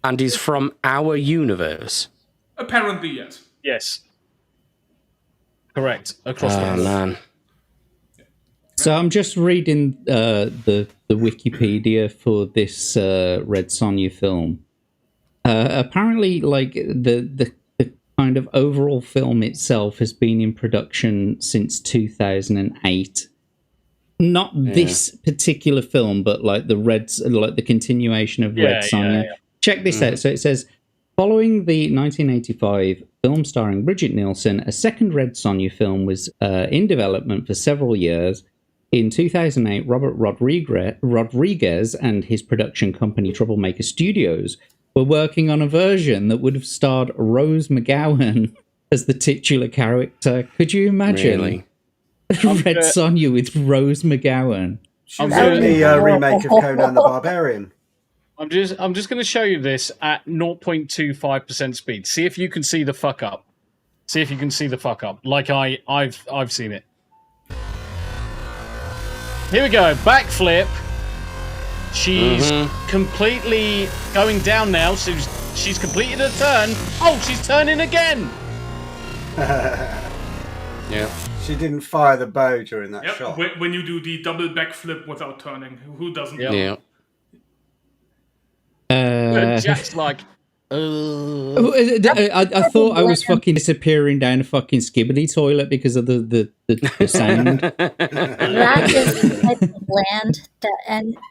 and is from our universe? Apparently, yes. Yes. Correct. Across the board. Man. So I'm just reading the Wikipedia for this Red Sonja film. Apparently, like the kind of overall film itself has been in production since 2008. Not this particular film, but like the continuation of Red Sonja. Check this out. So it says, following the 1985 film starring Bridget Nielsen, a second Red Sonja film was in development for several years. In 2008, Robert Rodriguez and his production company Troublemaker Studios were working on a version that would have starred Rose McGowan as the titular character. Could you imagine Really? Red Sonja with Rose McGowan? She was in the remake of Conan the Barbarian. I'm just going to show you this at 0.25% speed. See if you can see the fuck up. See if you can see the fuck up. Like I've seen it. Here we go. Backflip. She's completely going down now. So she's completed a turn. Oh, she's turning again. Yeah. She didn't fire the bow during that shot. When you do the double backflip without turning, who doesn't? Yeah. Jack's like, I thought I was fucking disappearing down a fucking skibbity toilet because of the sound. That is the type of land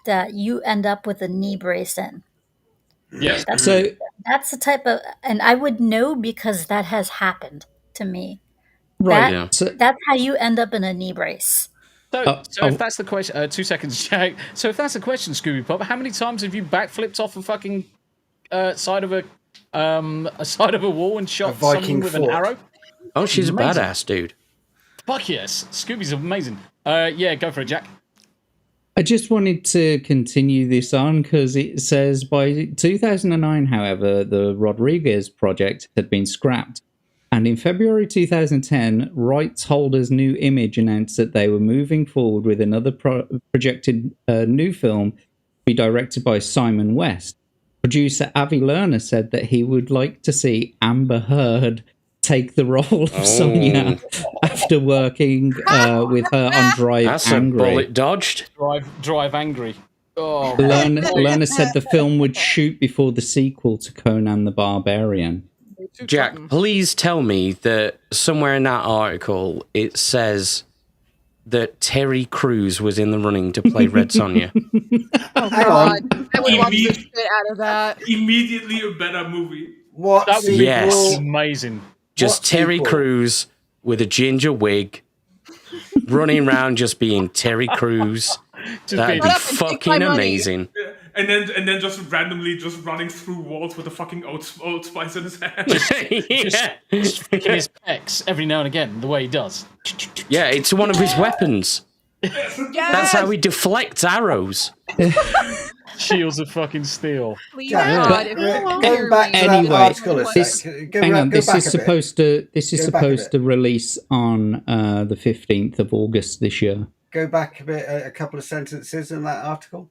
that you end up with a knee brace in. Yes. That's the type of, and I would know because that has happened to me. That, that's how you end up in a knee brace. So if that's the question, 2 seconds, Jack. So if that's the question, Scoobypup, how many times have you backflipped off a fucking side of a side of a wall and shot someone with an arrow? Oh, she's Amazing. a badass, dude. Fuck yes, Scooby's amazing. Yeah, go for it, Jack. I just wanted to continue this on because it says by 2009, however, the Rodriguez project had been scrapped. And in February 2010, rights holders New Image announced that they were moving forward with another projected new film to be directed by Simon West. Producer Avi Lerner said that he would like to see Amber Heard take the role of Sonya after working with her on Drive That's Angry. a bullet dodged. Drive Angry. Oh, Lerner said the film would shoot before the sequel to Conan the Barbarian. Jack, please tell me that somewhere in that article it says that Terry Crews was in the running to play Red Sonja. Oh God, I would love the shit out of that. Immediately a better movie. What? That would Yes. be amazing. Just What Terry sequel? Crews with a ginger wig, running around just being Terry Crews. That'd be fucking amazing. And then just randomly just running through walls with a fucking old spice in his hand. Just flicking his pecs every now and again, the way he does. Yeah, it's one of his weapons. That's how he deflects arrows. Shields of fucking steel. Please Yeah. God, if you won't Going hear back me. to that Anyway, article a this, sec. Go hang ra- on. go This back is a bit. supposed to. This is Go back a supposed bit. to release on the 15th of August this year. Go back a bit, a couple of sentences in that article.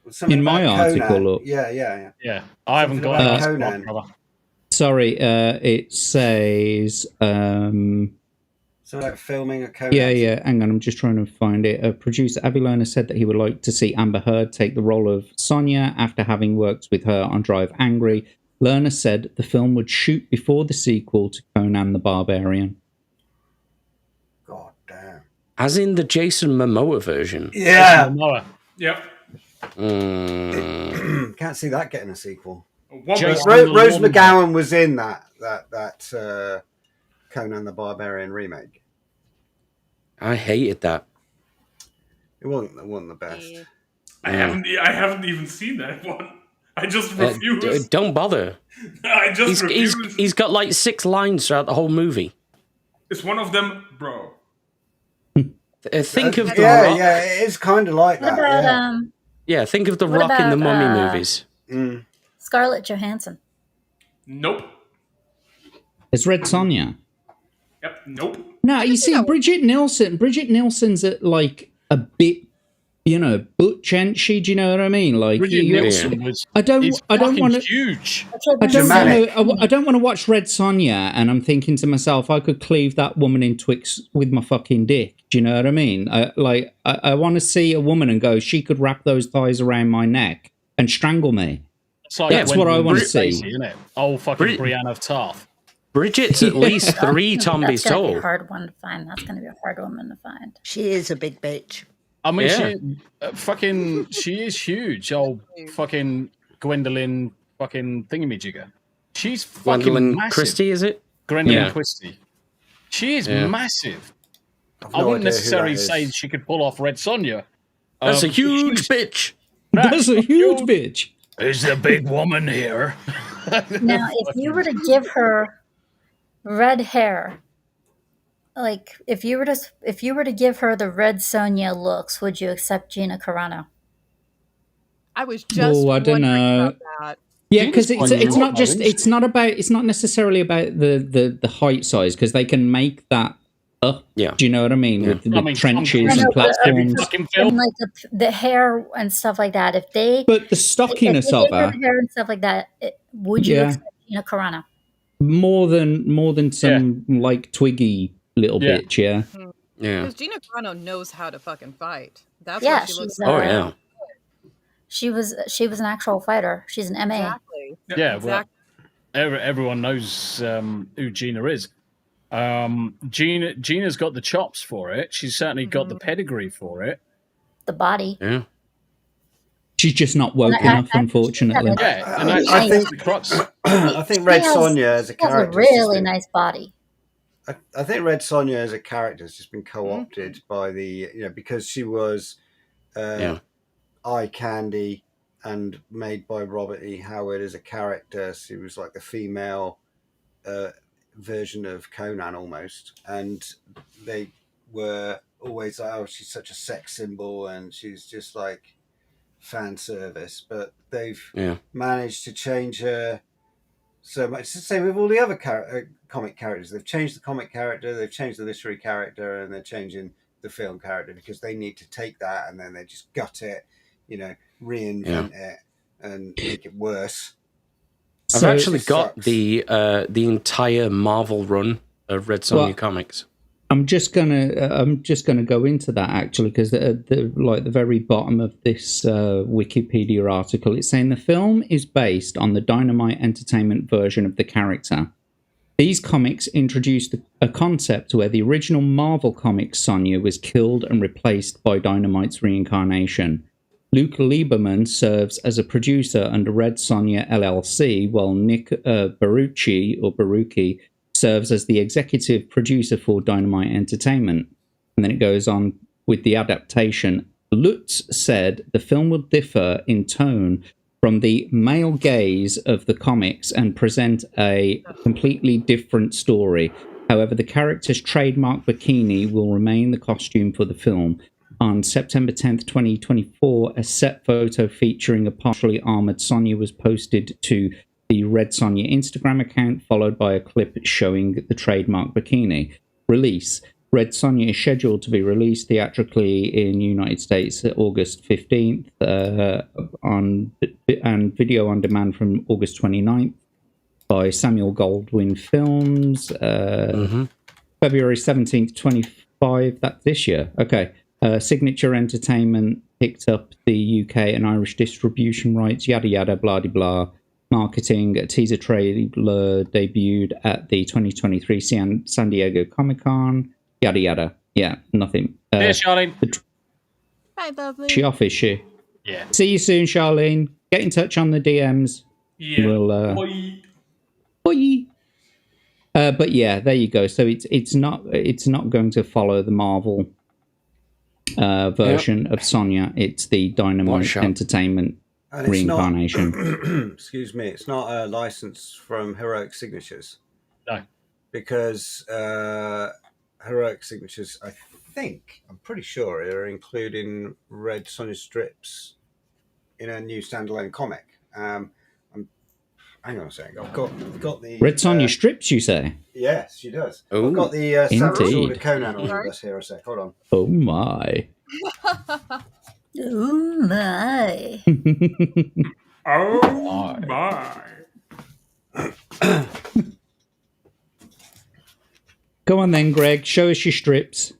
Something In my about article, Conan. or- Yeah. Yeah, I haven't Something got about it. Conan. Brother. Sorry, it says. So like filming a Conan. Yeah. Hang on, I'm just trying to find it. Producer Avi Lerner said that he would like to see Amber Heard take the role of Sonya after having worked with her on Drive Angry. Lerner said the film would shoot before the sequel to Conan the Barbarian. God damn. As in the Jason Momoa version. Yeah. Momoa. Yep. Can't see that getting a sequel. Jason Rose Momoa. McGowan was in that Conan the Barbarian remake. I hated that. It wasn't the best. I haven't even seen that one. I just refuse. Don't bother. I just refuse. He's got like 6 lines throughout the whole movie. It's one of them, bro. Think of the Yeah, Rock. yeah, it is kind of like What that. about Yeah, think of the What Rock in the about, Mummy movies. Scarlett Johansson? Nope. It's Red Sonja. Yep. Nope. No, you see, Bridget Nielsen. Bridget Nielsen's at like a bit, butch she. Do you know what I mean? Like, Bridget Nielsen was. I don't want to. Huge. I don't want to watch Red Sonja, and I'm thinking to myself, I could cleave that woman in Twix with my fucking dick. Do you know what I mean? I want to see a woman and go, she could wrap those thighs around my neck and strangle me. That's what I want to see. Isn't it? Oh, fucking Brienne of Tarth. Bridget's at least 3 Tombis That's gonna be a tall. hard one to find. That's gonna be a hard woman to find. She is a big bitch. I mean, Yeah. she is huge. Oh, fucking Gwendolyn fucking thingamajigger. She's fucking Gwendolyn massive. Christie, is it? Gwendolyn Yeah. Christie. She is Yeah. massive. I've I no wouldn't idea who necessarily that say is. she could pull off Red Sonja. That's a huge bitch. That's a huge bitch. Is the big woman here? Now, if you were to give her red hair, like if you were to give her the Red Sonja looks, would you accept Gina Carano? I was just I don't wondering know. about that. Yeah, because Gina's it's quite not just young, isn't it's not necessarily about the height size, because they can make that up. Yeah. Do you know what I mean? With I mean, trenches Tom and Cruise, every platforms. fucking And film. like the hair and stuff like that. If they But the if stockiness they of gave her her the hair and stuff like that, would you Yeah. accept Gina Carano? more than some like twiggy little Yeah. bitch. Yeah. Yeah. Because Gina Carano knows how to fucking fight. That's Yeah, why she looks. she's, Oh, yeah. She was an actual fighter. She's an MA. Exactly. Yeah, Exactly. well, everyone knows who Gina is. Gina's got the chops for it. She's certainly got the pedigree for it. The body. Yeah. She's just not woke And I- enough, unfortunately. Yeah, and I that's think- the crux. I think Red She has- Sonja as a She has character. a is just really a- nice body. I think Red Sonja as a character has just been co-opted by the because she was eye candy and made by Robert E. Howard as a character. She was like the female version of Conan almost, and they were always like, oh, she's such a sex symbol and she's just like fan service, but they've managed to change her so much. It's the same with all the other comic characters. They've changed the comic character, they've changed the literary character, and they're changing the film character because they need to take that and then they just gut it, reinvent it and make it worse. I've actually got the entire Marvel run of Red Sonja comics. I'm just gonna go into that actually because the very bottom of this Wikipedia article, it's saying the film is based on the Dynamite Entertainment version of the character. These comics introduced a concept where the original Marvel Comics Sonja was killed and replaced by Dynamite's reincarnation. Luke Lieberman serves as a producer under Red Sonja LLC, while Nick Barucci serves as the executive producer for Dynamite Entertainment. And then it goes on with the adaptation. Lutz said the film will differ in tone from the male gaze of the comics and present a completely different story. However, the character's trademark bikini will remain the costume for the film. On September 10th, 2024, a set photo featuring a partially armored Sonja was posted to the Red Sonja Instagram account, followed by a clip showing the trademark bikini. Release. Red Sonja is scheduled to be released theatrically in the United States August 15th and video on demand from August 29th by Samuel Goldwyn Films. February 17th, 25, that's this year. Okay. Signature Entertainment picked up the UK and Irish distribution rights, yada yada, blah de blah. Marketing, a teaser trailer debuted at the 2023 San Diego Comic-Con, yada yada. Yeah, nothing. There's Charlene. Hi, lovely. She off, is she? Yeah. See you soon, Charlene. Get in touch on the DMs. Yeah. We'll, Bye. But yeah, there you go. So it's not going to follow the Marvel version of Sonja. It's the Dynamite Entertainment reincarnation. Excuse me, it's not a license from Heroic Signatures. No. Because Heroic Signatures, I'm pretty sure, are including Red Sonja strips in a new standalone comic. Hang on a second. I've got the Red Sonja strips, you say? Yes, she does. Ooh, I've got the Sword of Conan on Sorry? this here a sec. Hold on. Oh my. Oh my. Oh my. Go on then, Greg. Show us your strips.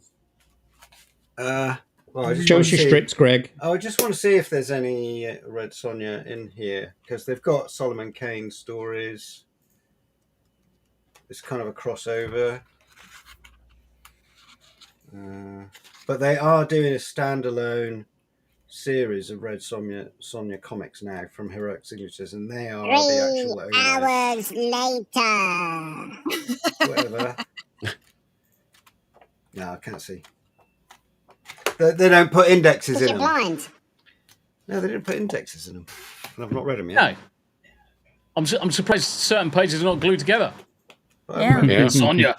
Show us your strips, Greg. I just want to see if there's any Red Sonja in here, because they've got Solomon Kane stories. It's kind of a crossover. But they are doing a standalone series of Red Sonja comics now from Heroic Signatures, and they are the actual hours later. whatever. No, I can't see. They don't put indexes in them. Blind. No, they didn't put indexes in them. And I've not read them yet. No. I'm surprised certain pages are not glued together. Yeah. Sonja.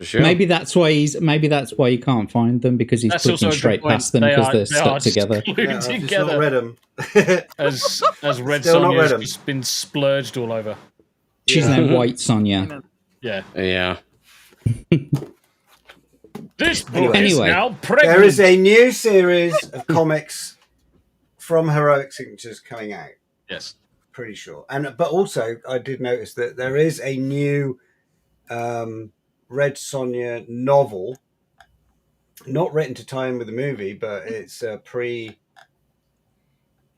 Sure. Maybe that's why you can't find them, because he's clicking straight past them because they're stuck together. I've just not read them. as Red Still not read Sonja's 'em. just been splurged all over. She's named White Sonja. Yeah. Yeah. This book is now pregnant. There is a new series of comics from Heroic Signatures coming out. Yes. Pretty sure. But also, I did notice that there is a new Red Sonja novel, not written to tie in with the movie, but it's it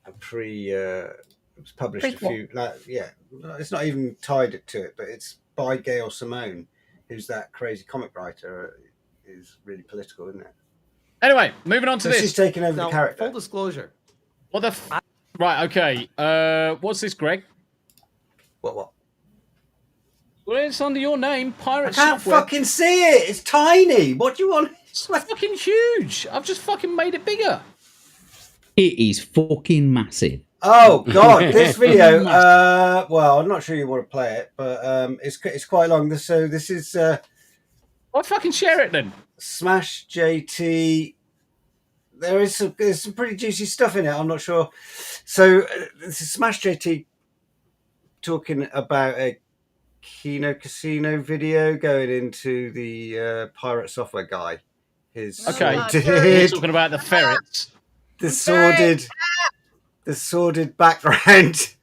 was published it's not even tied to it, but it's by Gail Simone, who's that crazy comic writer. Is really political, isn't it? Anyway, moving on to this. She's taking over the character. Full disclosure. What the Right, okay. What's this, Greg? What? Well, it's under your name, I Pirate can't Software. fucking see it. It's tiny. What do you want? It's fucking huge. I've just fucking made it bigger. It is fucking massive. Oh god, this video. Well, I'm not sure you want to play it, but it's quite long. So this is. I'll fucking share it then. Smash JT. There's some pretty juicy stuff in it. I'm not sure. So this is Smash JT talking about a Kino Casino video going into the Pirate Software guy. His You're talking about the ferrets. The sordid background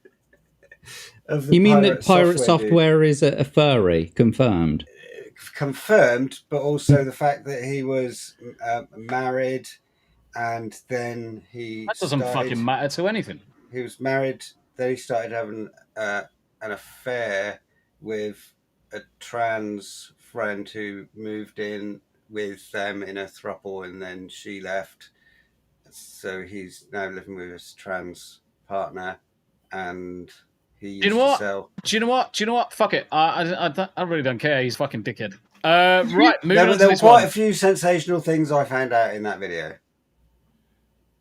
of the You mean that Pirate Software Software is a furry? Confirmed. Confirmed, but also the fact that he was married, and then That doesn't fucking matter to anything. He was married, then he started having an affair with a trans friend who moved in with them in a throuple, and then she left. So he's now living with his trans partner, and he used to sell. Do you know what? Fuck it. I really don't care. He's fucking dickhead. Right, moving on to There were this quite one. a few sensational things I found out in that video.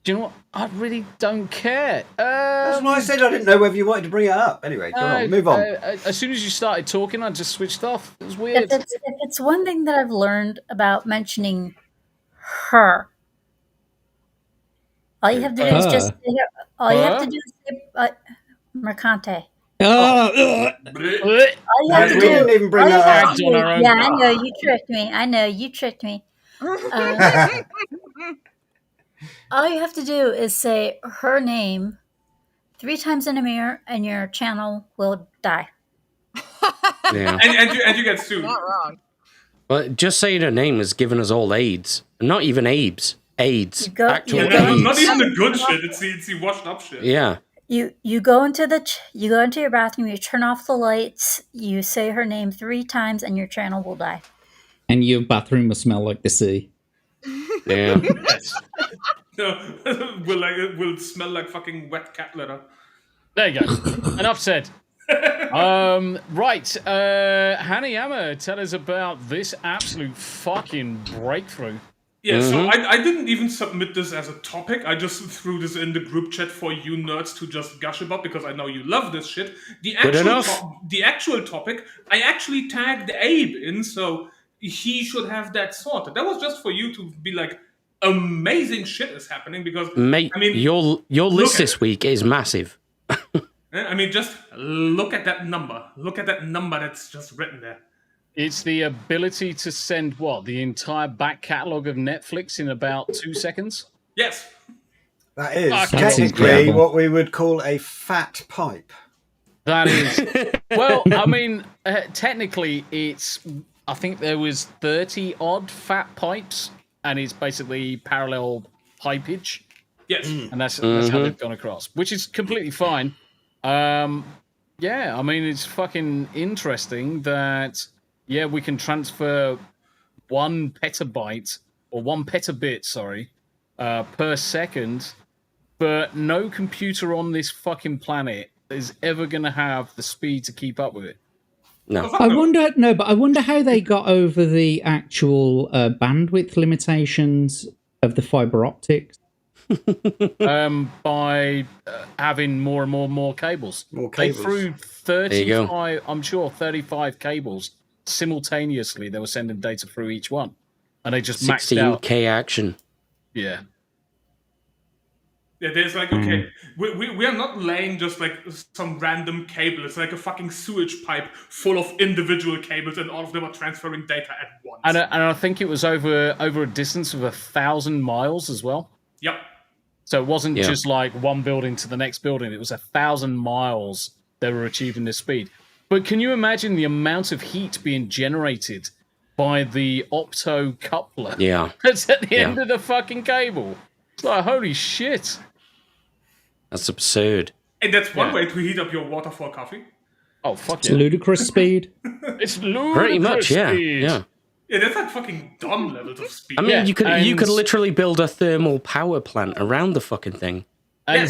Do you know what? I really don't care. That's why I said I didn't know whether you wanted to bring it up. Anyway, go on, move on. As soon as you started talking, I just switched off. It was weird. If it's one thing that I've learned about mentioning her, all you have to do is just all you have to do is say Mercante. All you have to do. didn't even bring that up. Yeah, I know you tricked me. All you have to do is say her name 3 times in a mirror, and your channel will die. Yeah. and you get sued. Not wrong. Well, just saying her name has given us all AIDS. Not even AIDS. AIDS. Actual AIDS. Not even the good shit. It's the washed up shit. Yeah. You go into your bathroom, you turn off the lights, you say her name 3 times, and your channel will die. And your bathroom will smell like the sea. Yeah. No, will smell like fucking wet cat litter. There you go. Enough said. Right. Hanayama, tell us about this absolute fucking breakthrough. Yeah, so I didn't even submit this as a topic. I just threw this in the group chat for you nerds to just gush about because I know you love this shit. The actual topic, I actually tagged Abe in, so he should have that sorted. That was just for you to be like, amazing shit is happening because Mate, I mean, your list this week is massive. I mean, just look at that number. Look at that number that's just written there. It's the ability to send the entire back catalogue of Netflix in about 2 seconds? Yes. That is That's technically what we would call a fat pipe. That is. Well, I mean, technically, I think there was 30 odd fat pipes, and it's basically parallel pipage. Yes. And that's how they've gone across, which is completely fine. Yeah, I mean, it's fucking interesting that, we can transfer 1 petabyte, or 1 petabit, per second, but no computer on this fucking planet is ever going to have the speed to keep up with it. No. I wonder how they got over the actual bandwidth limitations of the fiber optics. By having more and more cables. They threw 35, I'm sure 35 cables simultaneously. They were sending data through each one, and they just maxed out 16K action. Yeah. Yeah, there's like, okay, we are not laying just like some random cable. It's like a fucking sewage pipe full of individual cables, and all of them are transferring data at once. And I think it was over a distance of 1,000 miles as well. Yep. So it wasn't just like one building to the next building. It was 1,000 miles they were achieving this speed. But can you imagine the amount of heat being generated by the opto coupler? Yeah. That's at the end of the fucking cable. It's like, holy shit. That's absurd. And that's one way to heat up your water for coffee. Oh, fuck It's ludicrous speed. It's ludicrous Pretty much, speed. yeah. Yeah, that's like fucking dumb levels of speed. I mean, you could literally build a thermal power plant around the fucking thing. And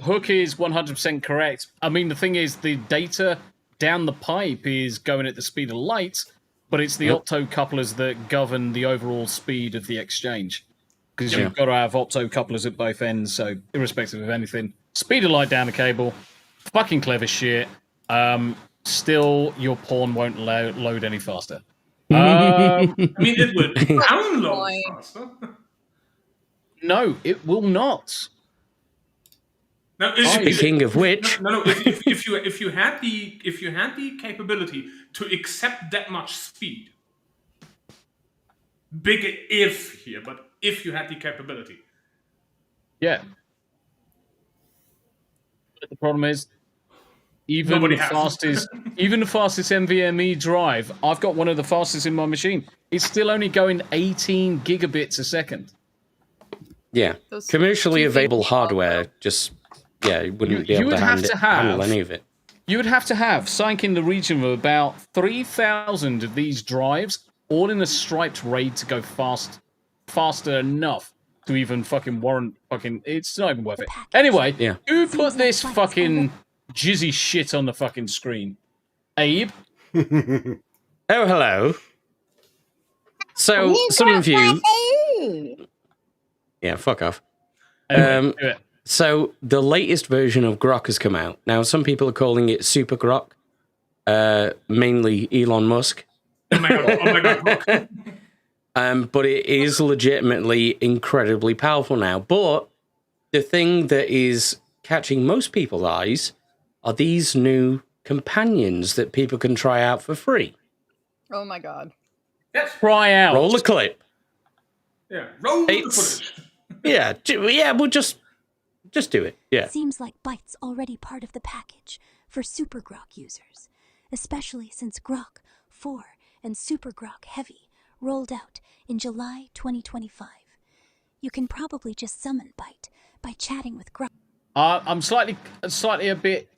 Hook is 100% correct. I mean, the thing is, the data down the pipe is going at the speed of light, but it's the optocouplers that govern the overall speed of the exchange. Because you've got to have optocouplers at both ends, so irrespective of anything. Speed of light down the cable, fucking clever shit. Still, your porn won't load any faster. I mean, it would download faster. No, it will not. Now, Speaking of which, if you had the capability to accept that much speed, big if here, but if you had the capability, yeah. But the problem is, even the fastest NVMe drive, I've got one of the fastest in my machine. It's still only going 18 gigabits a second. Yeah, commercially available hardware just you wouldn't be able to handle any of it. You would have to have something in the region of about 3,000 of these drives, all in a striped RAID to go faster enough to even fucking warrant fucking. It's not even worth it. Anyway, who put this fucking jizzy shit on the fucking screen? Abe? Oh, hello. So, some of you... Yeah, fuck off. Anyway, so, the latest version of Grok has come out. Now, some people are calling it Super Grok, mainly Elon Musk. Oh my god, Grok. But it is legitimately incredibly powerful now. But the thing that is catching most people's eyes are these new companions that people can try out for free. Oh my god. Yes. Try out. Roll the clip. Yeah, roll the footage. Yeah, we'll just do it. Yeah. Seems like Byte's already part of the package for Super Grok users, especially since Grok 4 and Super Grok Heavy rolled out in July 2025. You can probably just summon Byte by chatting with Grok. I'm slightly a bit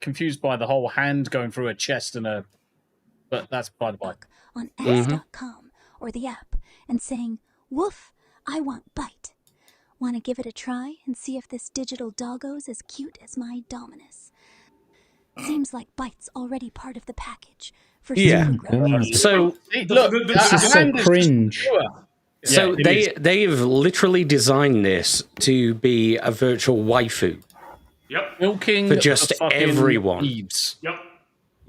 confused by the whole hand going through a chest but that's by the by. On x.com or the app and saying, "Woof, I want Byte. Want to give it a try and see if this digital doggo's as cute as my Dominus?" Seems like Byte's already part of the package for Super Grok. So look, this is so cringe. So they have literally designed this to be a virtual waifu. Yep. Milking for just everyone. Eves. Yep.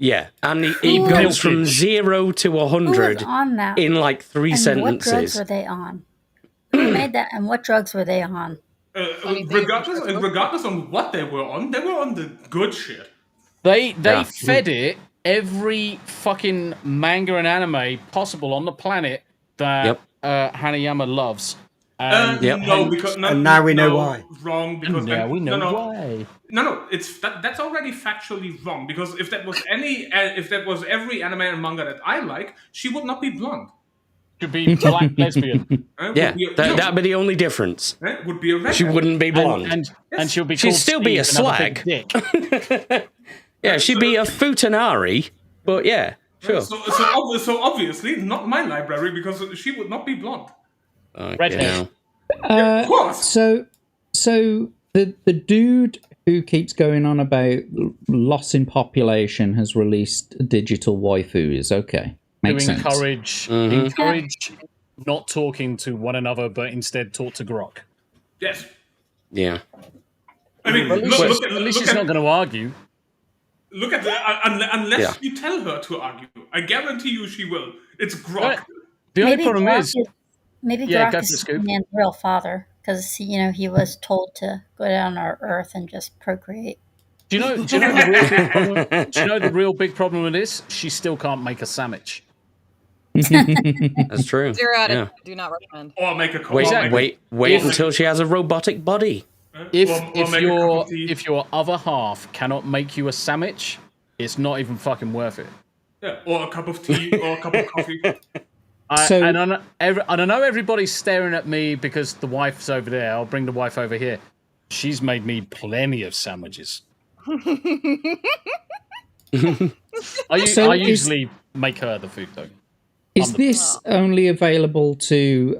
Yeah, and it goes from 0 to 100 on that? in like 3 sentences. What drugs were they on? Who made that, and what drugs were they on? Regardless on what they were on the good shit. They fed it every fucking manga and anime possible on the planet that Hanayama loves. And now we know why. Wrong, because we know why. No, that's already factually wrong. Because if that was every anime and manga that I like, she would not be blonde. She'd be black lesbian. That'd be the only difference. Would be a redhead. She wouldn't be blonde, and she'll be. She'd still be a slag. Yeah, she'd be a futanari. But yeah, sure. So obviously not my library because she would not be blonde. Redhead. Of course. So the dude who keeps going on about loss in population has released digital waifus. Okay, makes sense. Encourage not talking to one another, but instead talk to Grok. Yes. Yeah. I mean, at least she's not going to argue. Look at unless you tell her to argue. I guarantee you she will. It's Grok. The only problem is... Maybe Grok is Superman's real father, because he was told to go down to Earth and just procreate. Do you know the real big problem with this? She still can't make a sandwich. That's true. 0 out of 10. Do not recommend. Or make a wait until she has a robotic body. If your other half cannot make you a sandwich, it's not even fucking worth it. Yeah, or a cup of tea or a cup of coffee. I know everybody's staring at me because the wife's over there. I'll bring the wife over here. She's made me plenty of sandwiches. I usually make her the food though. Is this only available to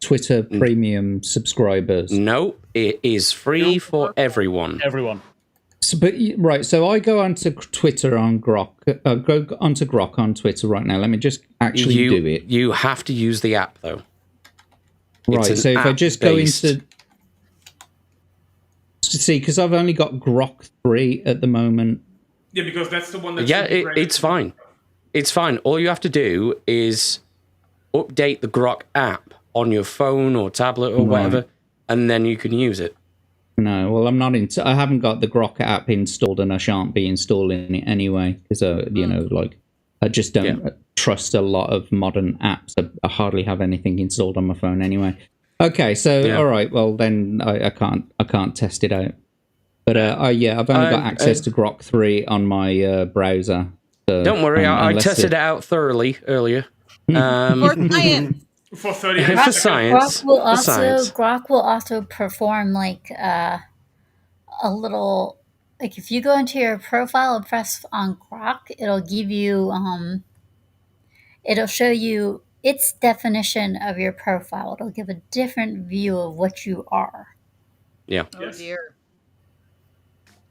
Twitter premium subscribers? No, it is free for everyone. Everyone. Right, so I go onto Twitter on Grok. Go onto Grok on Twitter right now. Let me just actually do it. You have to use the app though. Right, so if I just go into see, because I've only got Grok 3 at the moment. Yeah, because that's the one that. It's fine. It's fine. All you have to do is update the Grok app on your phone or tablet or whatever, and then you can use it. No, well, I'm not into. I haven't got the Grok app installed, and I shan't be installing it anyway because you know, like, I just don't trust a lot of modern apps. I hardly have anything installed on my phone anyway. Okay, so all right, well then I can't test it out. But I've only got access to Grok 3 on my browser. So, don't worry, I tested it out thoroughly earlier. For science. For 30 for minutes. science. Grok will also perform like a little, like if you go into your profile and press on Grok, it'll give you it'll show you its definition of your profile. It'll give a different view of what you are. Yeah. Oh dear.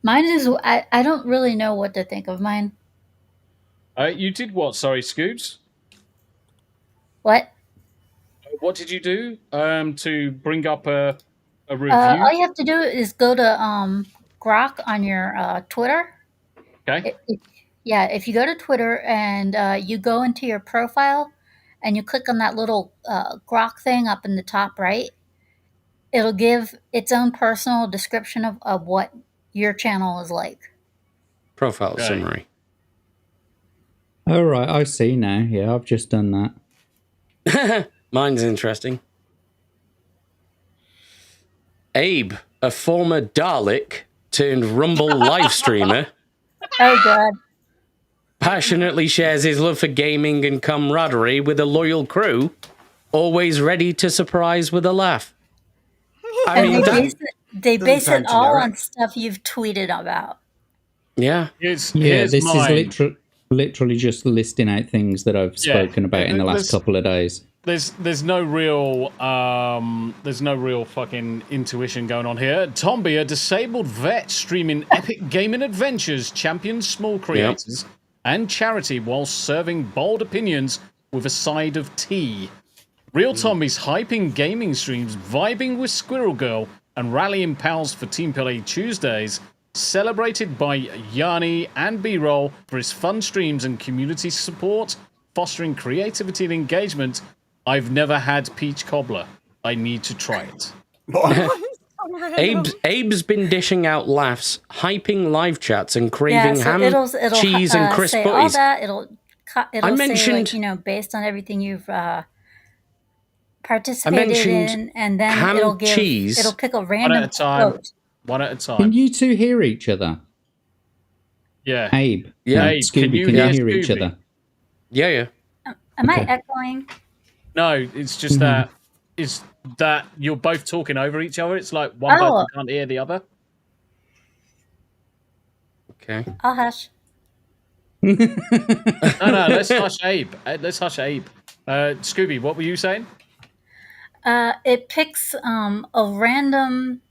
Mine is I don't really know what to think of mine. You did what? Sorry, Scoops? What? What did you do to bring up a review? All you have to do is go to Grok on your Twitter. Okay. If you go to Twitter and you go into your profile and you click on that little Grok thing up in the top right, it'll give its own personal description of what your channel is like. Profile summary. All right, I see now. Yeah, I've just done that. Mine's interesting. Abe, a former Dalek turned Rumble live streamer. Oh, God. Passionately shares his love for gaming and camaraderie with a loyal crew, always ready to surprise with a laugh. I mean, they base it all on stuff you've tweeted about. Yeah. This is literally just listing out things that I've spoken about in the last couple of days. There's no real fucking intuition going on here. Tombi, a disabled vet streaming epic gaming adventures, champions small creators and charity while serving bold opinions with a side of tea. Real Tombi's hyping gaming streams, vibing with Squirrel Girl, and rallying pals for Team Play Tuesdays. Celebrated by Yanni and B-Roll for his fun streams and community support, fostering creativity and engagement. I've never had peach cobbler. I need to try it. Abe's been dishing out laughs, hyping live chats, and craving ham, cheese, and crisp say butties. all that. It'll I mentioned, say, like, based on everything you've participated in, and then ham, it'll give cheese. It'll pick a random quote. One at a time. Can you two hear each other? Yeah. Abe. Yeah. Abe, Scooby, can you hear each other? Yeah. Am I echoing? No, it's just that you're both talking over each other. It's like one person can't hear the other. Okay. I'll hush. No, let's hush Abe. Scooby, what were you saying? It picks a random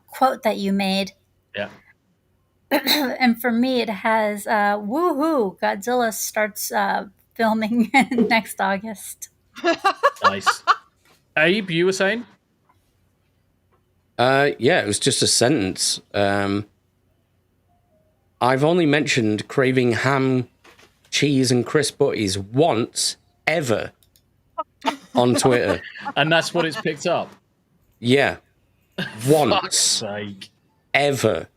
quote that you made. Yeah. And for me, it has woohoo! Godzilla starts filming next August. Nice. Abe, you were saying? Yeah, it was just a sentence. I've only mentioned craving ham, cheese, and crisp butties once ever on Twitter. And that's what it's picked up? Yeah. Once. Fuck's sake. Ever.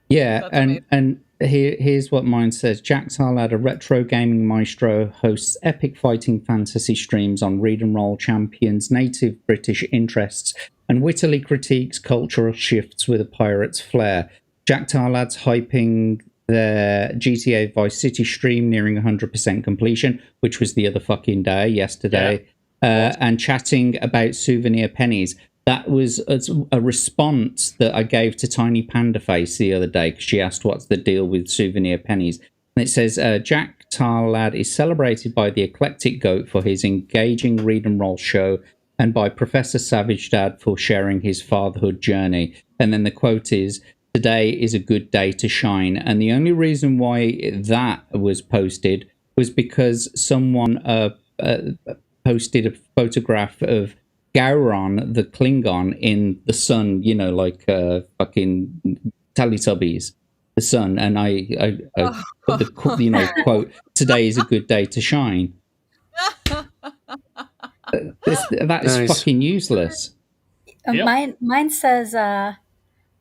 Yeah, and here's what mine says. Jack Tarlad, a retro gaming maestro, hosts epic fighting fantasy streams on Read and Roll Champions, native British interests, and wittily critiques cultural shifts with a pirate's flair. Jack Tarlad's hyping their GTA Vice City stream nearing 100% completion, which was the other fucking day, yesterday, and chatting about souvenir pennies. That was a response that I gave to Tiny Panda Face the other day because she asked what's the deal with souvenir pennies. And it says, Jack Tarlad is celebrated by the Eclectic Goat for his engaging read and roll show and by Professor Savage Dad for sharing his fatherhood journey. And then the quote is, today is a good day to shine. And the only reason why that was posted was because someone posted a photograph of Gowron, the Klingon, in the sun, like fucking Teletubbies, the sun. And I put the quote, "Today is a good day to shine." That is Nice. fucking useless. Mine says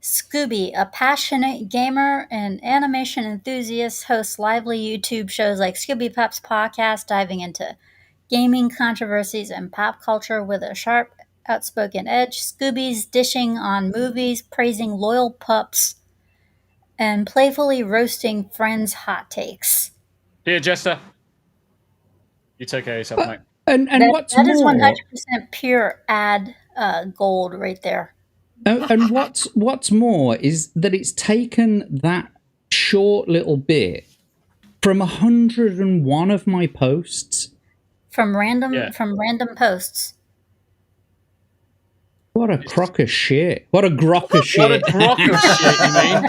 Scooby, a passionate gamer and animation enthusiast, hosts lively YouTube shows like Scoobypup's podcast, diving into gaming controversies and pop culture with a sharp, outspoken edge. Scooby's dishing on movies, praising loyal pups, and playfully roasting friends' hot takes. Dear Jester, you take care of yourself, mate. And what's that more, is 100% pure ad gold right there. and what's more is that it's taken that short little bit from 101 of my posts. From random posts. What a crock of shit. What a grok of shit. What a grok of shit, you mean?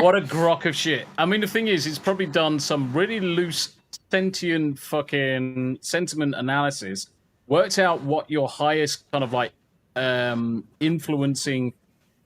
What a grok of shit. I mean, the thing is, it's probably done some really loose, sentient fucking sentiment analysis, worked out what your highest kind of like influencing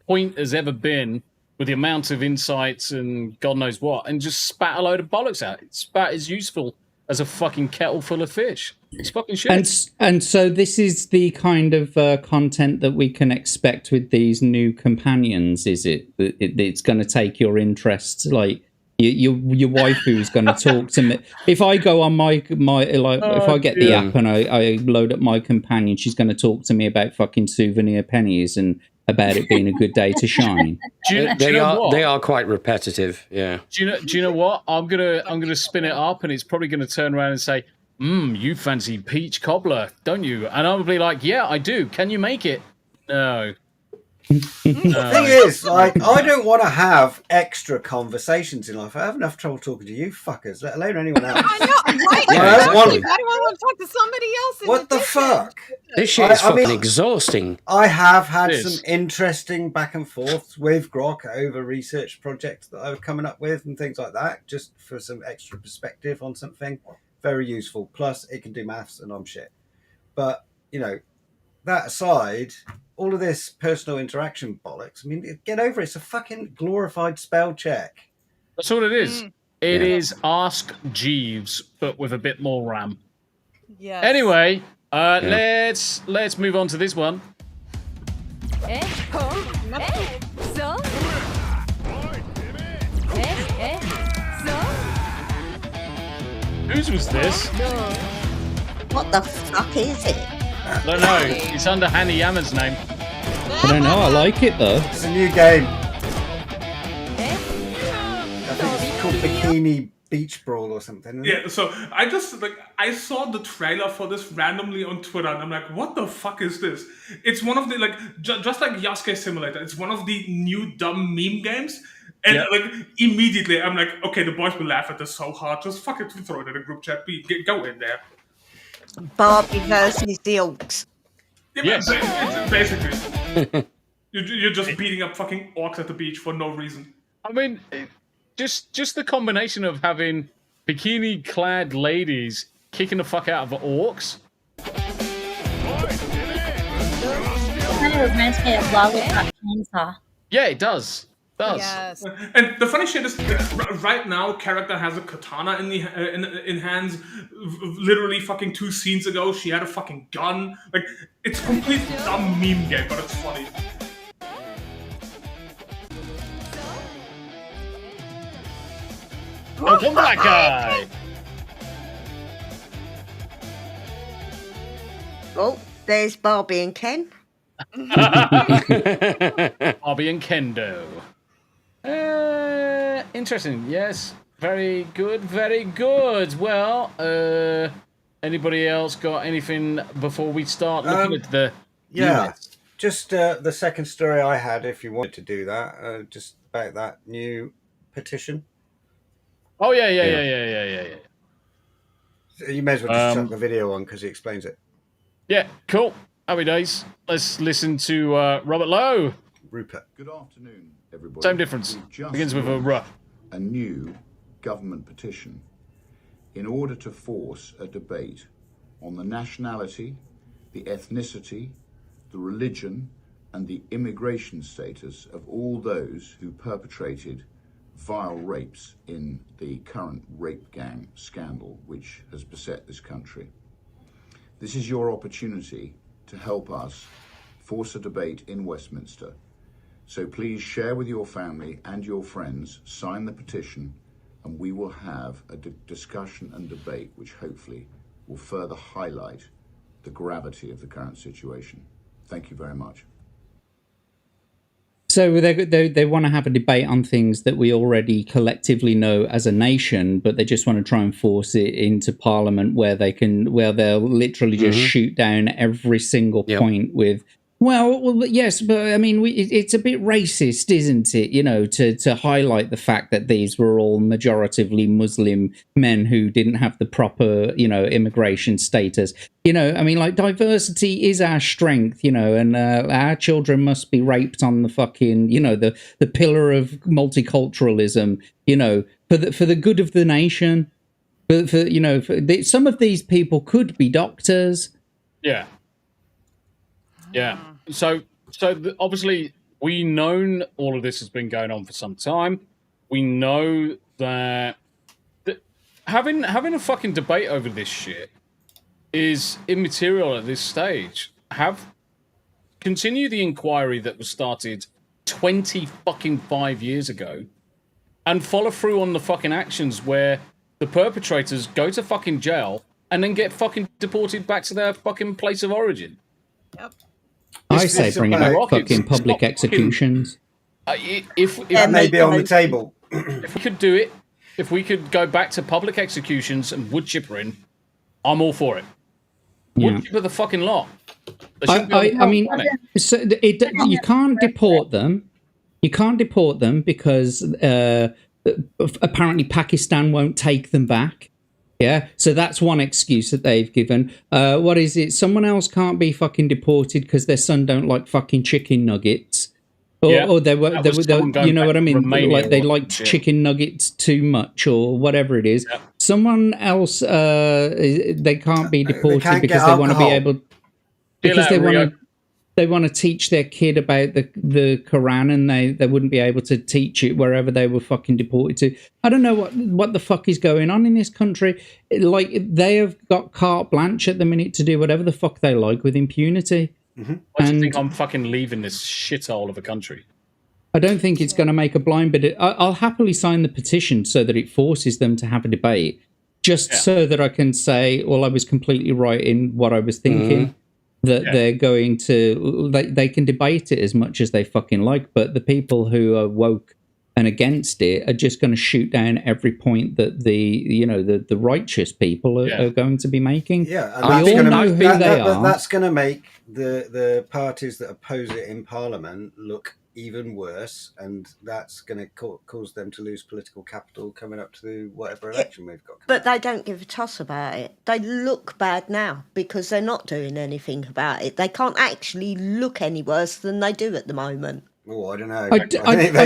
point has ever been with the amount of insights and God knows what, and just spat a load of bollocks out. It's spat as useful as a fucking kettle full of fish. It's fucking shit. And so this is the kind of content that we can expect with these new companions, is it? It's going to take your interests, like your waifu's going to talk to me. If I go on if I get the app and I load up my companion, she's going to talk to me about fucking souvenir pennies and about it being a good day to shine. They are quite repetitive. Yeah. Do you know what? I'm gonna spin it up, and it's probably gonna turn around and say, you fancy peach cobbler, don't you? And I'm gonna be like, yeah, I do. Can you make it? No. The thing is, like, I don't want to have extra conversations in life. I have enough trouble talking to you fuckers, let alone anyone else. I know, right? Yeah, exactly. Why do I want to talk to somebody else? What the fuck? This shit is fucking exhausting. I have had some interesting back and forths with Grok over research projects that I was coming up with and things like that, just for some extra perspective on something. Very useful. Plus, it can do maths and I'm shit. But, that aside, all of this personal interaction bollocks, I mean, get over it. It's a fucking glorified spell check. That's all it is. It is Ask Jeeves, but with a bit more RAM. Yes. Anyway, let's move on to this one. Whose was this? What the fuck is it? I don't know. It's under Hanayama's name. I don't know. I like it though. It's a new game. I think it's called Bikini Beach Brawl or something. Yeah, so I saw the trailer for this randomly on Twitter, and I'm like, what the fuck is this? It's one of the just like Yasuke Simulator. It's one of the new dumb meme games. And immediately I'm like, okay, the boys will laugh at this so hard. Just fucking throw it in a group chat. Go in there. Barbie versus the orcs. Yes, basically. You're just beating up fucking orcs at the beach for no reason. I mean, just the combination of having bikini-clad ladies kicking the fuck out of orcs. It kind of reminds me of Lollipop Chainsaw. Yeah, it does. Yes. And the funny shit is, right now, character has a katana in hands. Literally, fucking 2 scenes ago, she had a fucking gun. Like, it's a complete dumb meme game, but it's funny. Welcome back, guy. Oh, there's Barbie and Ken. Barbie and Kendo. Interesting. Yes. Very good. Very good. Well, anybody else got anything before we start looking at the units? Just the second story I had, if you wanted to do that, just about that new petition. Oh, yeah. You may as well just chuck the video on because he explains it. Yeah, cool. Happy days. Let's listen to Robert Lowe. Rupert. Good afternoon, everybody. Same difference. We've just Begins with a launched R. a new government petition in order to force a debate on the nationality, the ethnicity, the religion, and the immigration status of all those who perpetrated vile rapes in the current rape gang scandal which has beset this country. This is your opportunity to help us force a debate in Westminster. So please share with your family and your friends, sign the petition, and we will have a discussion and debate which hopefully will further highlight the gravity of the current situation. Thank you very much. So they want to have a debate on things that we already collectively know as a nation, but they just want to try and force it into Parliament where they'll literally just shoot down every single point with, well, yes, but I mean, it's a bit racist, isn't it? You know, to highlight the fact that these were all majoritively Muslim men who didn't have the proper, immigration status. You know, I mean, like, diversity is our strength, and our children must be raped on the fucking, the pillar of multiculturalism, for the good of the nation. Some of these people could be doctors. Yeah. Yeah. So obviously, we known all of this has been going on for some time. We know that having a fucking debate over this shit is immaterial at this stage. Continue the inquiry that was started 25 years ago, and follow through on the fucking actions where the perpetrators go to fucking jail and then get fucking deported back to their fucking place of origin. Yep. I say bring about fucking public executions. If that may be on the table. If we could do it, if we could go back to public executions and wood chippering, I'm all for it. Wood chipper the fucking lot. I mean, so you can't deport them. You can't deport them because apparently Pakistan won't take them back. Yeah, so that's one excuse that they've given. What is it? Someone else can't be fucking deported because their son don't like fucking chicken nuggets, or they were, you know what I mean? Like they liked chicken nuggets too much, or whatever it is. Someone else, they can't be deported because they want to be able, because they want to teach their kid about the Quran, and they wouldn't be able to teach it wherever they were fucking deported to. I don't know what the fuck is going on in this country. Like, they have got carte blanche at the minute to do whatever the fuck they like with impunity. Why do you think I'm fucking leaving this shithole of a country? I don't think it's going to make a blind bit. I'll happily sign the petition so that it forces them to have a debate, just so that I can say, well, I was completely right in what I was thinking. That they're going to, they can debate it as much as they fucking like, but the people who are woke and against it are just going to shoot down every point that the righteous people are going to be making. Yeah, and we all know who they are. That's going to make the parties that oppose it in Parliament look even worse, and that's going to cause them to lose political capital coming up to whatever election we've got. But they don't give a toss about it. They look bad now because they're not doing anything about it. They can't actually look any worse than they do at the moment. Oh, I don't know. I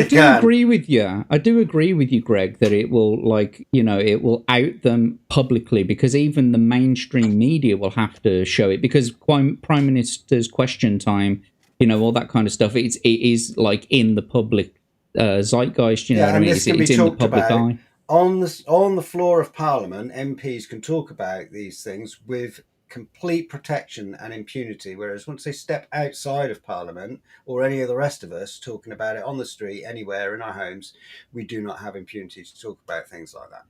do agree with you. I do agree with you, Greg, that it will, it will out them publicly, because even the mainstream media will have to show it, because Prime Minister's Question Time, all that kind of stuff, it is like in the public zeitgeist, what I mean? It's in the public eye. On the floor of Parliament, MPs can talk about these things with complete protection and impunity, whereas once they step outside of Parliament, or any of the rest of us talking about it on the street, anywhere in our homes, we do not have impunity to talk about things like that.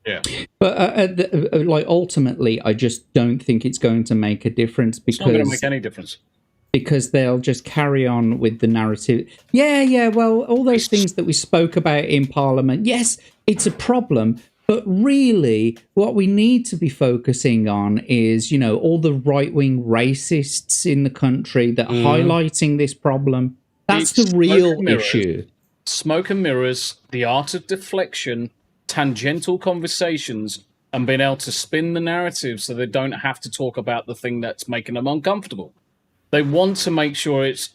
Yeah, but ultimately, I just don't think it's going to make a difference, because it's not going to make any difference. Because they'll just carry on with the narrative. Yeah, well, all those things that we spoke about in Parliament, yes, it's a problem, but really what we need to be focusing on is, all the right-wing racists in the country that are highlighting this problem. That's the real issue. Smoke and mirrors, the art of deflection, tangential conversations, and being able to spin the narrative so they don't have to talk about the thing that's making them uncomfortable. They want to make sure it's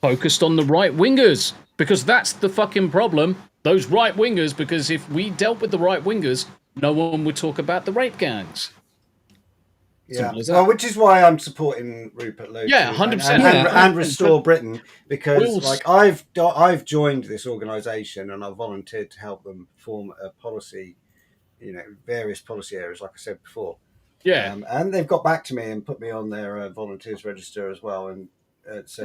focused on the right wingers, because that's the fucking problem. Those right wingers, because if we dealt with the right wingers, no one would talk about the rape gangs. Yeah, well, which is why I'm supporting Rupert Lowe. Yeah, 100%. And Restore Britain, because like I've joined this organisation and I've volunteered to help them form a policy, various policy areas, like I said before. Yeah, and they've got back to me and put me on their volunteers register as well. And so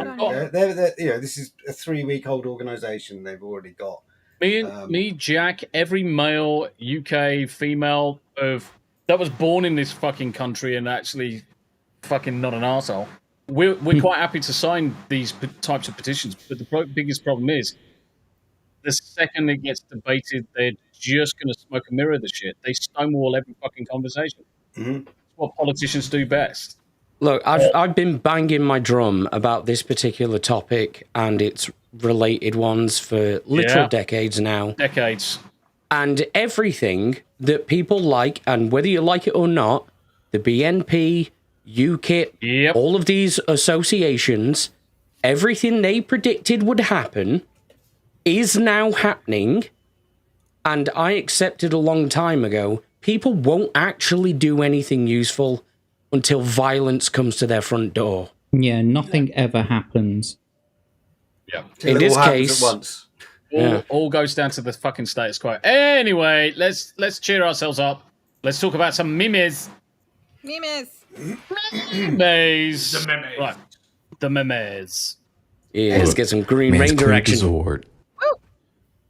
they're this is a 3-week-old organisation. They've already got me, Jack, every male, UK, female that was born in this fucking country and actually fucking not an arsehole. We're quite happy to sign these types of petitions, but the biggest problem is the second it gets debated, they're just going to smoke and mirror the shit. They stonewall every fucking conversation. Mm-hmm. That's what politicians do best. Look, I've been banging my drum about this particular topic and its related ones for literal decades now. Decades. And everything that people like, and whether you like it or not, the BNP, UKIP, all of these associations, everything they predicted would happen is now happening. And I accepted a long time ago, people won't actually do anything useful until violence comes to their front door. Yeah, nothing ever happens. Yeah. In this case, at once. All goes down to the fucking status quo. Anyway, let's cheer ourselves up. Let's talk about some memes. Memes. Memes. The memes. Right. The memes. Yeah, let's get some Green Ranger action. Sword.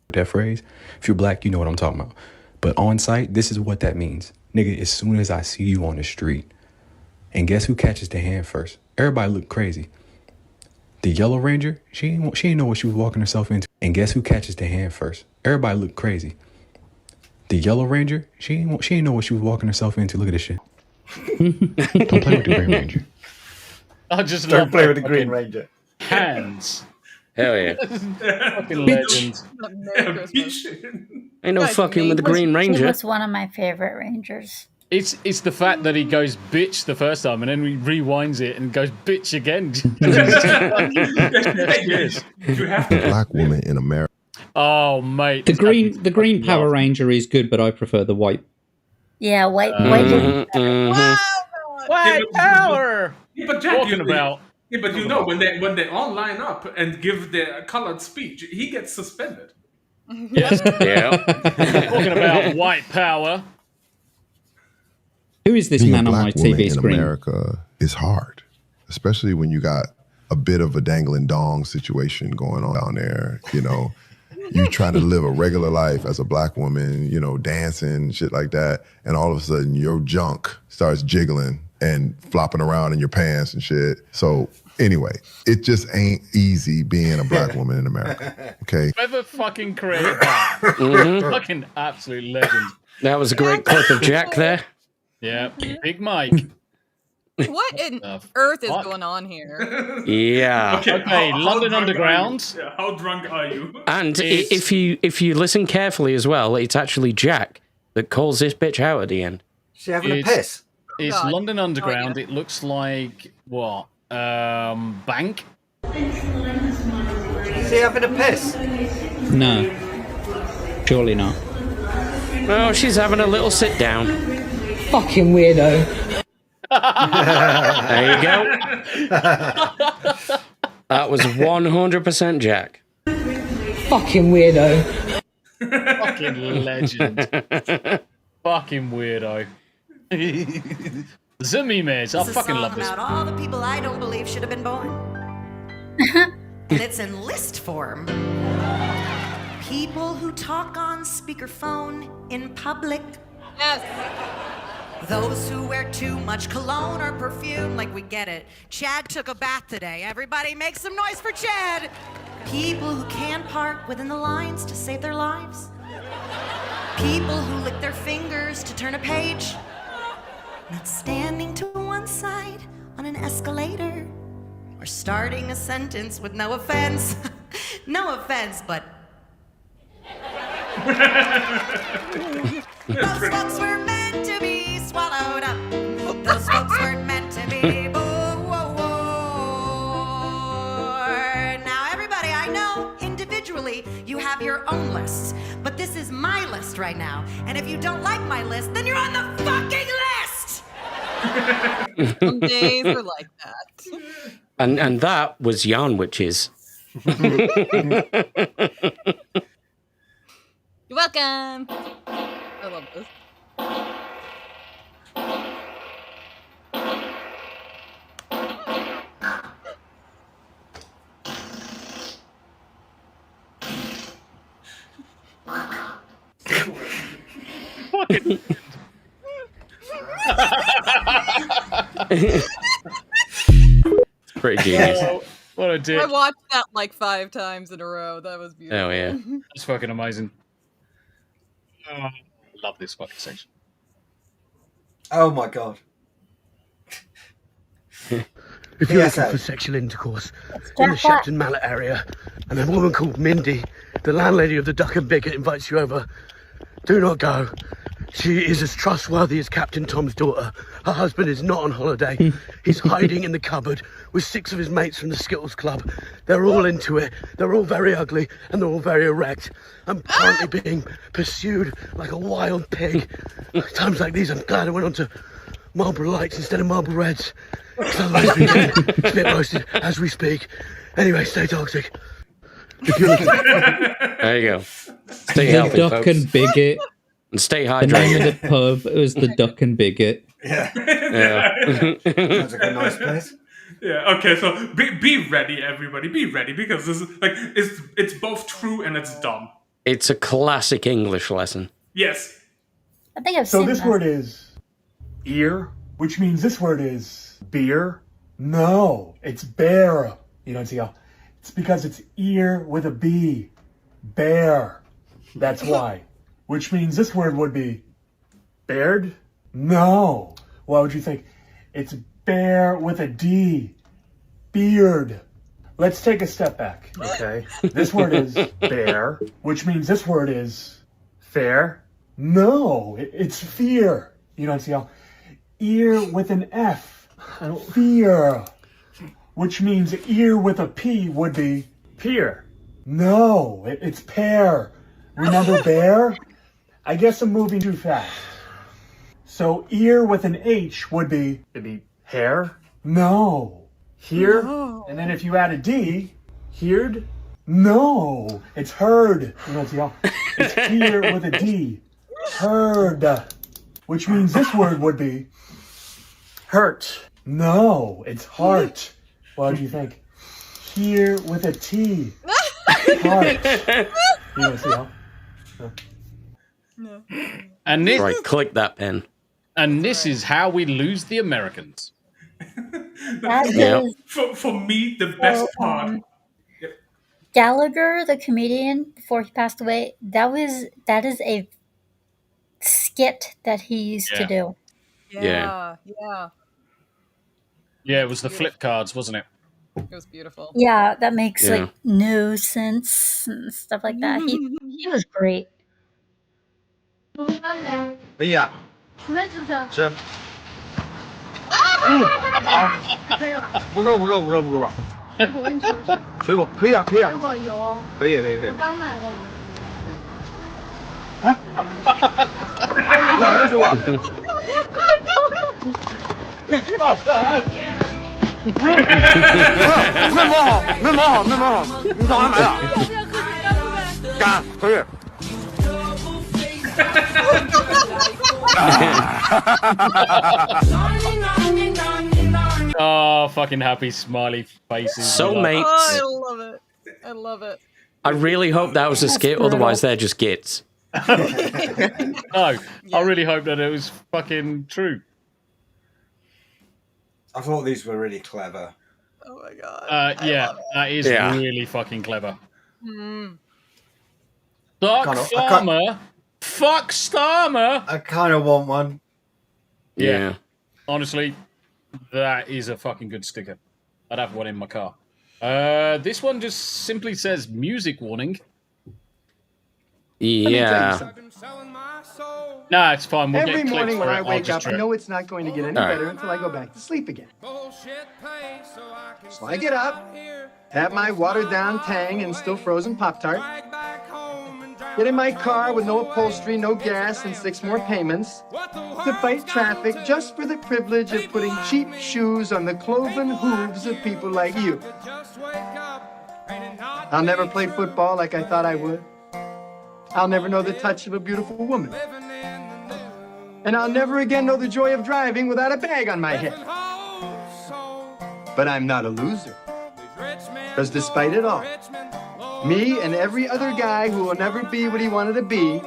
That phrase, if you're black, you know what I'm talking about. But on site, this is what that means. Nigga, as soon as I see you on the street, and guess who catches the hand first? Everybody look crazy. The Yellow Ranger, she ain't know what she was walking herself into. And guess who catches the hand first? Everybody look crazy. The Yellow Ranger, she ain't know what she was walking herself into. Look at this shit. Don't play with the Green Ranger. I just Don't play with the Green Ranger. Hands. Hell yeah. Fucking legend. Ain't no fucking with the Green He Ranger. was one of my favorite Rangers. It's the fact that he goes bitch the first time and then he rewinds it and goes bitch again. You have to. Black woman in America. Oh mate, The green Power Ranger is good, but I prefer the white. Yeah, white. White power. Yeah, but Jack, Talking about. Yeah, but when they all line up and give their colored speech, he gets suspended. Yes. Yeah. Talking about white power. Who is this Being man a on my black woman TV in screen? America is hard, especially when you got a bit of a dangling dong situation going on down there. You try to live a regular life as a black woman, dancing, shit like that, and all of a sudden your junk starts jiggling and flopping around in your pants and shit. So anyway, it just ain't easy being a black woman in America. Okay. Whoever fucking created that, fucking absolute legend. That was a great clip of Jack there. Yeah, Big Mike. What in earth is going on here? Yeah. Okay, London Underground. Yeah, how drunk are you? And if you listen carefully as well, it's actually Jack that calls this bitch out at the end. She having a piss? It's God. London Underground. It looks like what? Bank? Is she having a piss? No, surely not. Well, she's having a little sit down. Fucking weirdo. There you go. That was 100% Jack. Fucking weirdo. Fucking legend. Fucking weirdo. The memes. I fucking love this. About all the people I don't believe should have been born. And it's in list form. People who talk on speakerphone in public. Yes. Those who wear too much cologne or perfume, like we get it. Chad took a bath today. Everybody make some noise for Chad. People who can park within the lines to save their lives. People who lick their fingers to turn a page. Not standing to one side on an escalator. Or starting a sentence with no offense. No offense, but... Those folks were meant to be swallowed up. Those folks weren't meant to be born. Now Obviously, you have your own lists, but this is my list right now. And if you don't like my list, then you're on the fucking list! Some days are like that. And that was Yarn Witches. You're welcome. I love this. It's pretty genius. Oh, what a dick. I watched that like 5 times in a row. That was beautiful. Oh, yeah. It's fucking amazing. Oh, I love this fucking section. Oh my god. If you're looking for sexual intercourse in the Shepton Mallet area, and a woman called Mindy, the landlady of the Duck and Bigot, invites you over, do not go. She is as trustworthy as Captain Tom's daughter. Her husband is not on holiday. He's hiding in the cupboard with 6 of his mates from the Skittles Club. They're all into it. They're all very ugly and they're all very erect. I'm currently being pursued like a wild pig. Times like these, I'm glad I went on to Marlboro Lights instead of Marlboro Reds. Because otherwise we get spit roasted as we speak. Anyway, stay toxic. There you go. Stay The healthy, Duck folks. and Bigot. And stay The name hydrated. of the pub was the Duck and Bigot. Yeah. Sounds like a nice place. Yeah. Okay. So be ready, everybody. Be ready because this is like it's both true and it's dumb. It's a classic English lesson. Yes. I think I've So seen this that. word is ear, which means this word is beer. No, it's bear. You don't see how? It's because it's ear with a B. Bear. That's why. Which means this word would be bared? No. Why would you think? It's bear with a D. Beard. Let's take a step back, okay? This word is bear, which means this word is fair. No, it's fear. You don't see how? Ear with an F. Fear. Which means ear with a P would be pear. No, it's pear. Remember bear? I guess I'm moving too fast. So ear with an H would be, it'd be hair? No. Here? No. And then if you add a D, heard? No, it's heard. You know, see how? It's here with a D. Heard. Which means this word would be hurt. No, it's heart. What do you think? Here with a T. Heart. You know, see how? No. And this, Right, click that pen. And this is how we lose the Americans. That Yep. is For me, the best part. Gallagher, the comedian, before he passed away. That is a skit that he used to do. Yeah. Yeah, it was the flip cards, wasn't it? It was beautiful. Yeah, that makes Yeah. like no sense and stuff like that. He was great. 可以啊，吃。好，不够不够不够不够。水果可以啊可以啊。水果有。可以可以可以。刚买的。啊？哪个水果？面包好，面包好，面包好，你早上买的？干，可以。 Oh, fucking happy smiley faces. Soulmates. Oh, I love it. I love it. I really hope that was a skit, otherwise they're just gits. No, I really hope that it was fucking true. I thought these were really clever. Oh my god. Yeah, that is Yeah. really fucking clever. Mm. Doc Kinda- I Farmer. Fuck Starmer. I kind of want one. Yeah. Honestly, that is a fucking good sticker. I'd have one in my car. This one just simply says music warning. Yeah. Nah, it's fine. We'll Every get morning clips for when I it. I'll wake just up, I check. know it's not going to get any All right. better until I go back to sleep again. So I get up, have my watered down Tang and still frozen Pop-Tart, get in my car with no upholstery, no gas, and 6 more payments to fight traffic just for the privilege of putting cheap shoes on the cloven hooves of people like you. I'll never play football like I thought I would. I'll never know the touch of a beautiful woman. And I'll never again know the joy of driving without a bag on my head. But I'm not a loser. Because despite it all, me and every other guy who will never be what he wanted to be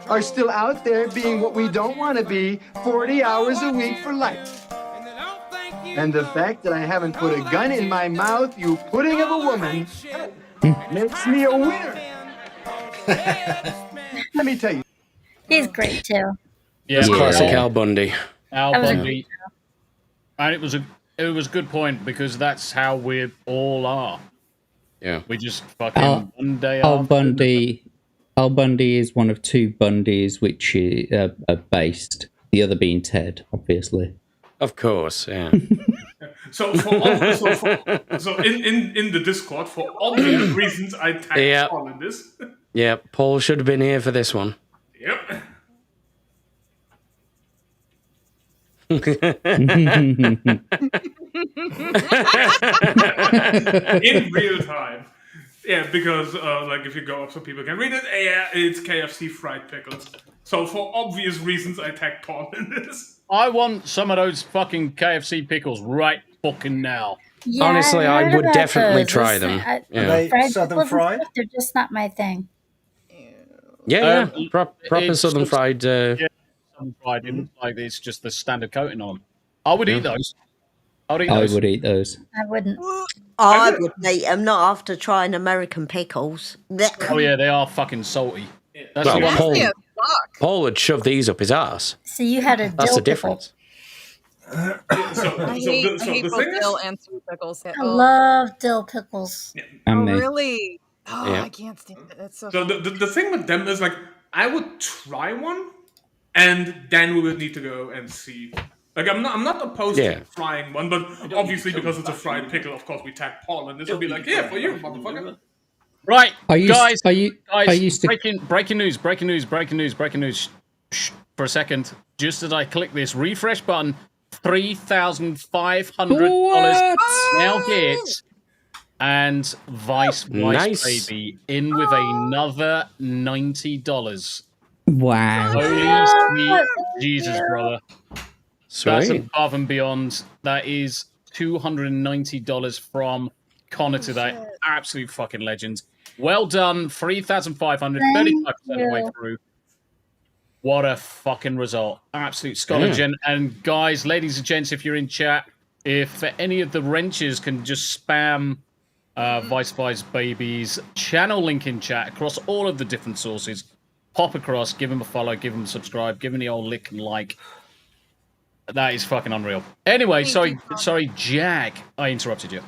are still out there being what we don't want to be 40 hours a week for life. And the fact that I haven't put a gun in my mouth, you pudding of a woman, makes me a winner. Let me tell you. He's great too. Yeah, it's classic Al Bundy. Al Bundy. And it was a good point because that's how we all are. Yeah. We just fucking one day Al Bundy is one of 2 Bundys which are based. The other being Ted, obviously. Of course, yeah. So in the Discord, for obvious reasons, I tagged Paul in this. Yeah, Paul should have been here for this one. Yep. In real time. Yeah, because like if you go up so people can read it, yeah, it's KFC fried pickles. So for obvious reasons, I tagged Paul in this. I want some of those fucking KFC pickles right fucking now. Yeah, Honestly, I heard would about definitely those. try It's- them. I- Yeah. Are they fried southern pickles and fried? stuff, they're just not my thing. Yeah, proper it's southern just- fried. Yeah, southern fried. It looks like it's just the standard coating on them. I would eat those. I would eat I those. would eat those. I wouldn't. I wouldn't eat them, not after trying American pickles. Oh yeah, they are fucking salty. That's Well, the one. Paul would shove these up his ass. So you had a That's dill the difference. I hate both dill and sweet pickles. I love dill pickles. Oh, really? Oh, Yeah. I can't stand it. It's so So the thing with them is like I would try one, and then we would need to go and see. Like I'm not opposed to frying one, but obviously because it's a fried pickle, of course we tag Paul, and this would be like, yeah, for you, motherfucker. Right, guys, used to... breaking news. Shh, for a second, just as I click this refresh button, $3,500 now hit, and Vice Nice. Baby in with another $90. Wow. Holy sweet Jesus, brother. That's Sweet. above and beyond. That is $290 from Connor today. Absolute fucking legend. Well done. 3,500, 35% of the way through. What a fucking result. Absolute scholar, gen. And guys, ladies and gents, if you're in chat, if any of the wrenches can just spam Vice Baby's channel link in chat across all of the different sources, pop across, give him a follow, give him a subscribe, give him the old lick and like. That is fucking unreal. Anyway, sorry, Jag, I interrupted you.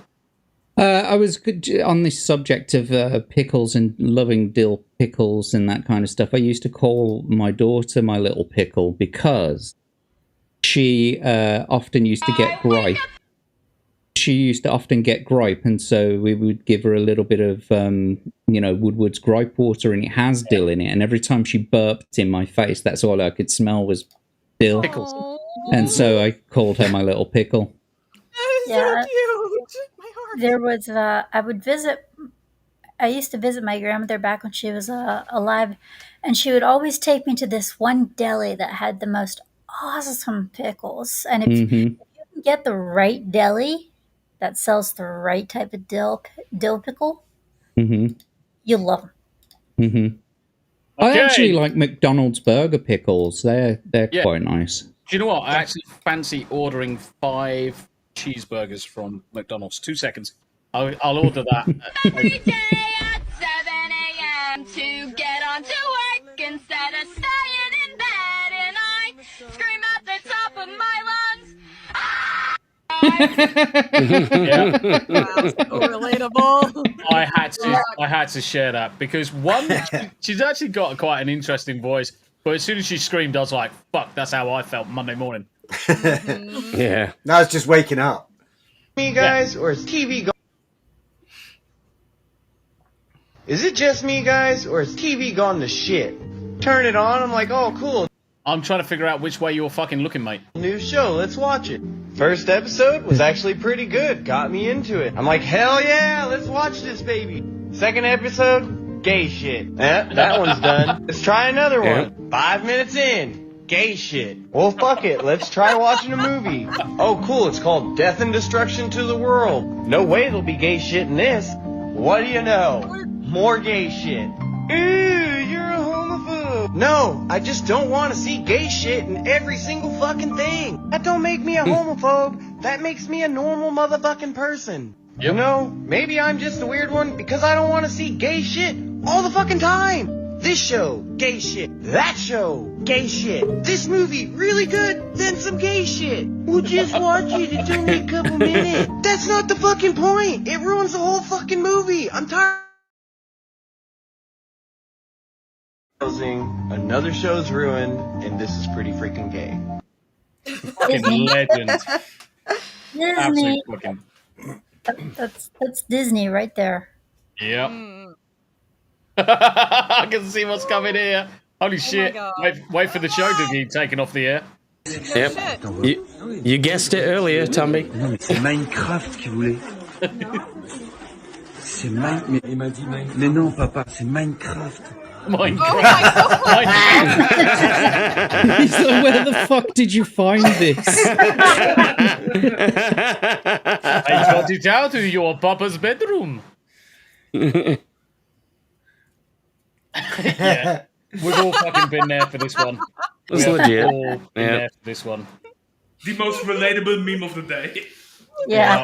I was good on this subject of pickles and loving dill pickles and that kind of stuff. I used to call my daughter my little pickle because she often used to get gripe. She used to often get gripe, and so we would give her a little bit of, Woodward's gripe water, and it has dill in it. And every time she burped in my face, that's all I could smell was dill. Pickles. And so I called her my little pickle. Yeah. There was I used to visit my grandmother back when she was alive, and she would always take me to this one deli that had the most awesome pickles. And if you can get the right deli that sells the right type of dill pickle, you'll love them. I actually like McDonald's burger pickles. They're quite nice. Do you know what? I actually fancy ordering 5 cheeseburgers from McDonald's. 2 seconds. I'll order that. Every day at 7 a.m. to get on to work instead of staying in bed, and I scream at the top of my lungs. Wow, so relatable. I had to share that because one, she's actually got quite an interesting voice. But as soon as she screamed, I was like, "Fuck!" That's how I felt Monday morning. Yeah. Now it's just waking up. Me guys, or is TV going? Is it just me, guys, or is TV gone to shit? Turn it on, I'm like, oh, cool. I'm trying to figure out which way you're fucking looking, mate. New show, let's watch it. First episode was actually pretty good, got me into it. I'm like, hell yeah, let's watch this, baby. Second episode, gay shit. That one's done. Let's try another one. 5 minutes in, gay shit. Well, fuck it, let's try watching a movie. Oh, cool, it's called Death and Destruction to the World. No way there'll be gay shit in this. What do you know? More gay shit. Ooh, you're a homophobe. No, I just don't want to see gay shit in every single fucking thing. That don't make me a homophobe. That makes me a normal motherfucking person. Yep. You know, maybe I'm just a weird one because I don't want to see gay shit all the fucking time. This show, gay shit. That show, gay shit. This movie, really good, then some gay shit. We'll just watch it. It's only a couple minutes. That's not the fucking point. It ruins the whole fucking movie. I'm tired. Another show's ruined, and this is pretty freaking gay. Fucking legend. Disney. Fucking... That's Disney right there. Yep. I can see what's coming here. Holy shit. Wait for the show to be taken off the air. Yep. You guessed it earlier, Tombi. C'est Minecraft qu'il voulait. C'est Minecraft. Il m'a dit Minecraft. Mais non, papa, c'est Minecraft. Minecraft. He's like, where the fuck did you find this? I got it out of your papa's bedroom. Yeah, we've all fucking been there for this one. That's legit. All been there for this one. The most relatable meme of the day. Yeah.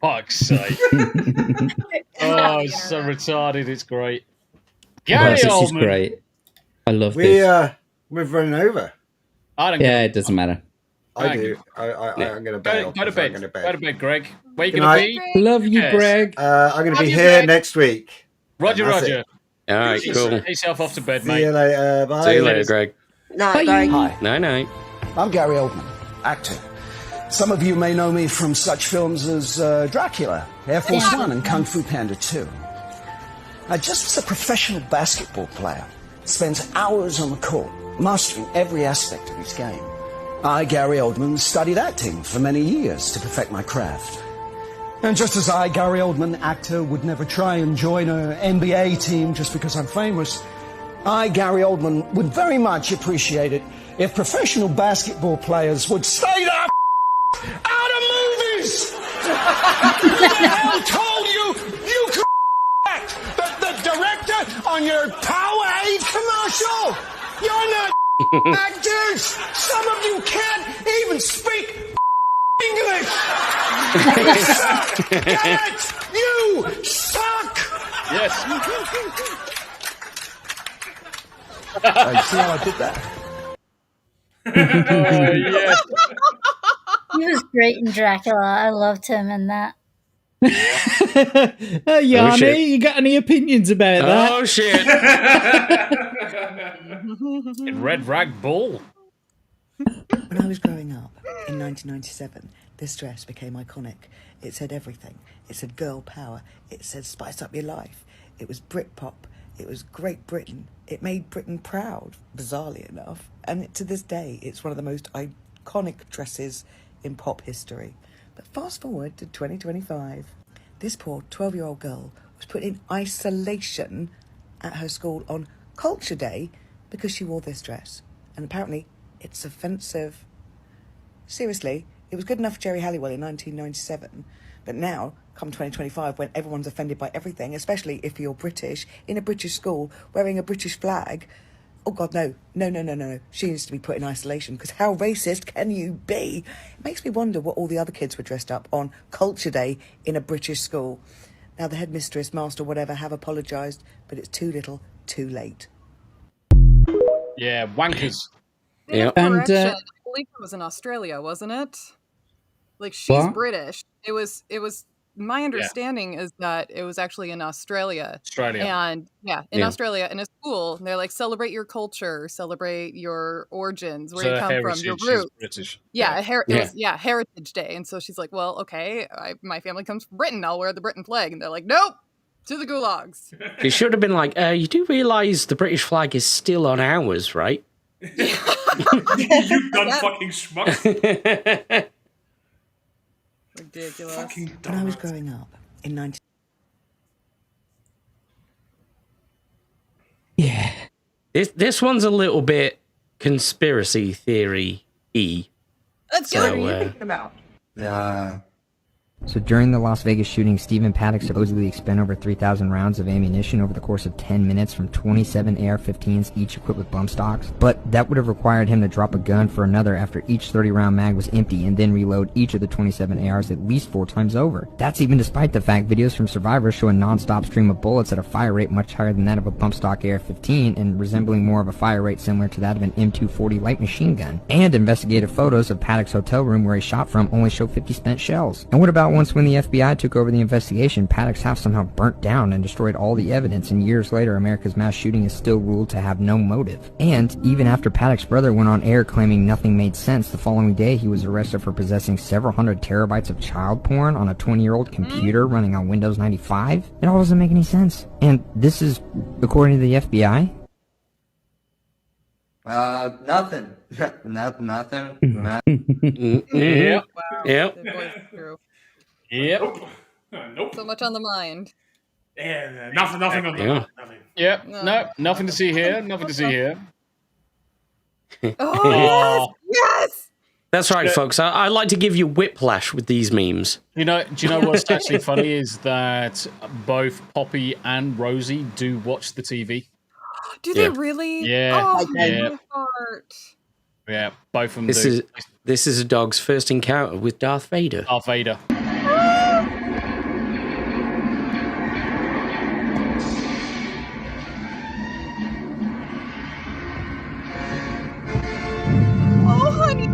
Fuck's sake. Oh, it's so retarded. It's great. Gary This is Oldman. great. I love this. We've run over. I don't Yeah, it doesn't matter. I do. I'm going to bail. Go to bed. Go to bed, Greg. Where you Good going to night. be? Love you, Yes. Greg. I'm going to Love be you, here Greg. next week. Roger, And that's Roger. it. All right, cool. Get yourself off to bed, See mate. you later. Bye. See you later, Greg. No, Greg. Hi, Night. I'm Gary Oldman, actor. Some of you may know me from such films as Dracula, Air Force One, and Kung Fu Panda 2. Just as a professional basketball player, spends hours on the court, mastering every aspect of his game. I, Gary Oldman, studied acting for many years to perfect my craft. And just as I, Gary Oldman, actor, would never try and join an NBA team just because I'm famous, I, Gary Oldman, would very much appreciate it if professional basketball players would stay the out of movies! Who the hell told you could act? The director on your Powerade commercial? You're not actors! Some of you can't even speak English! You suck! Get it? You suck! Yes. You see how I did that? Yes. He was great in Dracula. I loved him in that. Yanni, shit. you got any opinions about that? Oh, shit. Red Rag Bull. When I was growing up in 1997, this dress became iconic. It said everything. It said girl power. It said spice up your life. It was Britpop. It was Great Britain. It made Britain proud, bizarrely enough. And to this day, it's one of the most iconic dresses in pop history. But fast forward to 2025. This poor 12-year-old girl was put in isolation at her school on Culture Day because she wore this dress. And apparently it's offensive. Seriously, it was good enough for Jerry Halliwell in 1997, but now, come 2025, when everyone's offended by everything, especially if you're British, in a British school, wearing a British flag, oh God, no. She needs to be put in isolation, because how racist can you be? It makes me wonder what all the other kids were dressed up on Culture Day in a British school. Now the headmistress, master, whatever, have apologised, but it's too little, too late. Yeah, wankers. Yeah. And I believe it was in Australia, wasn't it? Like, she's British. It was my understanding is that it was actually in Australia. And in Australia, in a school, they're like, celebrate your culture, celebrate your origins, where you come from, your roots. British. It was Heritage Day. And so she's like, well, okay, my family comes from Britain. I'll wear the Britain flag. And they're like, nope, to the gulags. It should have been like, you do realise the British flag is still on ours, right? You done fucking schmucks. Ridiculous. When I was growing up in 19... Yeah. This one's a little bit conspiracy theory-y. Let's go. What are you thinking about? So during the Las Vegas shooting, Stephen Paddock supposedly expended over 3,000 rounds of ammunition over the course of 10 minutes from 27 AR-15s, each equipped with bump stocks. But that would have required him to drop a gun for another after each 30-round mag was empty and then reload each of the 27 ARs at least 4 times over. That's even despite the fact videos from survivors show a non-stop stream of bullets at a fire rate much higher than that of a bump stock AR-15 and resembling more of a fire rate similar to that of an M240 light machine gun. And investigative photos of Paddock's hotel room where he shot from only show 50 spent shells. And what about once when the FBI took over the investigation, Paddock's house somehow burnt down and destroyed all the evidence, and years later America's mass shooting is still ruled to have no motive. And even after Paddock's brother went on air claiming nothing made sense, the following day he was arrested for possessing several hundred terabytes of child porn on a 20-year-old computer running on Windows 95. It all doesn't make any sense. And this is according to the FBI? Nothing. Nothing. Yep. Yep. Yep. Nope. So much on the mind. Yeah, nothing on the mind. Nothing. Yep. No, nothing to see here. Nothing to see here. Oh, yes! That's right, folks. I like to give you whiplash with these memes. Do you know what's actually funny is that both Poppy and Rosie do watch the TV. Do they really? Yeah. Oh, yeah. my heart. Yeah, both of them do. This is a dog's first encounter with Darth Vader. Darth Vader. Oh, honey.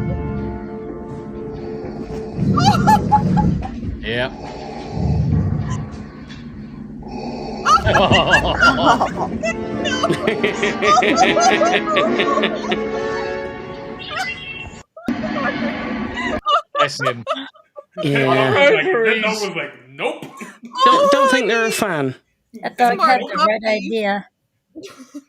Yeah. Bless him. Yeah. That dog was like, nope. Don't think they're a fan. That dog had the right idea.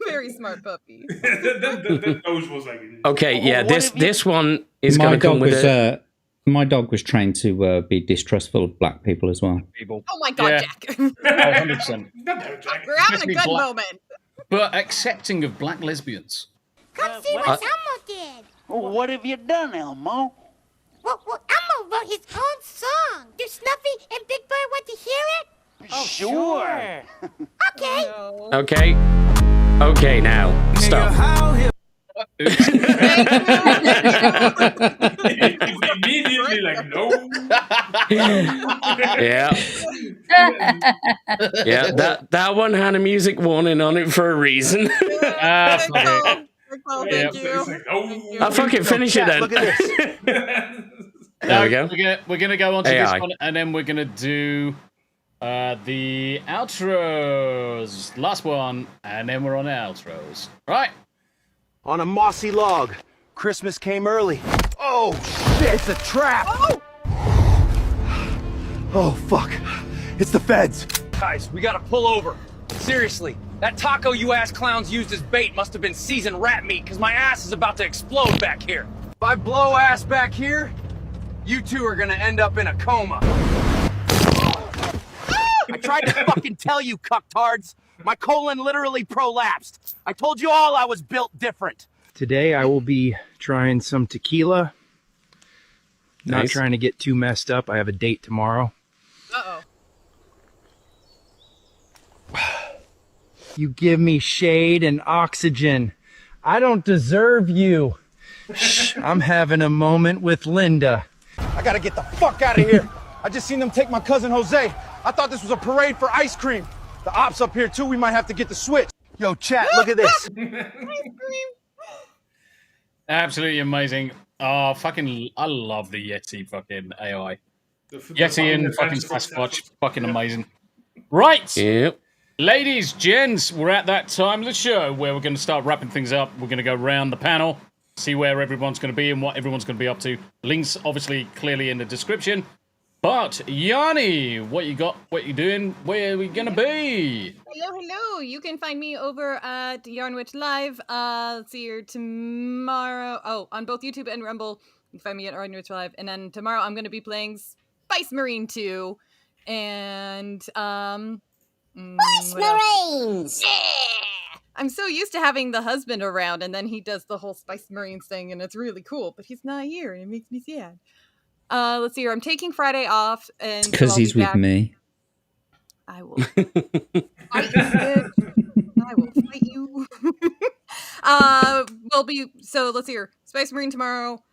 Very smart puppy. That nose was like. Okay, yeah. This one is going to come with it. My dog was trained to be distrustful of black people as well. Oh my God, Jack. 100%. We're having a good moment. But accepting of black lesbians. Come see what Elmo did. Well, what have you done, Elmo? Well, Elmo wrote his own song. Do Snuffy and Big Bird want to hear it? Oh, sure. Okay. Okay. Okay, now stop. Immediately like, no. Yeah. Yeah, that one had a music warning on it for a reason. Thank you. I'll fucking finish it then. Look at this. There we go. We're gonna go on to this one, and then we're gonna do the outros. Last one, and then we're on the outros. Right. On a mossy log, Christmas came early. Oh shit! It's a trap. Oh fuck! It's the feds. Guys, we gotta pull over. Seriously, that taco you ass clowns used as bait must have been seasoned rat meat, because my ass is about to explode back here. If I blow ass back here, you two are gonna end up in a coma. I tried to fucking tell you, cucktards. My colon literally prolapsed. I told you all I was built different. Today I will be trying some tequila. Not Nice. trying to get too messed up. I have a date tomorrow. Uh-oh. You give me shade and oxygen. I don't deserve you. Shh, I'm having a moment with Linda. I gotta get the fuck out of here. I just seen them take my cousin Jose. I thought this was a parade for ice cream. The ops up here too, we might have to get the switch. Yo, chat, look at this. Absolutely amazing. Oh, fucking, I love the Yeti fucking AI. Yeti and fucking Sasquatch, fucking amazing. Right. Yep. Ladies, gents, we're at that time of the show where we're going to start wrapping things up. We're going to go round the panel, see where everyone's going to be and what everyone's going to be up to. Links, obviously, clearly in the description. But, Yanni, what you got, what you doing, where are we going to be? Hello. You can find me over at Yarnwitch Live. Let's see here tomorrow. Oh, on both YouTube and Rumble. You can find me at Yarnwitch Live. And then tomorrow I'm going to be playing Spice Marine 2. And, Spice Marines! Yeah! I'm so used to having the husband around, and then he does the whole Spice Marines thing, and it's really cool. But he's not here, and it makes me sad. Let's see here. I'm taking Friday off, and Because he's with me. I will fight you, bitch. I will fight you. So let's see here. Spice Marine tomorrow,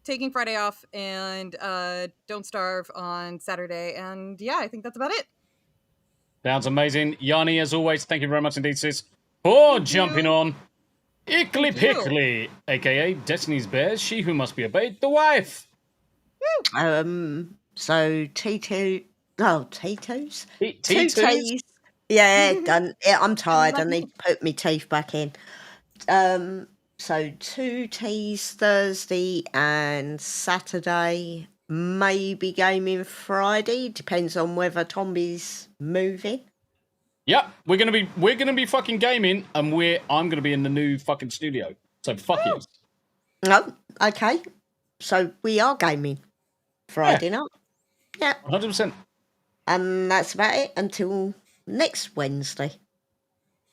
taking Friday off, and Don't Starve on Saturday. And yeah, I think that's about it. Sounds amazing. Yanni, as always, thank you very much indeed, sis, for jumping on. IcklePickle, aka Destiny's Bears, she who must be obeyed, the wife. So T2, oh, T2s? T2s? Two T's. Yeah, done. Yeah, I'm tired. I need to put my teeth back in. So 2 T's Thursday and Saturday, maybe gaming Friday. Depends on whether Tombi's moving. Yep, we're gonna be fucking gaming, and I'm gonna be in the new fucking studio. So fuck you. Oh, okay. So we are gaming Friday night. Yeah. 100%. And that's about it until next Wednesday.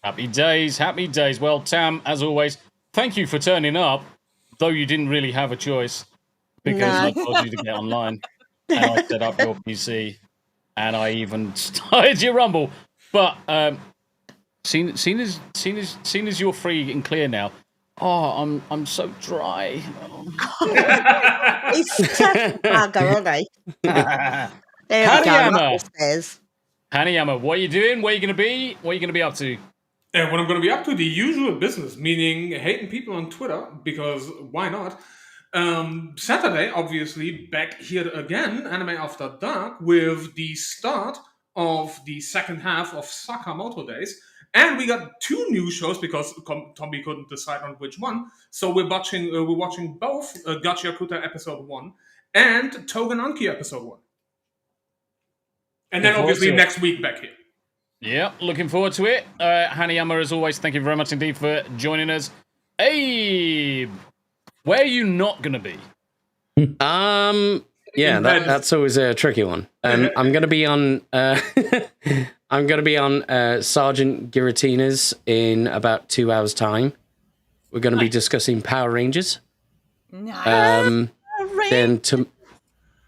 Happy days, happy days. Well, Tam, as always, thank you for turning up, though you didn't really have a choice, because I told you to get online, and I set up your PC, and I even started your Rumble. But seeing as you're free and clear now, I'm so dry. He's such a bugger, isn't he? There we go, up the stairs. Hanayama, what are you doing? Where are you going to be? What are you going to be up to? And what I'm going to be up to, the usual business, meaning hating people on Twitter, because why not? Saturday, obviously, back here again, Anime After Dark, with the start of the second half of Sakamoto Days. And we got 2 new shows because Tombi couldn't decide on which one. So we're watching both Gachiakuta episode 1 and Togen Anki episode 1. And then obviously next week back here. Yeah, looking forward to it. Hanayama, as always, thank you very much indeed for joining us. Abe, where are you not going to be? Yeah, that's always a tricky one. I'm going to be on. I'm going to be on Sergeant Giratina's in about 2 hours' time. We're going to be discussing Power Rangers. Then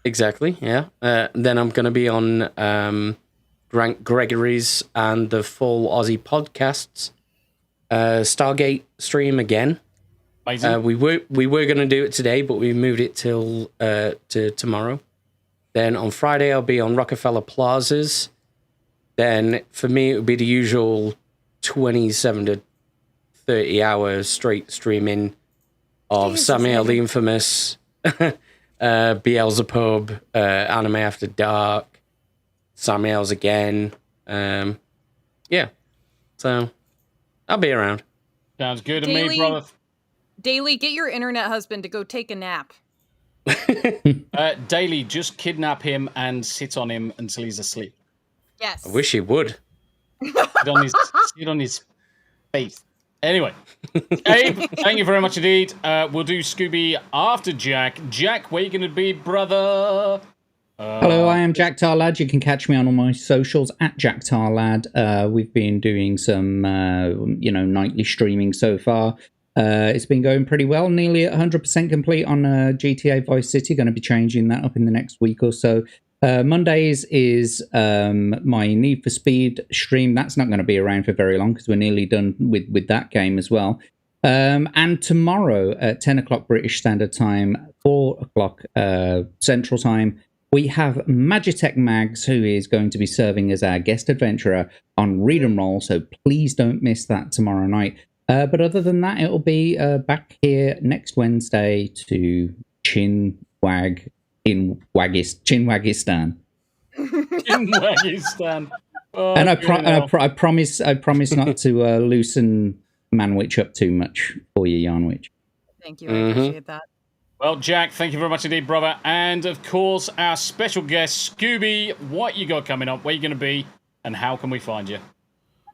exactly, yeah. Then I'm going to be on Grant Gregory's and the full Aussie podcasts Stargate stream again. We were going to do it today, but we moved it till to tomorrow. Then on Friday I'll be on Rockefeller Plazas. Then for me it would be the usual 27 to 30 hours straight streaming of Samuel the Infamous, Beelzebub, Anime After Dark, Samuel's again. Yeah, so I'll be around. Sounds good to me, brother. Daily, get your internet husband to go take a nap. Daily, just kidnap him and sit on him until he's asleep. Yes. I wish he would. Sit on his face. Anyway, Abe, thank you very much indeed. We'll do Scooby after Jack. Jack, where you going to be, brother? Hello, I am Jack Tarlad. You can catch me on all my socials at Jack Tarlad. We've been doing some, nightly streaming so far. It's been going pretty well. Nearly at 100% complete on GTA Vice City. Going to be changing that up in the next week or so. Mondays is my Need for Speed stream. That's not going to be around for very long because we're nearly done with that game as well. And tomorrow at 10 o'clock British Standard Time, 4 o'clock Central Time, we have Magitech Mags, who is going to be serving as our guest adventurer on Read and Roll, so please don't miss that tomorrow night. But other than that, it'll be back here next Wednesday to Chinwagistan. Chinwagistan. Oh, And I promise not to loosen Manwich up too much for you, Yarnwich. Thank you, I appreciate that. Well, Jack, thank you very much indeed, brother. And, of course, our special guest, Scooby. What you got coming up? Where you going to be? And how can we find you?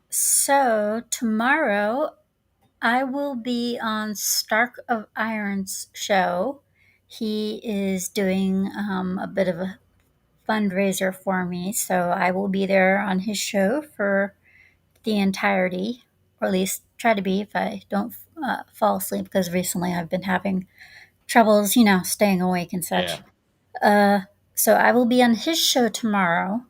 So, tomorrow, I will be on Stark of Iron's show. He is doing a bit of a fundraiser for me, so I will be there on his show for the entirety, or at least try to be if I don't fall asleep, because recently I've been having troubles, staying awake and such. So I will be on his show tomorrow.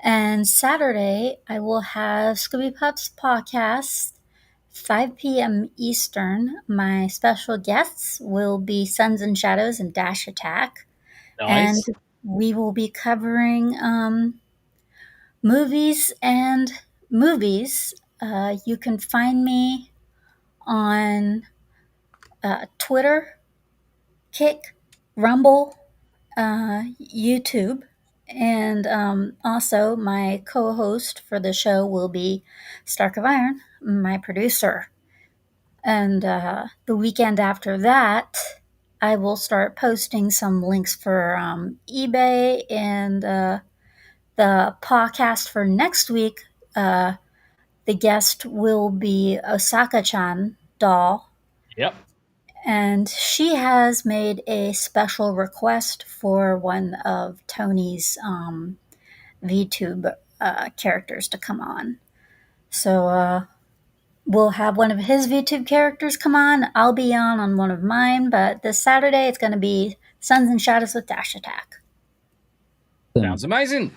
And Saturday, I will have Scoobypup's podcast, 5 p.m. Eastern. My special guests will be Suns and Shadows and Dash Attack. Nice. And we will be covering movies and movies. You can find me on Twitter, Kick, Rumble, YouTube, and also my co-host for the show will be Stark of Iron, my producer. And the weekend after that, I will start posting some links for eBay and the podcast for next week. The guest will be Osaka-chan Doll. Yep. And she has made a special request for one of Tony's VTube characters to come on. So we'll have one of his VTube characters come on. I'll be on one of mine, but this Saturday it's going to be Suns and Shadows with Dash Attack. Sounds amazing.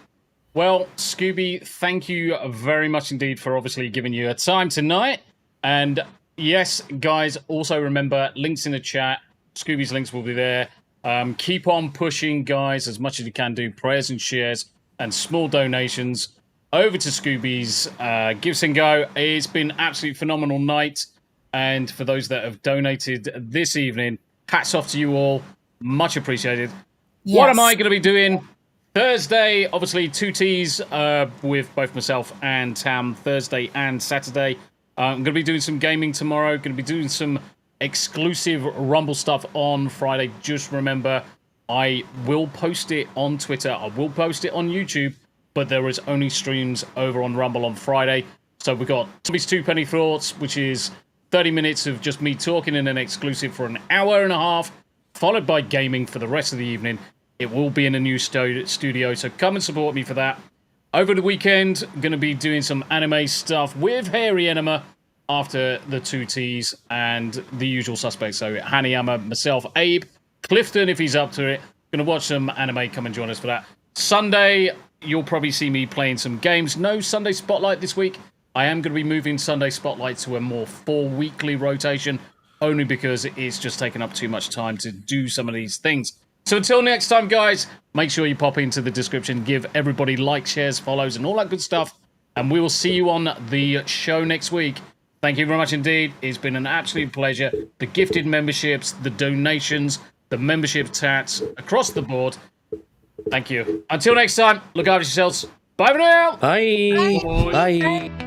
Well, Scooby, thank you very much indeed for obviously giving you a time tonight. And yes, guys, also remember, links in the chat. Scooby's links will be there. Keep on pushing, guys, as much as you can do. Prayers and shares and small donations over to Scooby's Give and Go. It's been an absolutely phenomenal night. And for those that have donated this evening, hats off to you all. Much appreciated. Yes. What am I going to be doing? Thursday, obviously, 2 T's with both myself and Tam, Thursday and Saturday. I'm going to be doing some gaming tomorrow. Going to be doing some exclusive Rumble stuff on Friday. Just remember, I will post it on Twitter. I will post it on YouTube. But there is only streams over on Rumble on Friday. So we've got Tombi's 2 Penny Thoughts, which is 30 minutes of just me talking in an exclusive for an hour and a half, followed by gaming for the rest of the evening. It will be in a new studio, so come and support me for that. Over the weekend, going to be doing some anime stuff with Hairy Enema after the 2 T's and the usual suspects. So Hanayama, myself, Abe, Clifton, if he's up to it. Going to watch some anime. Come and join us for that. Sunday, you'll probably see me playing some games. No Sunday Spotlight this week. I am going to be moving Sunday Spotlight to a more 4-weekly rotation, only because it's just taken up too much time to do some of these things. So until next time, guys, make sure you pop into the description, give everybody likes, shares, follows, and all that good stuff. And we will see you on the show next week. Thank you very much indeed. It's been an absolute pleasure. The gifted memberships, the donations, the membership tats across the board. Thank you. Until next time, look after yourselves. Bye for now. Bye. Bye. Bye.